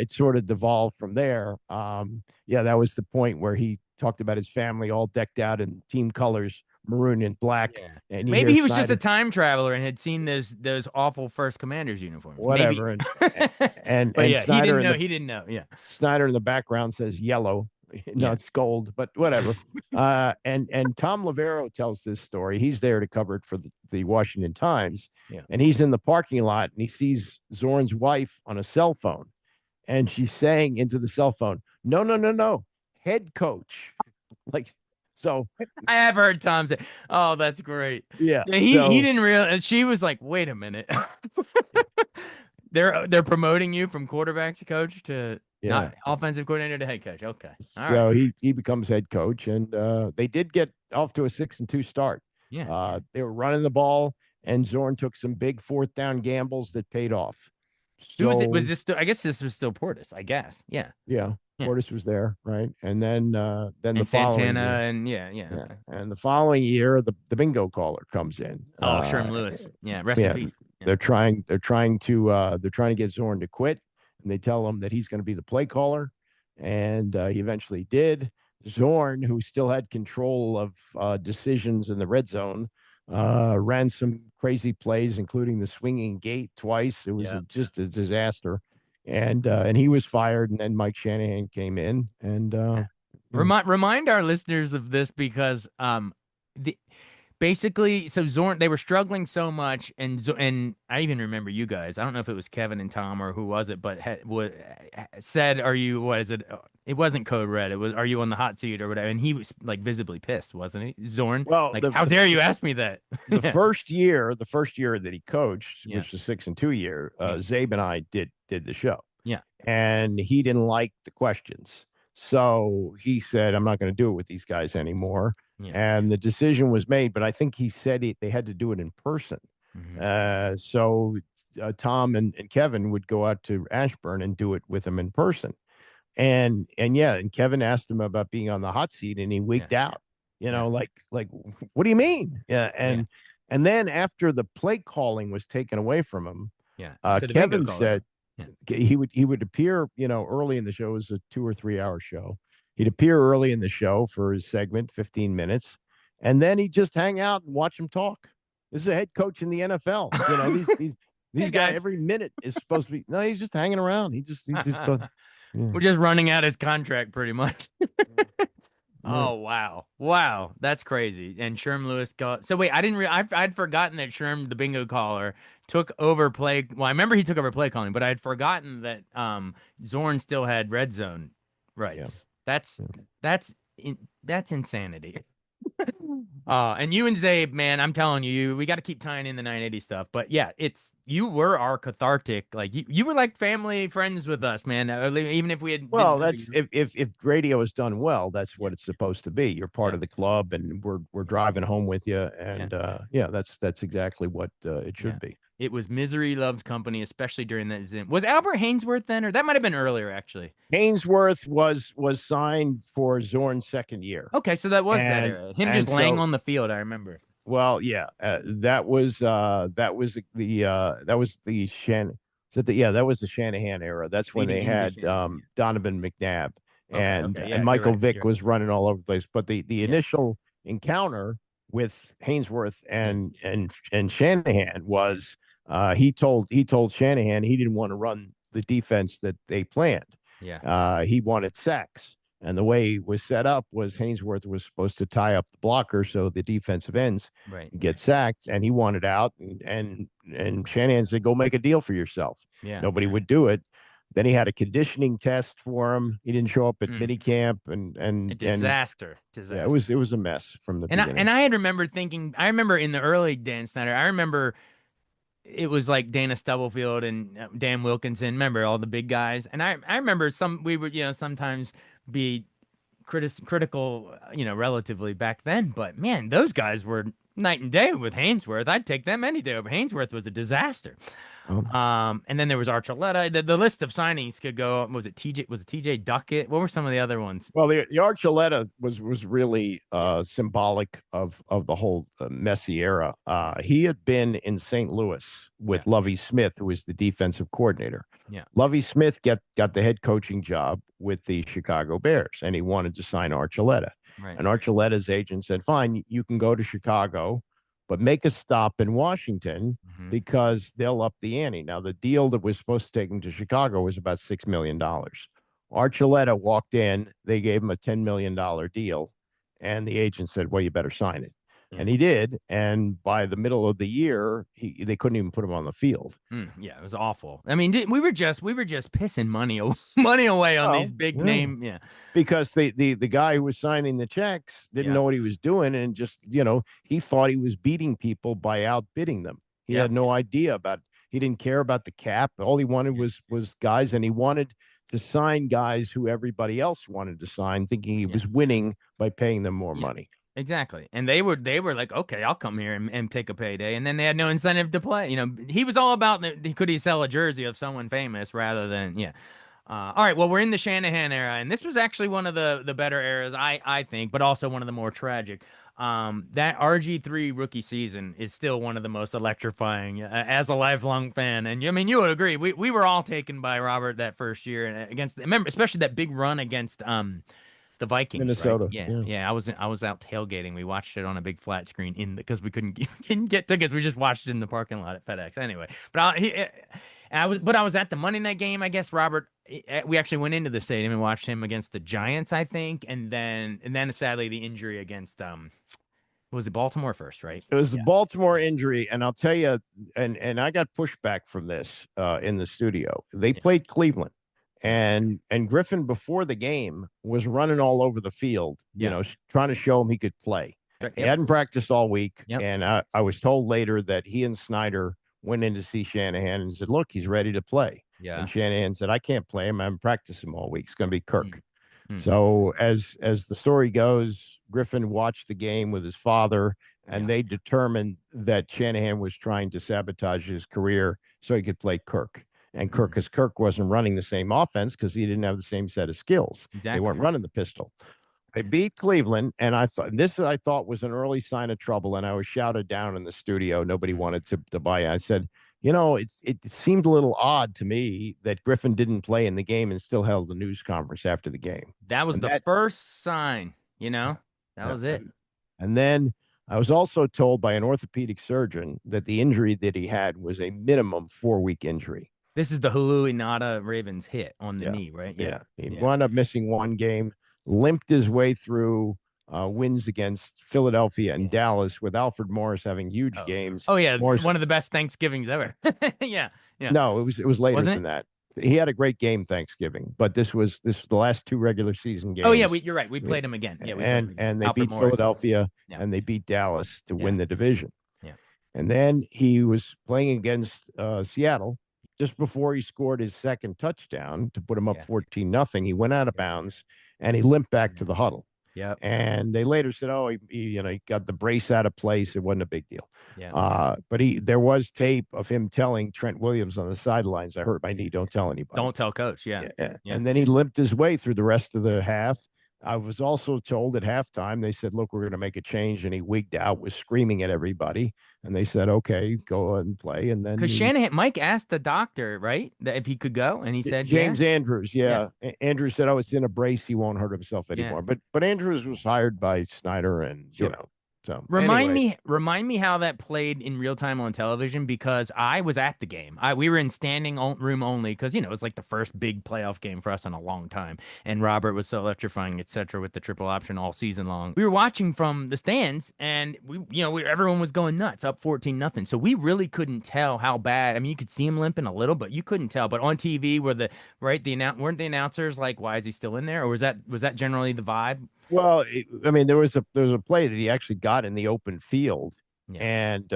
it sort of devolved from there. Yeah, that was the point where he talked about his family all decked out in team colors, maroon and black. Yeah. And Maybe he was just a time traveler and had seen those awful First Commanders uniforms. whatever. Maybe. And But yeah, Snyder he didn't know. Yeah. Snyder in the background says yellow. No, Yeah. it's gold, but whatever. And Tom Lavero tells this story. He's there to cover it for the Washington Times. Yeah. And he's in the parking lot and he sees Zorn's wife on a cell phone. And she's saying into the cell phone, no, no, no, no, head coach. Like, so I have heard Tom say, "Oh, that's great." yeah. He didn't realize. And she was like, "Wait a minute." They're promoting you from quarterbacks coach to not offensive coordinator to head coach. Okay. All So right. he becomes head coach, and they did get off to a 6-2 start. Yeah. They were running the ball, and Zorn took some big fourth down gambles that paid off. Who was So it? Was this still? I guess this was still Portis. I guess. Yeah. yeah, Yeah. Portis was there, right? And then the And following Santana year, and yeah. yeah, and the following year, the bingo caller comes in. Oh, Sherm Lewis. Yeah. Rest in peace. Yeah. They're trying to get Zorn to quit, and they tell him that he's going to be the play caller, and he eventually did. Zorn, who still had control of decisions in the red zone, ran some crazy plays, including the swinging gate twice. It was just a disaster. and he was fired, and then Mike Shanahan came in, and Remind our listeners of this because the basically, so Zorn, they were struggling so much, and I even remember you guys. I don't know if it was Kevin and Tom or who was it, but said, "Are you what is it?" It wasn't Code Red. It was, "Are you on the hot seat or whatever?" And he was like visibly pissed, wasn't he, Zorn? well, Like, how dare you ask me that? the Yeah. first year, that he coached, Yeah. which was 6-2 year, Yeah. Zabe and I did the show, Yeah. and he didn't like the questions, so he said, "I'm not going to do it with these guys anymore." Yeah. And the decision was made, but I think he said they had to do it in person. So Tom and Kevin would go out to Ashburn and do it with him in person. And yeah, and Kevin asked him about being on the hot seat, and he wigged out. Yeah. Like, what do you mean? Yeah, Yeah. and then after the play calling was taken away from him, Yeah. Kevin said Yeah. he would appear, early in the show. It was a 2 or 3 hour show. He'd appear early in the show for his segment, 15 minutes, and then he'd just hang out and watch him talk. This is a head coach in the NFL. These Hey, guys, guys. every minute is supposed to be. No, he's just hanging around. He just doesn't. Yeah. We're just running out his contract pretty much. Right. Oh wow, that's crazy. And Sherm Lewis got. So wait, I'd forgotten that Sherm, the bingo caller, took over play. Well, I remember he took over play calling, but I'd forgotten that Zorn still had red zone rights. That's that's insanity. And you and Zabe, man, I'm telling you, we got to keep tying in the 980 stuff. But yeah, you were our cathartic. Like you were like family friends with us, man. Even if we had. Well, didn't know that's you. if radio is done well, that's what it's supposed to be. You're part of the club, and we're driving home with you, and that's exactly what it should be. It was misery loves company, especially during that Zim. Was Albert Hainsworth then, or that might have been earlier, actually? Hainsworth was signed for Zorn's second year. Okay, so that was that And era. Him and just laying so on the field, I remember. well, yeah, that was the that was the Shanahan era. That's when they Leading into had Shanahan. Donovan McNabb, and Okay, yeah, and you're Michael right. Vick was running all over the place. But the Yeah. initial encounter with Hainsworth and Shanahan was he told Shanahan he didn't want to run the defense that they planned. Yeah. He wanted sacks. And the way it was set up was Hainsworth was supposed to tie up the blocker so the defensive ends Right. get sacked, and he wanted out. And Shanahan said, "Go make a deal for yourself." Yeah. Nobody would do it. Then he had a conditioning test for him. He didn't show up at mini camp, A and disaster. yeah, it was a mess from the beginning. I had remembered thinking. I remember in the early Dan Snyder. I remember it was like Dana Stubblefield and Dan Wilkinson. Remember all the big guys. And I remember we would sometimes be critical, relatively back then. But man, those guys were night and day with Hainsworth. I'd take them any day over. Hainsworth was a disaster. And then there was Archuleta. The list of signings could go. Was it TJ Duckett? What were some of the other ones? Well, the Archuleta was really symbolic of the whole messy era. He had been in St. Louis with Lovie Smith, who was the defensive coordinator. Yeah. Lovie Smith got the head coaching job with the Chicago Bears, and he wanted to sign Archuleta. Right. And Archuleta's agent said, "Fine, you can go to Chicago, but make a stop in Washington because they'll up the ante." Now, the deal that was supposed to take him to Chicago was about $6 million. Archuleta walked in, they gave him a $10 million deal, and the agent said, "Well, you better sign it." And he did. And by the middle of the year, they couldn't even put him on the field. Yeah, it was awful. I mean, we were just pissing money away on these big name. Yeah, because the guy who was signing the checks didn't know what he was doing, and just he thought he was beating people by outbidding them. He had no idea about. He didn't care about the cap. All he wanted was guys, and he wanted to sign guys who everybody else wanted to sign, thinking he was winning by paying them more money. Exactly. And they were like, okay, I'll come here and take a payday. And then they had no incentive to play. He was all about could he sell a jersey of someone famous rather than, all right, well, we're in the Shanahan era, and this was actually one of the better eras, I think, but also one of the more tragic. That RG3 rookie season is still one of the most electrifying as a lifelong fan. And I mean, you would agree. We were all taken by Robert that first year against, remember, especially that big run against the Vikings, Minnesota. Right? Yeah. I was out tailgating. We watched it on a big flat screen because we couldn't get tickets. We just watched it in the parking lot at FedEx. Anyway, but But I was at the Monday night game. I guess Robert. We actually went into the stadium and watched him against the Giants, I think, and then sadly the injury against was it Baltimore first, right? It was the Yeah. Baltimore injury, and I'll tell you, and I got pushback from this in the studio. They Yeah. played Cleveland, Yeah. and Griffin before the game was running all over the field, Yeah. trying to show him he could play. He Yep. hadn't practiced all week, Yep. and I was told later that he and Snyder went in to see Shanahan and said, "Look, he's ready to play." Yeah. And Shanahan said, "I can't play him. I haven't practiced him all week. It's going to be Kirk." Mm. So as the story goes, Griffin watched the game with his father, and Yeah. they determined that Shanahan was trying to sabotage his career so he could play Kirk. And because Kirk wasn't running the same offense because he didn't have the same set of skills. They weren't Exactly. running the pistol. They beat Cleveland, and I thought was an early sign of trouble. And I was shouted down in the studio. Nobody wanted to buy it. I said, it seemed a little odd to me that Griffin didn't play in the game and still held the news conference after the game. That was And the first sign, that was it. And then I was also told by an orthopedic surgeon that the injury that he had was a minimum 4-week injury. This is the Hulu Nada Ravens hit on the Yeah. knee, right? Yeah. He wound up missing one game, limped his way through wins against Philadelphia and Dallas with Alfred Morris having huge games. Oh yeah, Morris, one of the best Thanksgivings ever. Yeah. no, it was later Wasn't than that. He had a great game Thanksgiving, but this was the last two regular season games. Oh yeah, you're right. We played him again. Yeah, and they Alfred beat Morris. Philadelphia and they beat Dallas to win the division. Yeah. And then he was playing against Seattle just before he scored his second touchdown to put him up 14-0. He went out of bounds and he limped back to the huddle. Yeah. And they later said, "Oh, he got the brace out of place. It wasn't a big deal." Yeah. But there was tape of him telling Trent Williams on the sidelines, "I hurt my knee. Don't tell anybody. Don't tell coach." Yeah. And then he limped his way through the rest of the half. I was also told at halftime, they said, "Look, we're going to make a change." And he wigged out, was screaming at everybody. And they said, "Okay, go ahead and play." And then because Mike asked the doctor, right, that if he could go, and he said, James Andrews, Andrews said, "Oh, it's in a brace. He won't hurt himself anymore." But Andrews was hired by Snyder, and So remind me how that played in real time on television, because I was at the game. We were in standing room only because it was like the first big playoff game for us in a long time, and Robert was so electrifying, etc. with the triple option all season long. We were watching from the stands, and everyone was going nuts, up 14-0. So we really couldn't tell how bad. I mean, you could see him limping a little, but you couldn't tell. But on TV, weren't the announcers like, "Why is he still in there?" Or was that generally the vibe? Well, there was a play that he actually got in the open field, and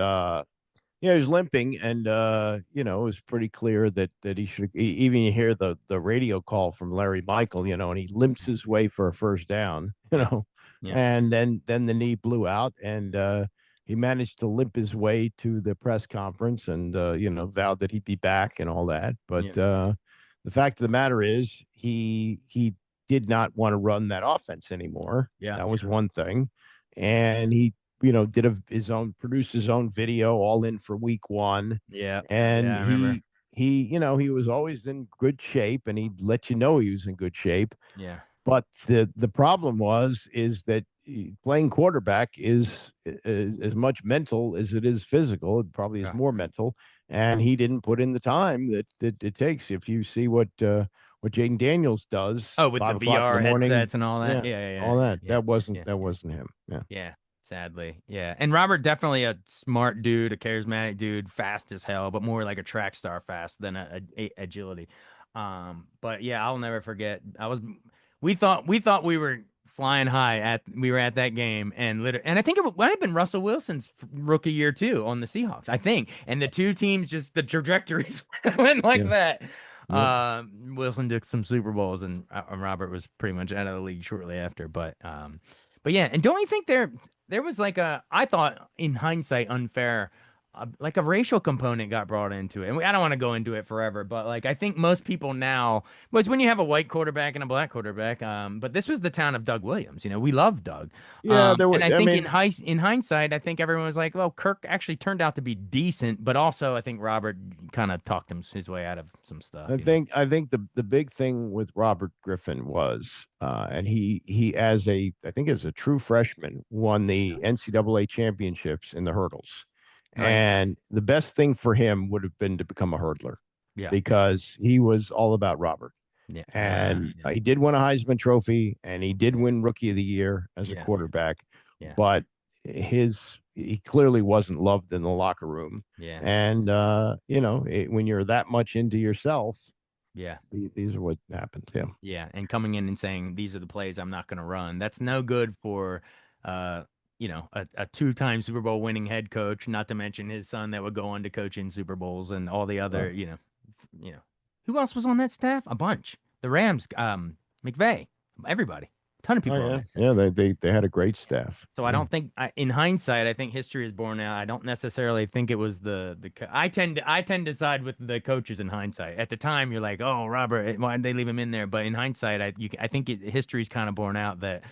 he was limping, and it was pretty clear that he should. Even you hear the radio call from Larry Michael, and he limps his way for a first down, and then the knee blew out, and he managed to limp his way to the press conference, and vowed that he'd be back and all that. But the fact of the matter is, he did not want to run that offense anymore. Yeah. That was one thing. And he, produced his own video all in for week one. Yeah. And he was always in good shape, and he'd let you know he was in good shape. Yeah. But the problem is that playing quarterback is as much mental as it is physical. It probably is more mental. And he didn't put in the time that it takes. If you see what Jaden Daniels does. Oh, with the VR headsets and all that. All that. Yeah. That wasn't him. Yeah. Yeah. Sadly. Yeah. And Robert, definitely a smart dude, a charismatic dude, fast as hell, but more like a track star fast than a agility. But yeah, I'll never forget. We thought we were flying high we were at that game, and I think it might have been Russell Wilson's rookie year too on the Seahawks, I think. And the two teams, just the trajectories went like that. Wilson took some Super Bowls, and Robert was pretty much out of the league shortly after. But yeah, and don't you think there was like I thought in hindsight unfair, like a racial component got brought into it, and I don't want to go into it forever, but like I think most people now, but it's when you have a white quarterback and a black quarterback. But this was the town of Doug Williams. We love Doug. Yeah, and I think in hindsight, I think everyone was like, well, Kirk actually turned out to be decent, but also I think Robert kind of talked his way out of some stuff. I think the big thing with Robert Griffin was, and he as a true freshman won the NCAA championships in the hurdles. Right. And the best thing for him would have been to become a hurdler. Yeah. because he was all about Robert. Yeah. And Yeah. he did win a Heisman Trophy, and he did Yeah. win Rookie of the Year as a Yeah. quarterback, Yeah. but he clearly wasn't loved in the locker room. Yeah. And when you're that much into yourself, Yeah. these are what happens. Yeah. Yeah. And coming in and saying, these are the plays I'm not going to run. That's no good for, uh, a two-time Super Bowl winning head coach, not to mention his son that would go on to coach in Super Bowls and all the other, Well, who else was on that staff? A bunch. The Rams, McVay, everybody, ton of oh people on yeah, that staff. yeah. They had a great staff. So I Yeah. don't think, in hindsight, I think history is borne out. I don't necessarily think it was I tend to side with the coaches in hindsight. At the time, you're like, oh, Robert, why did they leave him in there? But in hindsight, I think history's kind of borne out that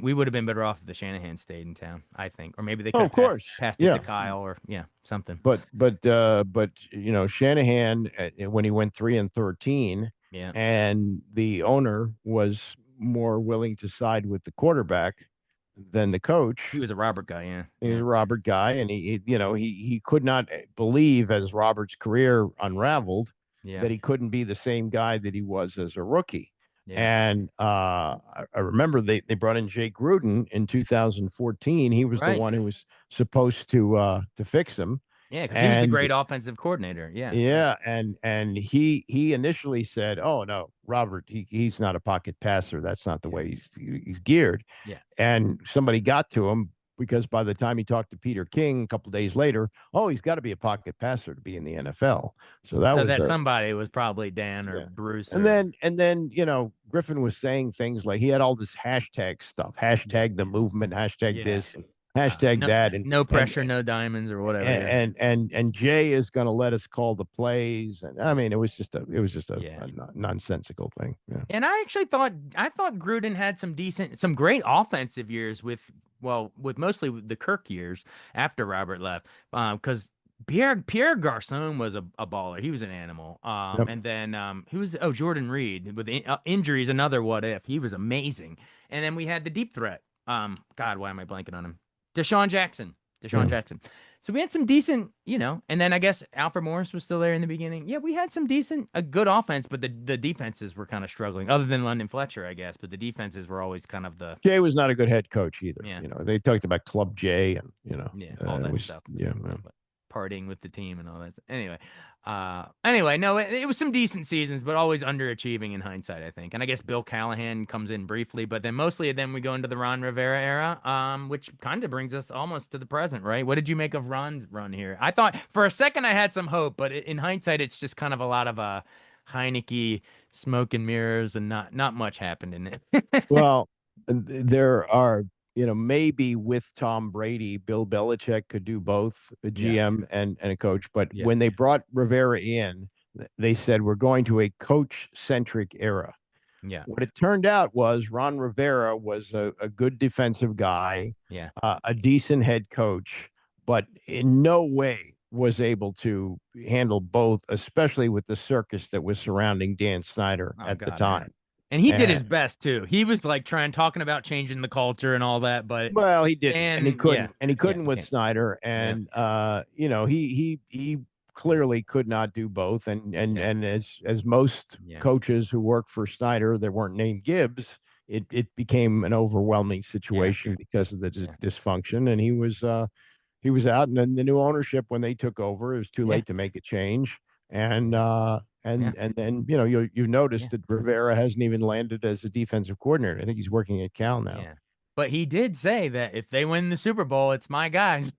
we would have been better off if the Shanahan stayed in town. I think, or maybe they Oh, could of have passed course. passed it to Yeah. Kyle, or something. But Shanahan, when he went 3-13, Yeah, and the owner was more willing to side with the quarterback than the he coach. was a Robert guy. Yeah, He was yeah, a Robert guy, and he could not believe, as Robert's career unraveled, yeah, that he couldn't be the same guy that he was as a rookie. yeah. And I remember they brought in Jay Gruden in 2014. He was the Right. one who was supposed to fix him. Yeah, because he was the And great offensive coordinator. Yeah, yeah, yeah, and he initially said, "Oh no, Robert, he's not a pocket passer. That's not the yeah, way he's geared." yeah. And somebody got to him because by the time he talked to Peter King a couple of days later, oh, he's got to be a pocket passer to be in the NFL. So that So was that a somebody was probably Dan or yeah. Bruce And or then Griffin was saying things like he had all this hashtag stuff, yeah, hashtag the movement, hashtag yeah. this, and hashtag No, that, and no and pressure, no diamonds, or whatever. Yeah, and Jay is going to let us call the plays, and I yeah, mean it was just a yeah. nonsensical thing. Yeah. And I thought Gruden had some great offensive years with mostly the Kirk years after Robert left, because Pierre Garcon was a baller. He was an animal. Yep. And then who was Jordan Reed with injuries, another what if. He was amazing. And then we had the deep threat. God, why am I blanking on him? Deshaun Jackson. Deshaun Yeah. Jackson. So we had some decent, and then I guess Alfred Morris was still there in the beginning. Yeah, we had a good offense, but the defenses were kind of struggling, other than London Fletcher, I guess. But the defenses were always kind of Jay was not a good head coach either. yeah, They talked about Club Jay, and yeah, all it that was stuff. yeah. Yeah. But partying with the team and all that. Anyway, no, it was some decent seasons, but always underachieving in hindsight, I think. And I guess Bill Callahan comes in briefly, but then mostly then we go into the Ron Rivera era, which kind of brings us almost to the present, right? What did you make of Ron's run here? I thought for a second I had some hope, but in hindsight, it's just kind of a lot of Heineke smoke and mirrors, and not much happened in it. Well, there are, maybe with Tom Brady, Bill Belichick could do both a Yeah, GM and a coach. But yeah, when they brought Rivera in, they said, we're going to a coach centric era. yeah, What it turned out was Ron Rivera was a good defensive guy, yeah. a decent head coach, but in no way was able to handle both, especially with the circus that was surrounding Dan Snyder Oh at the God, yeah. time. And he did his And best too. He was like talking about changing the culture and all that, but well, he didn't, and he Dan, yeah, couldn't, and he yeah, couldn't he with can't, Snyder, yeah, and he clearly could not do both, and yeah, and as most yeah, coaches who worked for Snyder that weren't named Gibbs, it became an overwhelming yeah, situation because of the yeah, dysfunction, and he was out, and then the new ownership when they took over, it was too yeah, late to make a change, and yeah, uh yeah, and then you yeah, noticed that Rivera hasn't even landed as a defensive coordinator. I think he's working at Cal now. yeah. But he did say that if they win the Super Bowl, it's my guys.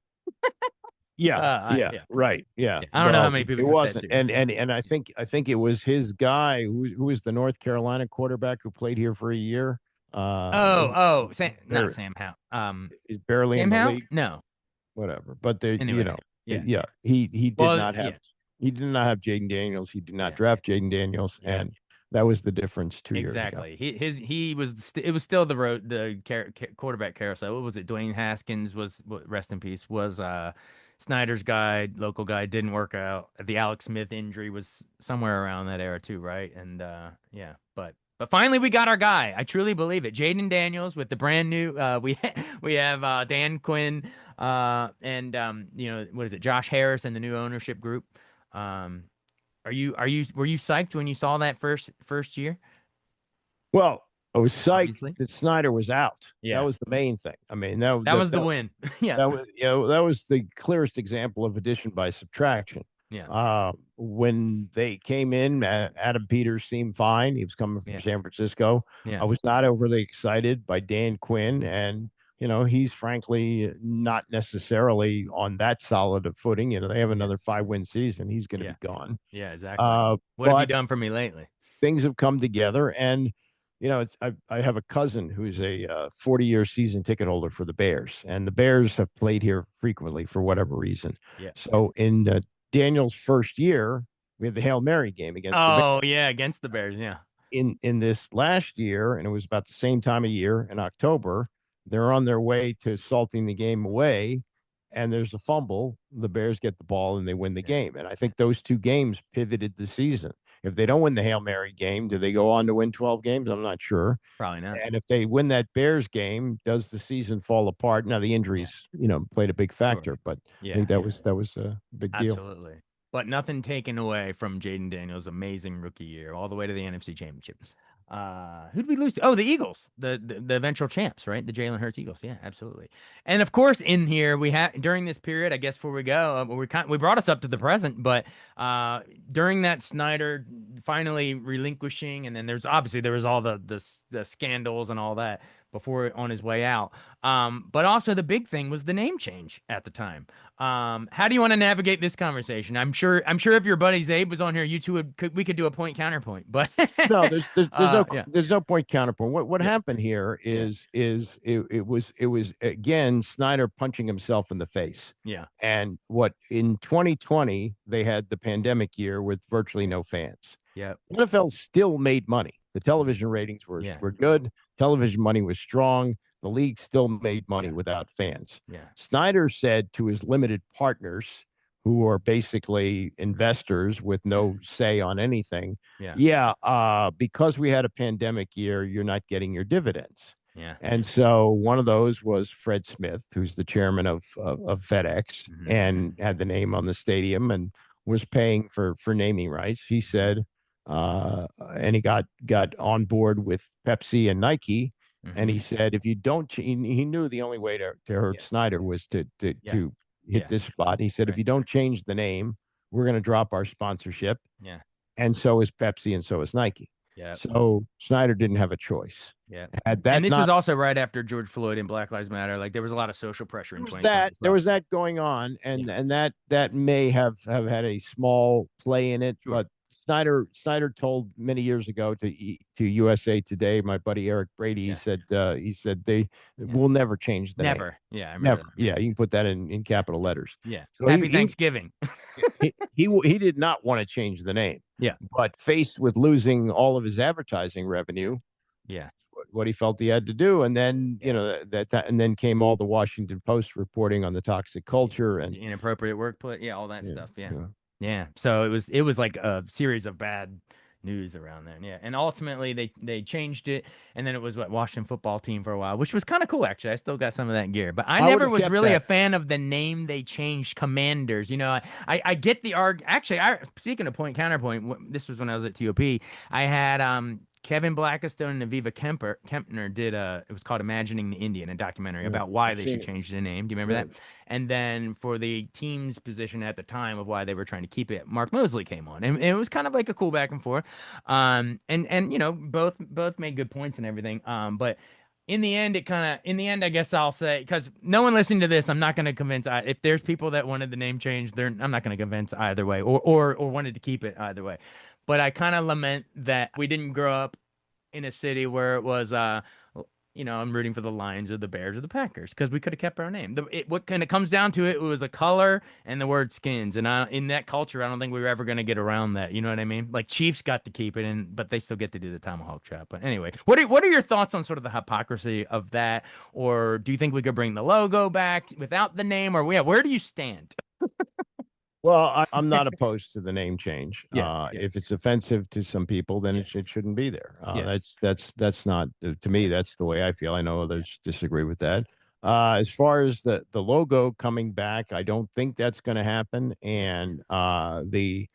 Yeah, yeah, Yeah, right. Yeah. yeah. I don't know how Well, many people it took that wasn't. And seriously. and and I think it was his guy who was the North Carolina quarterback who played here for a year. Not They're Sam Howell. he's barely in Sam the Howell? league, No. whatever. But they, Anyway, yeah, yeah, yeah. he did Well, not have yeah, Jaden Daniels. He did not yeah, draft Jaden Daniels, yeah. and that was the difference 2 years ago. Exactly. He was it was still the quarterback carousel. What was it? Dwayne Haskins rest in peace was Snyder's guy, local guy, didn't work out. The Alex Smith injury was somewhere around that era too, right? And yeah, but finally we got our guy. I truly believe it. Jaden Daniels with the brand new we have Dan Quinn and what is it? Josh Harris and the new ownership group. Were you psyched when you saw that first year? Well, I was psyched Obviously. that Snyder was out. That Yeah. was the main thing. I mean, that That that was the that, win. Yeah. that was that was the clearest example of addition by subtraction. Yeah. When they came in, Adam Peters seemed fine. He was coming from Yeah. San Francisco. Yeah. I was not overly excited by Dan Quinn, and he's frankly not necessarily on that solid of footing. They have Yeah. another 5-win season. He's going to Yeah. be gone. Yeah, exactly. What have you But done for me lately? things have come together, and I have a cousin who's a 40-year season ticket holder for the Bears, and the Bears have played here frequently for whatever reason. Yeah. So in Daniel's first year, we had the Hail Mary game against the Bears. Oh, yeah, against the Bears. Yeah. In this last year, and it was about the same time of year in October, they're on their way to salting the game away, and there's a fumble. The Bears get the ball and they win the Yeah. game. And I think those two games pivoted the season. If they don't win the Hail Mary game, do they go on to win 12 games? I'm not sure. Probably not. And if they win that Bears game, does the season fall apart? Now the injuries, played a big factor, but I Yeah. think that was a big deal. Absolutely. But nothing taken away from Jaden Daniels' amazing rookie year, all the way to the NFC Championship. Who'd we lose to? Oh, the Eagles, the eventual champs, right? The Jalen Hurts Eagles. Yeah, absolutely. And of course, in here we had during this period, I guess before we go, we brought us up to the present, but during that Snyder finally relinquishing, and then there was all the scandals and all that before on his way out. But also the big thing was the name change at the time. How do you want to navigate this conversation? I'm sure if your buddy Zabe was on here, you two we could do a point counterpoint. But No, there's no point counterpoint. What Yeah. happened here is it was again Snyder punching himself in the face. Yeah. And what in 2020 they had the pandemic year with virtually no fans. Yeah. NFL still made money. The television ratings were good. Television money was strong. The league still made money without fans. Yeah. Snyder said to his limited partners, who are basically investors with no say on anything, because we had a pandemic year, you're not getting your dividends. Yeah. And so one of those was Fred Smith, who's the chairman of FedEx and had the name on the stadium and was paying for naming rights. He said, and he got on board with Pepsi and Nike. And he said, if you don't, he knew the only way to hurt Snyder was to hit this spot. He said, if you don't change the name, we're going to drop our sponsorship. Yeah. And so is Pepsi and so is Nike. Yeah. So Snyder didn't have a choice. Yeah. And this was also right after George Floyd and Black Lives Matter. Like there was a lot of social pressure in 2020. There was that going on, and that may have had a small play in it, but Snyder told many years ago to USA Today, my buddy Eric Brady, he said they will never change the name. Yeah, I remember never. that. Yeah, you can put that in capital letters. Yeah. So Happy Thanksgiving. he did not want to change the name. Yeah. But faced with losing all of his advertising revenue, what he felt he had to do, and then and then came all the Washington Post reporting on the toxic culture and inappropriate workplace, all that stuff. Yeah. So it was like a series of bad news around there. Yeah. And ultimately they changed it, and then it was Washington football team for a while, which was kind of cool actually. I still got some of that gear. But I never was really a fan of the name they changed, Commanders. I get the actually speaking of point counterpoint, this was when I was at TOP. I had Kevin Blackistone and Aviva Kempner did it was called Imagining the Indian, a documentary about why they should change the name. Do you remember that? And then for the team's position at the time of why they were trying to keep it, Mark Mosley came on, and it was kind of like a cool back and forth. And both made good points and everything. But in the end, I guess I'll say, because no one listening to this, I'm not going to convince. If there's people that wanted the name changed, I'm not going to convince either way, or wanted to keep it either way. But I kind of lament that we didn't grow up in a city where it was, I'm rooting for the Lions or the Bears or the Packers, because we could have kept our name. What kind of comes down to it was a color and the word skins. And in that culture, I don't think we were ever going to get around that. You know what I mean? Like Chiefs got to keep it, but they still get to do the tomahawk chop. But anyway, what are your thoughts on sort of the hypocrisy of that? Or do you think we could bring the logo back without the name? Or where do you stand? Well, I'm not opposed to the name change. Yeah. If it's offensive to some people, then it shouldn't be there. That's not, to me, that's the way I feel. I know others disagree with that. As far as the logo coming back, I don't think that's going to happen. And the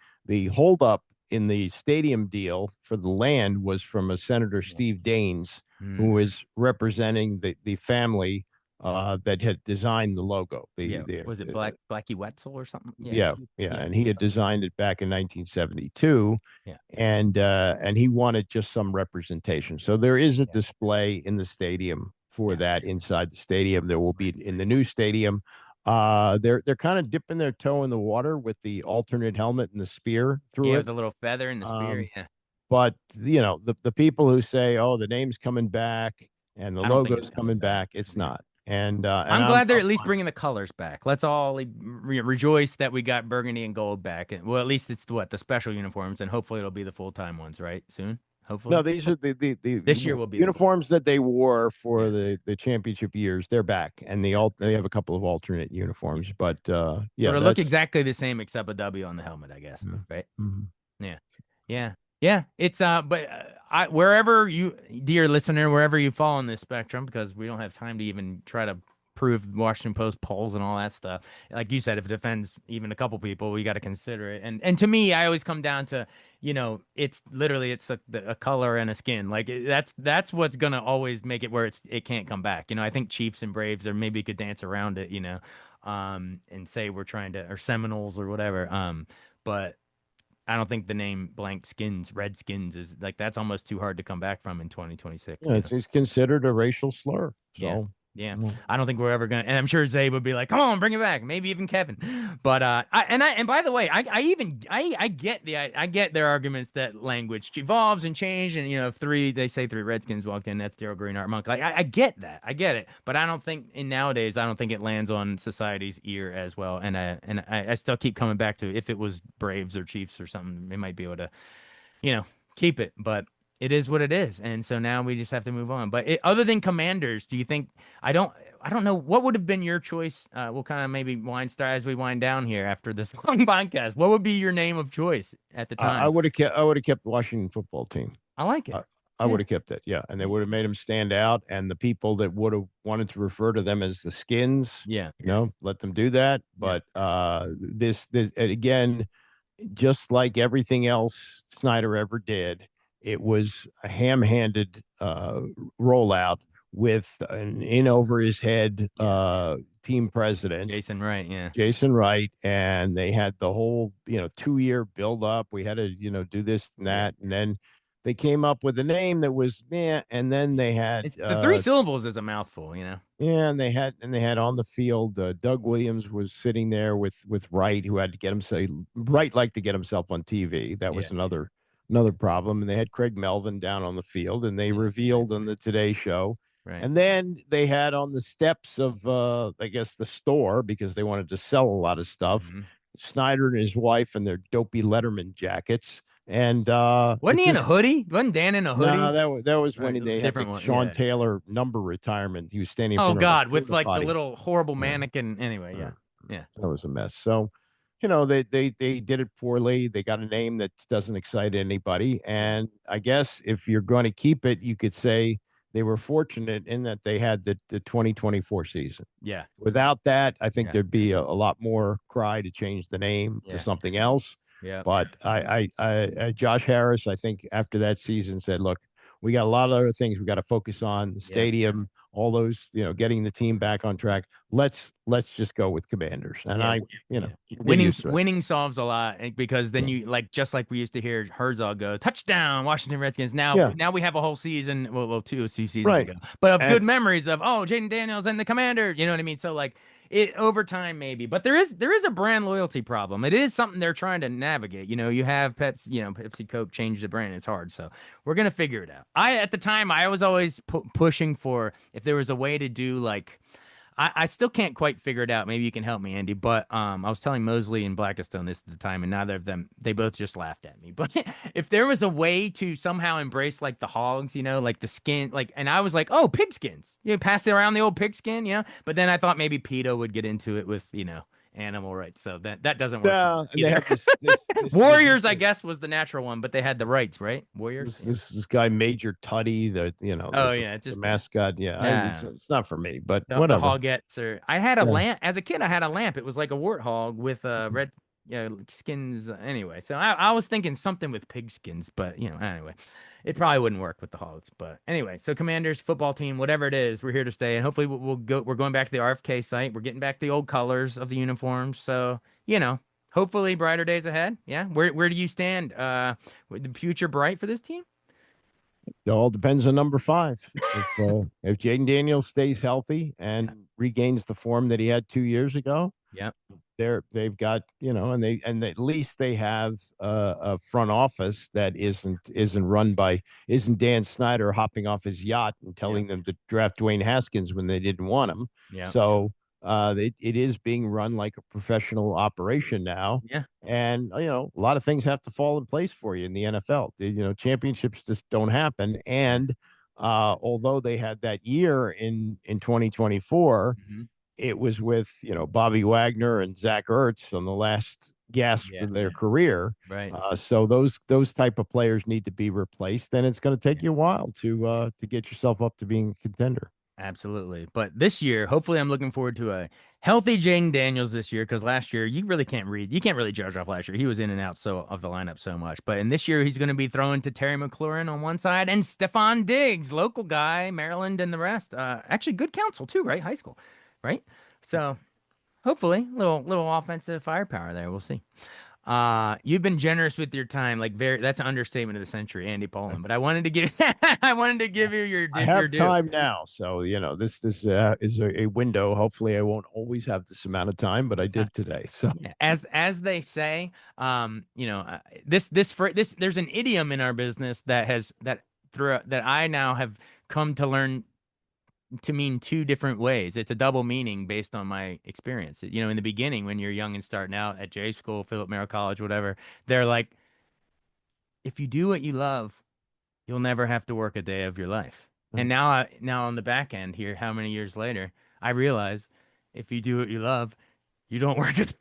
holdup in the stadium deal for the land was from a Senator Yeah. Steve Daines, Mm. who is representing the family that had designed the logo. Yeah. Was it Blackie Wetzel or something? Yeah. Yeah, Yeah. and he had designed it back in 1972, Yeah. and he wanted just some representation. So there is a Yeah. display in the stadium for Yeah. that inside the stadium. There will be Right. in the new stadium. They're kind of dipping their toe in the water with the alternate helmet and the spear through Yeah, it. with the little feather and the spear. Um, Yeah. but the people who say, "Oh, the name's coming back and the I don't think logo's it's coming coming back. back," it's Yeah. not. And I'm glad they're I'm at least fine. bringing the colors back. Let's all rejoice that we got burgundy and gold back. And well, at least it's the special uniforms, and hopefully it'll be the full-time ones, right? Soon, No, hopefully. these are the This year will be the full. uniforms that they wore for Yeah. the championship years. They're back, and Yeah. they have a couple of alternate Yeah. uniforms. But So yeah, to look that's exactly the same except a W on the helmet, I guess. yeah. Right? Mhm. Yeah. Yeah. Yeah. It's but I wherever you, dear listener, wherever you fall on this spectrum, because we don't have time to even try to prove Washington Post polls and all that stuff. Like you said, if it offends even a couple people, we got to consider it. And to me, I always come down to, it's literally it's a color and a skin. Like that's what's gonna always make it where it can't come back. I think Chiefs and Braves or maybe could dance around it, and say we're trying to, or Seminoles or whatever. But I don't think the name blank skins, Redskins is like that's almost too hard to come back from in 2026, Yeah, it's considered a racial slur. Yeah. So Yeah. mm, I don't think we're ever gonna, and I'm sure Zay would be like, come on, bring it back. Maybe even Kevin. But and by the way, I get I get their arguments that language evolves and change, and if they say three Redskins walked in, that's Daryl Green, Art Monk. Like I get that. I get it. But I don't think nowadays I don't think it lands on society's ear as well. And I still keep coming back to if it was Braves or Chiefs or something, they might be able to you know, keep it. But it is what it is, and so now we just have to move on. But other than Commanders, do you think? I don't know what would have been your choice. We'll kind of maybe wind star as we wind down here after this long podcast. What would be your name of choice at the I time? would have kept the Washington football team. I like it. I, I Yeah, would have kept it. Yeah, and they yeah, would have made them stand out. And the people that would have wanted to refer to them as the skins, yeah, let them do that. yeah, But this and again, just like everything else Snyder ever did, it was a ham-handed rollout with an in over his head yeah. team president, Jason Wright. Yeah, Jason Wright, and they had the whole 2 year build up. We had to do this and yeah. that, and then they came up with a name that was yeah, and then they had It's the three syllables is a mouthful. yeah, and they had on the field Doug Williams was sitting there with Wright, who had to get himself Wright liked to get himself on TV. That was Yeah, another problem. And they had Craig Melvin down on the field, and they yeah. revealed on the Today Show. Right. And then they had on the steps of I guess the store, because they wanted to sell a lot of stuff, Hmm. Snyder and his wife in their dopey Letterman jackets. And Wasn't it he in a just hoodie? Wasn't Dan in a no, hoodie? that was Right, when they had the different one. Sean Yeah. Taylor number retirement. He was standing in Oh front of a God, with porta like the potty. little horrible Yeah, mannequin. Anyway, uh, yeah, yeah, that was a mess. So, they did it poorly. They got a name that doesn't excite anybody. yeah, And I guess if you're going to keep it, you could say they were fortunate in that they had the 2024 season. yeah, Without that, I think yeah, there'd be a lot more cry to change the name to yeah, something else. yeah, But Josh Harris, I think after that season said, look, we got a lot of other things we got to focus on, the yeah. stadium, all those, getting the team back on track. Let's just go with Commanders. And Yeah, yeah. we'll get Winning used to it. winning solves a lot because then Yeah. you just like we used to hear Herzog go touchdoame Washington Redskins. Now Yeah. now we have a whole season, well two seasons Right. ago, but of And good memories of Jaden Daniels and the Commander. You know what I mean? So like it over time maybe, but there is a brand loyalty problem. It is something they're trying to navigate. You have Pepsi Coke change the brand. It's hard, so we're gonna figure it out. At the time I was always pushing for if there was a way to do like. I still can't quite figure it out. Maybe you can help me, Andy. But I was telling Mosley and Blackistone this at the time, and neither of them, they both just laughed at me. But if there was a way to somehow embrace like the hogs, like the skin, like, and I was like, paig skins. Pass it around the old pigskin. But then I thought maybe PETA would get into it with, animal rights. So that doesn't work for me Yeah, and they either. have this Warriors, I guess, was the natural one, but they had the rights, right? Warriors. Yeah. this guy Major Tuddy, Oh yeah, the just mascot. Yeah, nah. it's not for me, but The whatever. hogettes are. I had a Yeah. lamp as a kid. I had a lamp. It was like a warthog with red, skins. Anyway, so I was thinking something with pig skins, but anyway, it probably wouldn't work with the hogs. But anyway, so Commanders football team, whatever it is, we're here to stay, and hopefully we'll go. We're going back to the RFK site. We're getting back the old colors of the uniforms. So hopefully brighter days ahead. Yeah, where do you stand? With the future bright for this team? It all depends on number five. If Jaden Daniels stays healthy Yeah. and regains the form that he had 2 years ago, Yep. they've got and at least they have a front office that isn't Dan Snyder hopping off his yacht and Yep. telling them to draft Dwayne Haskins when they didn't want him. Yep. So it is being run like a professional operation now. Yeah. And a lot of things have to fall in place for you in the NFL. Championships just don't happen. And although they had that year in 2024, Hmm. it was with Bobby Wagner and Zach Ertz on the last gasp Yeah. of their Yeah. career. Right. So those type of players need to be replaced, and it's going to take Yeah. you a while to get yourself up to being a contender. Absolutely. But this year, hopefully, I'm looking forward to a healthy Jaden Daniels this year because last year you really can't read. You can't really judge off last year. He was in and out of the lineup so much. But in this year, he's going to be throwing to Terry McLaurin on one side and Stephon Diggs, local guy, Maryland, and the rest. Actually, good counsel too, right? High school, right? So hopefully, little offensive firepower there. We'll see. You've been generous with your time, like that's an understatement of the century, Andy Pollin. But I wanted to give I wanted to give you I your have due. time now, so this is a window. Hopefully, I won't always have this amount of time, but I did today. So Yeah, as they say, this there's an idiom in our business that I now have come to learn to mean two different ways. It's a double meaning based on my experience. In the beginning when you're young and starting out at J school, Philip Merrill College, whatever, they're like, if you do what you love, you'll never have to work a day of your life. And now on the back end here, how many years later, I realize if you do what you love, you don't work it.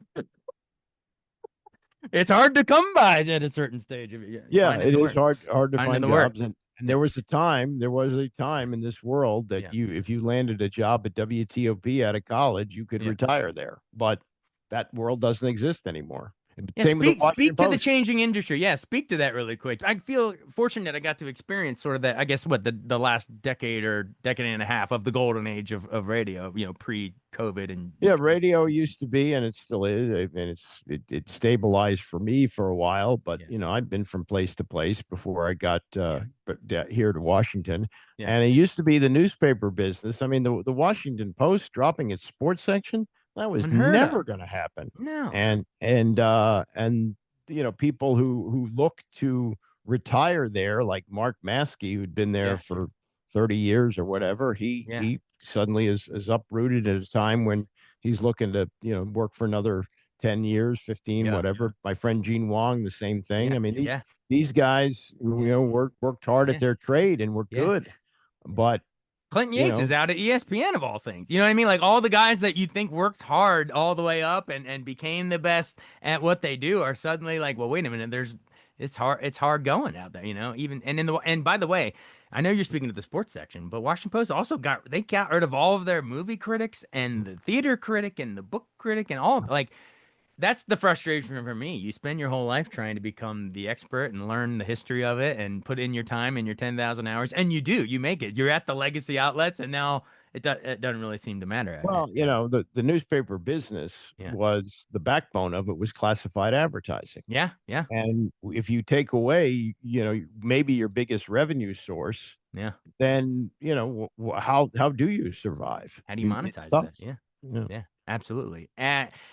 It's hard to come by at a certain stage of yeah, finding it the is work. hard to Finding find the work. jobs, and Yeah. there was a time in this world that Yeah. if you landed a job at WTOP out of college, you could Yeah. retire there, but that world doesn't exist anymore. And Yeah, same with the Washington speak to the Post. changing industry. Yeah, speak to that really quick. I feel fortunate I got to experience sort of that, I guess what the last decade or decade and a half of the golden age of radio, pre-COVID and Yeah, radio used to be, and it still is, and it stabilized for me for a while. But yeah, I've been from place to place before I got yeah, here to Washington, yeah. and it used to be the newspaper business. I mean, the Washington Post dropping its sports section, that was Unheard never of. going to happen. No. And people who look to retire there, like Mark Maskey, who'd been there Yeah, for 30 years or whatever, yeah, he suddenly is uprooted at a time when he's looking to work for another 10 years, 15, yeah, whatever. My friend Gene Wong, the same thing. yeah, I mean, yeah, these guys worked hard at yeah, their trade and were yeah. good, but Clinton you Yates know is out at ESPN of all things. You know what I mean? Like all the guys that you think worked hard all the way up and became the best at what they do are suddenly like, well, wait a minute, it's hard going out there, even and by the way, I know you're speaking to the sports section, but Washington Post also got rid of all of their movie critics and the theater critic and the book critic and all like that's the frustration for me. You spend your whole life trying to become the expert and learn the history of it and put in your time and your 10,000 hours. And you do, you make it. You're at the legacy outlets, and now it doesn't really seem to matter. well, the newspaper business Yeah. was the backbone of it was classified advertising. Yeah. Yeah. And if you take away, maybe your biggest revenue source, Yeah. then how do you survive? How do you It's monetize tough. that? Yeah. Yeah. Yeah. Absolutely.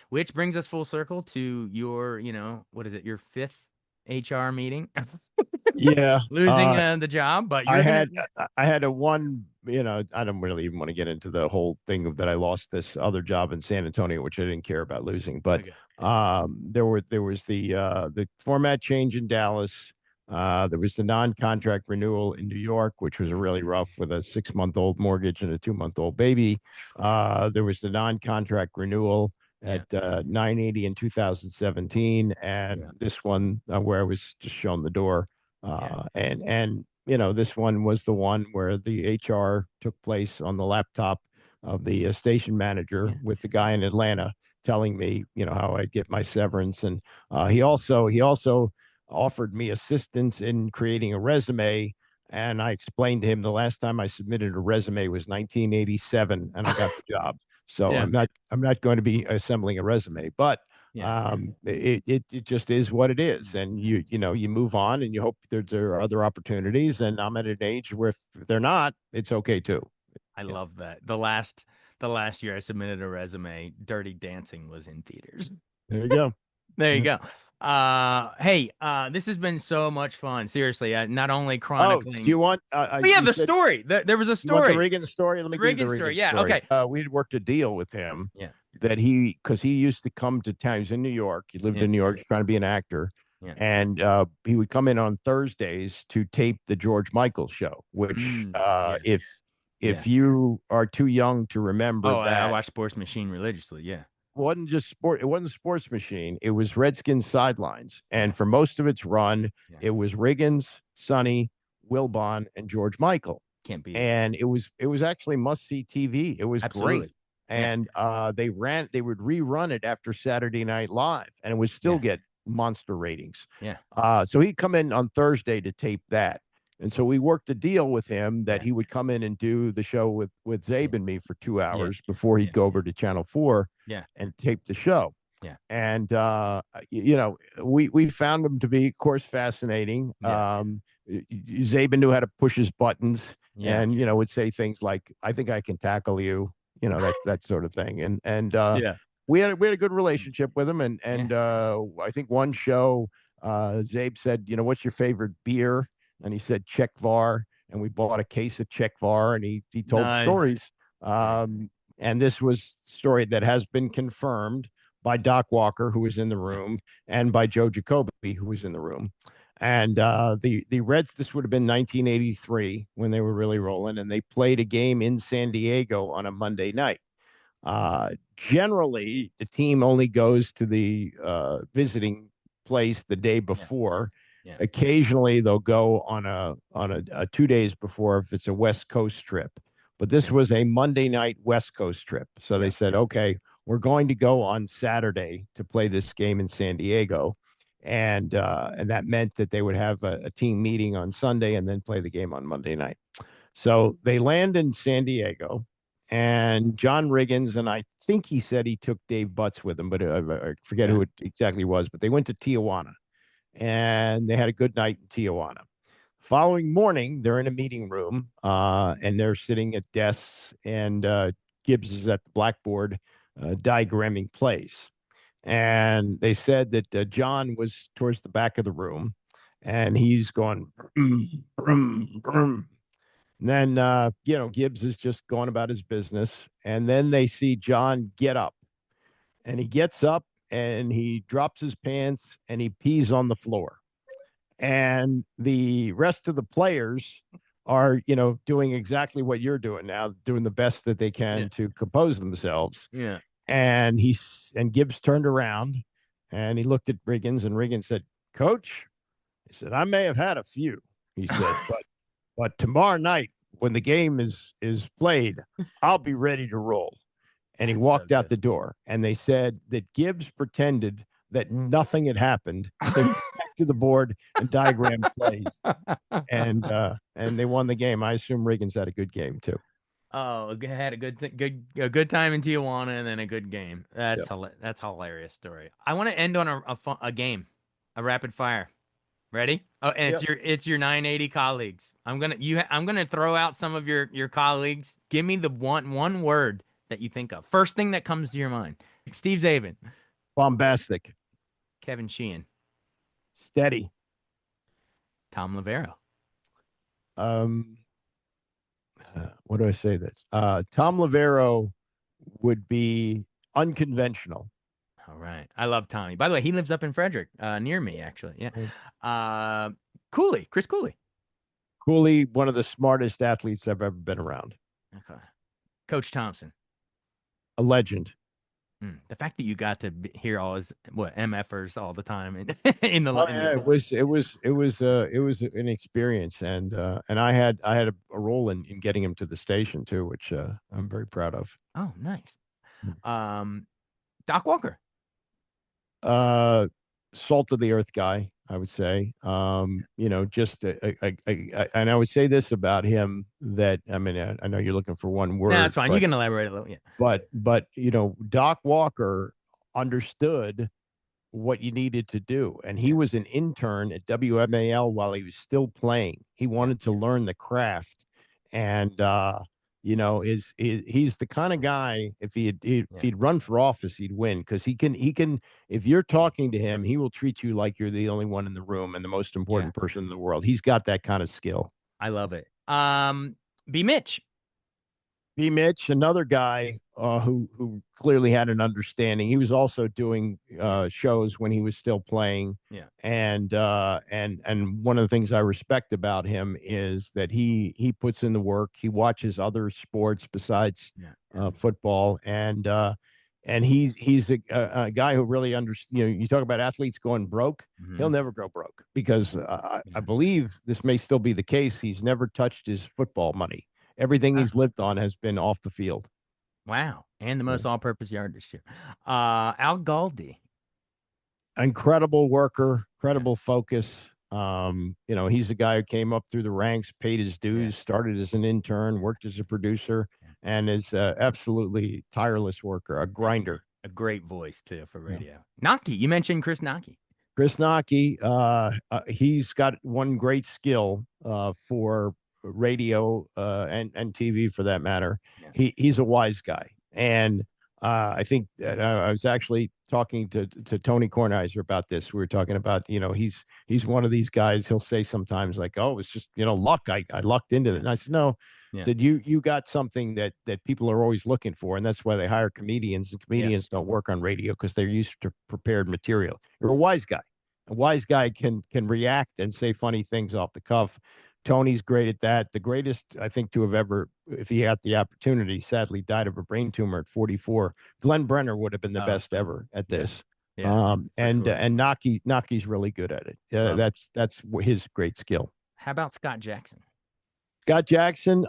Which brings us full circle to your, what is it, your fifth HR meeting? Yeah. Losing the job, but I you're had gonna. I had a one, I don't really even want to get into the whole thing of that I lost this other job in San Antonio, which I didn't care about losing. But Okay. there was the format change in Dallas. There was the non-contract renewal in New York, which was really rough with a 6-month-old mortgage and a 2-month-old baby. There was the non-contract renewal at 980 in 2017, and this one where I was just shown the door. And this one was the one where the HR took place on the laptop of the station manager with the guy in Atlanta telling me, how I'd get my severance. And he also offered me assistance in creating a resume. And I explained to him the last time I submitted a resume was 1987, and I got the job. So I'm not going to be assembling a resume, but it just is what it is. And you move on and you hope there are other opportunities. And I'm at an age where if they're not, it's okay too. I love that. The last year I submitted a resume, Dirty Dancing was in theaters. There you go. There you go. Hey, this has been so much fun. Seriously, not only chronicling. Do you want? The story. There was a You want the story. Reagan story? Let me give you the Reagan Reagan story. Yeah, story. okay. We had worked a deal with him. Yeah. That because he used to come to town. He's in New York. He lived in New York, trying to be an actor. Yeah. And he would come in on Thursdays to tape the George Michael show, which if you are too young to remember that. I watched Sports Machine religiously. Yeah. Wasn't just sport. It wasn't Sports Machine. It was Redskins Sidelines. And for most of its run, it was Riggins, Sonny, Wilbon, and George Michael. Can't beat it. And it was actually must-see TV. It was great. And they would rerun it after Saturday Night Live, and it would still get monster ratings. Yeah. So he'd come in on Thursday to tape that. And so we worked a deal with him that he would come in and do the show with Zabe and me for 2 hours before he'd go over to Channel 4 and tape the show. Yeah. And we found him to be, of course, fascinating. Zabe knew how to push his buttons and would say things like, "I think I can tackle you," that sort of thing. And we had a good relationship with him. And I think one show Zabe said, "What's your favorite beer?" And he said Czech Var, and we bought a case of Czech Var, and he told stories. And this was a story that has been confirmed by Doc Walker, who was in the room, and by Joe Jacoby, who was in the room. And the Reds, this would have been 1983 when they were really rolling, and they played a game in San Diego on a Monday night. Generally, the team only goes to the visiting place the day before. Yeah. Occasionally, they'll go on a 2 days before if it's a West Coast trip. But this was a Monday night West Coast trip. So they said, okay, we're going to go on Saturday to play this game in San Diego. And that meant that they would have a team meeting on Sunday and then play the game on Monday night. So they land in San Diego, and John Riggins, and I think he said he took Dave Butts with him, but I forget who it exactly was, but they went to Tijuana. And they had a good night in Tijuana. Following morning, they're in a meeting room, and they're sitting at desks, and Gibbs is at the blackboard diagramming plays. And they said that John was towards the back of the room, and he's going, brum, brum, brum. And then, Gibbs is just going about his business. And then they see John get up, and he gets up, and he drops his pants and he pees on the floor. And the rest of the players are, doing exactly what you're doing now, doing the best that they can to compose themselves. Yeah. And Gibbs turned around and he looked at Riggins, and Riggins said, "Coach," he said, "I may have had a few," he said, but tomorrow night when the game is played, I'll be ready to roll. And he walked out the door, and they said that Gibbs pretended that nothing had happened. They went back to the board and diagrammed plays, and they won the game. I assume Riggins had a good game too. Oh, had a good time in Tijuana, and then a good game. That's that's a hilarious story. I want to end on a game, a rapid fire. Ready? Oh, and it's your 980 colleagues. I'm gonna throw out some of your colleagues. Give me the one word that you think of. First thing that comes to your mind. Steve Zabin. Bombastic. Kevin Sheehan. Steady. Tom Lavero. What do I say this? Tom Lavero would be unconventional. All right. I love Tommy. By the way, he lives up in Frederick, near me, actually. Yeah. Cooley. Chris Cooley. Cooley, one of the smartest athletes I've ever been around. Okay. Coach Thompson. A legend. The fact that you got to hear all his MFers all the time in the Oh in yeah, the it was an experience, and I had a role in getting him to the station too, which I'm very proud of. oh nice. Um, Doc Walker. Uh, Salt of the earth guy, I would say. Just and I would say this about him that I mean, I know you're looking for one No, that's word, fine. You but can elaborate a little. Yeah. Doc Walker understood what you needed to do. And he Yeah. was an intern at WMAL while he was still playing. He Yeah. wanted to learn the craft. And he's the kind of guy if Yeah. he'd run for office, he'd win because he can if you're talking to him, he will treat you like you're the only one in the room and the most Yeah. important person in the world. He's got that kind of skill. I love it. B. Mitch. B. Mitch, another guy who clearly had an understanding. He was also doing shows when he was still playing, Yeah. and one of the things I respect about him is that he puts in the work. He watches other sports besides Yeah. football, and he's a guy who really understands. You talk about athletes going broke. He'll Mhm. never go broke because I Yeah. believe this may still be the case. He's never touched his football money. Everything Ah, he's lived on has been off the field. wow. And the Yeah. most all-purpose yard this year. Al Galdi. Incredible worker, Yeah. incredible focus. He's a guy who came up through the ranks, paid his Yeah. dues, started as an intern, worked as a producer, Yeah. and is absolutely tireless worker, a Yeah. grinder. A great voice too for Yeah. radio. Naki. You mentioned Chris Naki. Chris Naki, he's got one great skill for radio and TV for that matter. Yeah. He's a wise guy, and I think that I was actually talking to Tony Kornheiser about this. We were talking about he's one of these guys. He'll say sometimes like, "Oh, it's just luck. I lucked into it." Yeah. And I said, "No." Yeah. Said you got something that people are always looking for, and that's why they hire comedians. And Yeah. comedians don't work on radio because they're used to prepared material. You're a wise guy. A wise guy can react and say funny things off the cuff. Tony's great at that. The greatest, I think, to have ever, if he had the opportunity, sadly died of a brain tumor at 44. Glenn Brenner would have been the Oh, best ever at yeah. this. Yeah. For And sure. and Naki's really good at it. Love it. That's his great skill. How about Scott Jackson? Scott Jackson,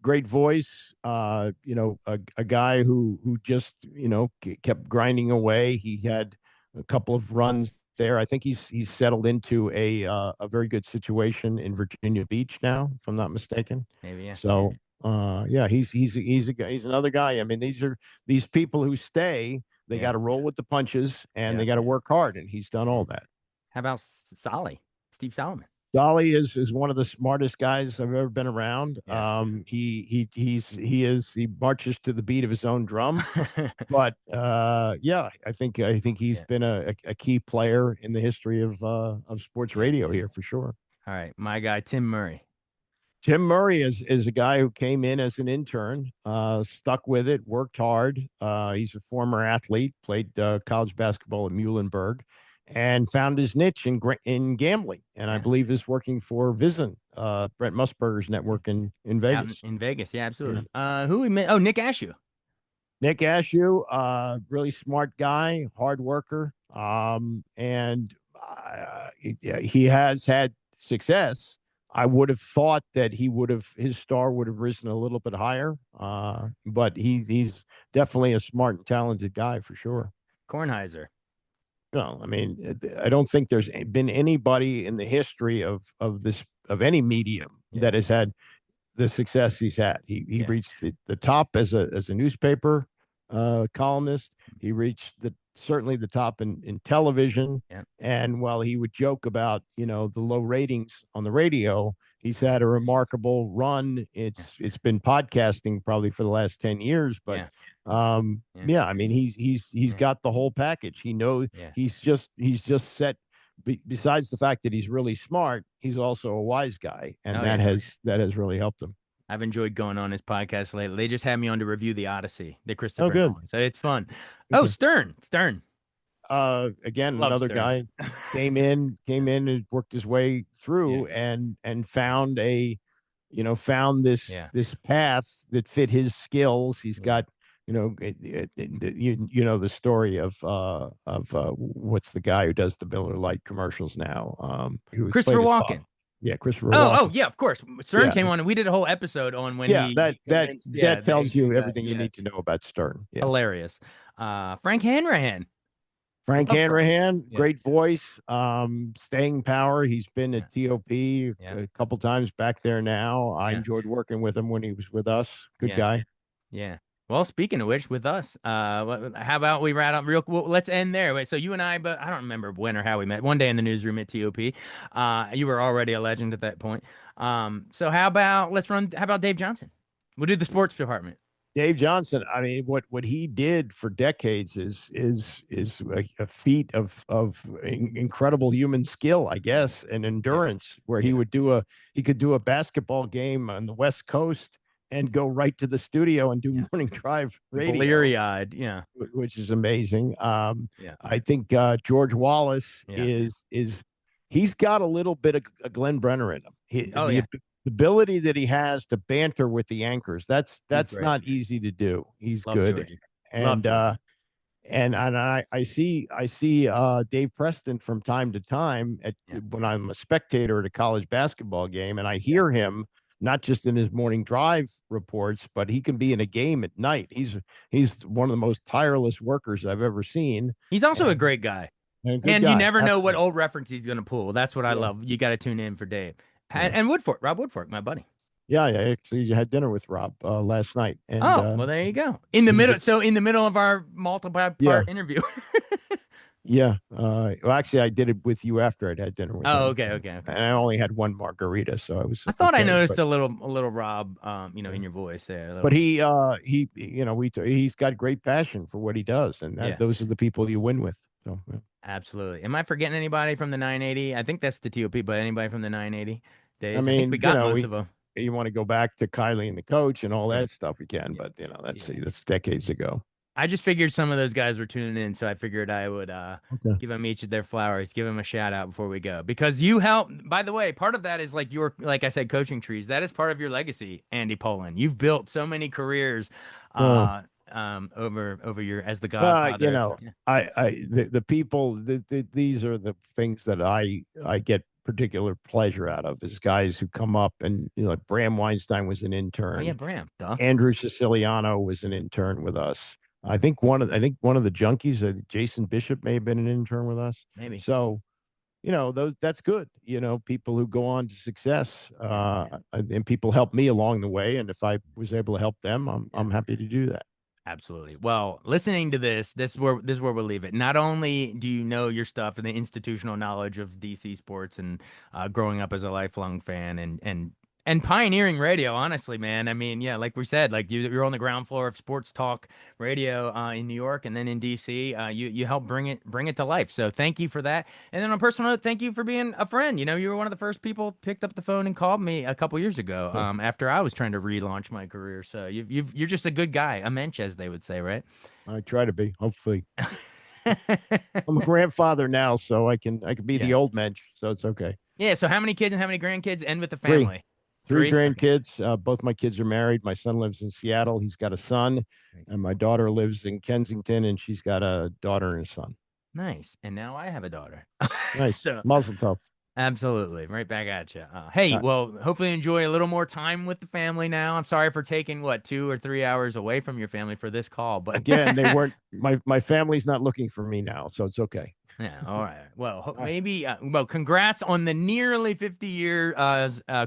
great voice. A guy who just kept grinding away. He had a couple of runs there. I think he's settled into a very good situation in Virginia Beach now, if I'm not mistaken. Maybe, yeah. So yeah, he's another guy. I mean, these people who stay. They Yeah. got to roll with the punches and Yeah. they got to work hard, and he's done all that. How about Solly? Steve Solomon? Dolly is one of the smartest guys I've ever been around. Yeah. He marches to the beat of his own drum. But yeah, I think he's Yeah. been a key player in the history of sports radio here for sure. All right. My guy, Tim Murray. Tim Murray is a guy who came in as an intern, stuck with it, worked hard. He's a former athlete, played college basketball at Muhlenberg, and found his niche in gambling. And I Yeah. believe is working for Vision, Brent Musburger's network in Out Vegas. in Vegas. Yeah, absolutely. Who we met? Oh, Nick Ashew. Nick Ashew, really smart guy, hard worker, and he has had success. I would have thought that his star would have risen a little bit higher, but he's definitely a smart and talented guy for sure. Kornheiser. No, I mean, I don't think there's been anybody in the history of any medium that has had the success he's had. He reached the top as a newspaper columnist. He reached certainly the top in television. Yeah. And while he would joke about the low ratings on the radio, he's had a remarkable run. It's been podcasting probably for the last 10 years, but yeah, I mean he's got the whole package. He knows he's just set. Besides the fact that he's really smart, he's also a wise guy, and that has really helped him. I've enjoyed going on his podcast lately. They just had me on to review the Odyssey, the Christopher good. Nolan. So it's fun. Okay. Oh, Stern. Again, Love another Stern. guy came in and worked his way through and found this path that fit his skills. He's got you know the story of what's the guy who does the Miller Lite commercials now? Who was Christopher played his father? Walken. Yeah, Christopher Oh, Walken. yeah, of course. Stern Yeah, came on, and we did a whole episode on when yeah. he That that convinced, that the tells you Asian guy. everything you Yeah, need to know about Stern. Yeah. hilarious. Frank Hanrahan. Frank Love Frank. Hanrahan, Yeah, great voice, staying power. He's been yeah, at TOP yeah, a couple times back there now. I yeah, enjoyed working with him when he was with us. Good yeah, guy. yeah. Well, speaking of which, with us, how about we wrap up real? Well, let's end there. Wait, so you and I, but I don't remember when or how we met. One day in the newsroom at TOP. You were already a legend at that point. So how about let's run? How about Dave Johnson? We'll do the sports department. Dave Johnson. I mean, what he did for decades is a feat of incredible human skill, I guess, and Yeah, endurance. Where yeah. he could do a basketball game on the West Coast and go right to the studio and do Yeah. morning drive radio, Bleary-eyed. Yeah, which is amazing. yeah, I think George Wallace yeah. is he's got a little bit of a Glenn Brenner in him. Oh yeah, The ability that he has to banter with the anchors, he's that's great. not easy to do. He's Love good. Georgie. Love And Georgie. I see Dave Preston from time to time Yeah, when I'm a spectator at a college basketball game, and I yeah. hear him not just in his morning drive reports, but he can be in a game at night. He's one of the most tireless workers I've ever seen, He's also a and, great guy. and a good And you guy. never know what Absolutely. old reference he's going to pull. That's what I Yeah. love. You got to tune in for Dave. Yeah. And Woodfork, Rob Woodfork, my buddy. Yeah, yeah. Actually, had dinner with Rob last night, and Oh, well, there you go. In the he's middle. a So in the middle of our yeah, multi-part interview. yeah. Well, actually, I did it with you after I'd had dinner with Oh, him, okay, okay, okay. and I only had one margarita, so I was I thought I okay. noticed a little Rob, Yeah. in your voice there. A But little, he's got great passion for what he does, and yeah, those are the people you win with. So yeah. absolutely. Am I forgetting anybody from the 980? I think that's the TOP, but anybody from the 980 I days? I think we mean, got most of them. you want to go back to Kylie and the coach and all Right. that stuff, we can, Yeah. but Yeah. that's decades ago. I just figured some of those guys were tuning in, so I figured I would Okay. give them each of their flowers, give them a shout out before we go. Because you help, by the way, part of that is like like I said, coaching trees. That is part of your legacy, Andy Pollin. You've built so many careers Well, over your as the uh, you godfather. know, the people, these are the things that I get particular pleasure out of is guys who come up and like Bram Weinstein was an Oh yeah, intern. Bram, duh, Andrew Siciliano was an intern with us. I think one of the junkies, Jason Bishop, may have been an intern with us. maybe. So that's good. People who go on to success, Yeah, yeah, and people help me along the way. And if I was able to help them, yeah. I'm happy to do that. Absolutely. Well, listening to this is where we'll leave it. Not only do you know your stuff and the institutional knowledge of DC sports and growing up as a lifelong fan and pioneering radio, honestly, man. I mean, yeah, like we said, like you're on the ground floor of sports talk radio in New York and then in DC. You help bring it to life. So thank you for that. And then on a personal note, thank you for being a friend. You were one of the first people picked up the phone and called me a couple years ago after I was trying to relaunch my career. So you're just a good guy, a mensch, as they would say, right? I try to be. Hopefully, I'm a grandfather now, so I can be the Yeah. old mensch, so it's okay. Yeah. So how many kids and how many grandkids? End with the Three, family. three Three? Okay. grandkids. Both my kids are married. My son lives in Seattle. He's got a son, Nice. and my daughter lives in Kensington, and she's got a daughter and a son. Nice. And now I have a daughter. Nice, So muzzle tough. absolutely. Right back at you. Hey, well, hopefully enjoy a little more time with the family now. I'm sorry for taking 2 or 3 hours away from your family for this call, but Again, they weren't my family's not looking for me now, so it's okay. yeah, all right. Well, right. maybe congrats on the nearly 50-year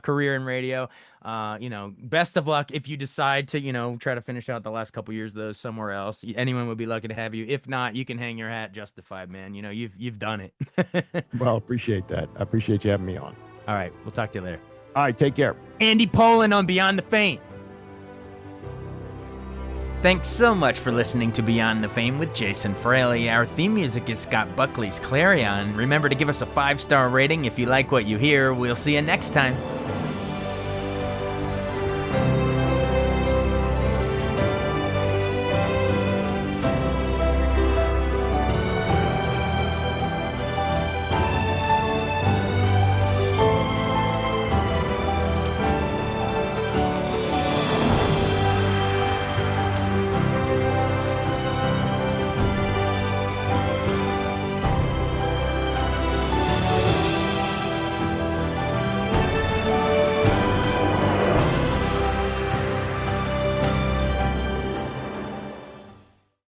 career in radio. Best of luck if you decide to, try to finish out the last couple years of those somewhere else. Anyone would be lucky to have you. If not, you can hang your hat justified, man. You've done it. Well, appreciate that. I appreciate you having me on. All right, we'll talk to you later. All right, take care. Andy Pollin on Beyond the Fame. Thanks so much for listening to Beyond the Fame with Jason Fraley. Our theme music is Scott Buckley's Clarion. Remember to give us a 5-star rating if you like what you hear. We'll see you next time.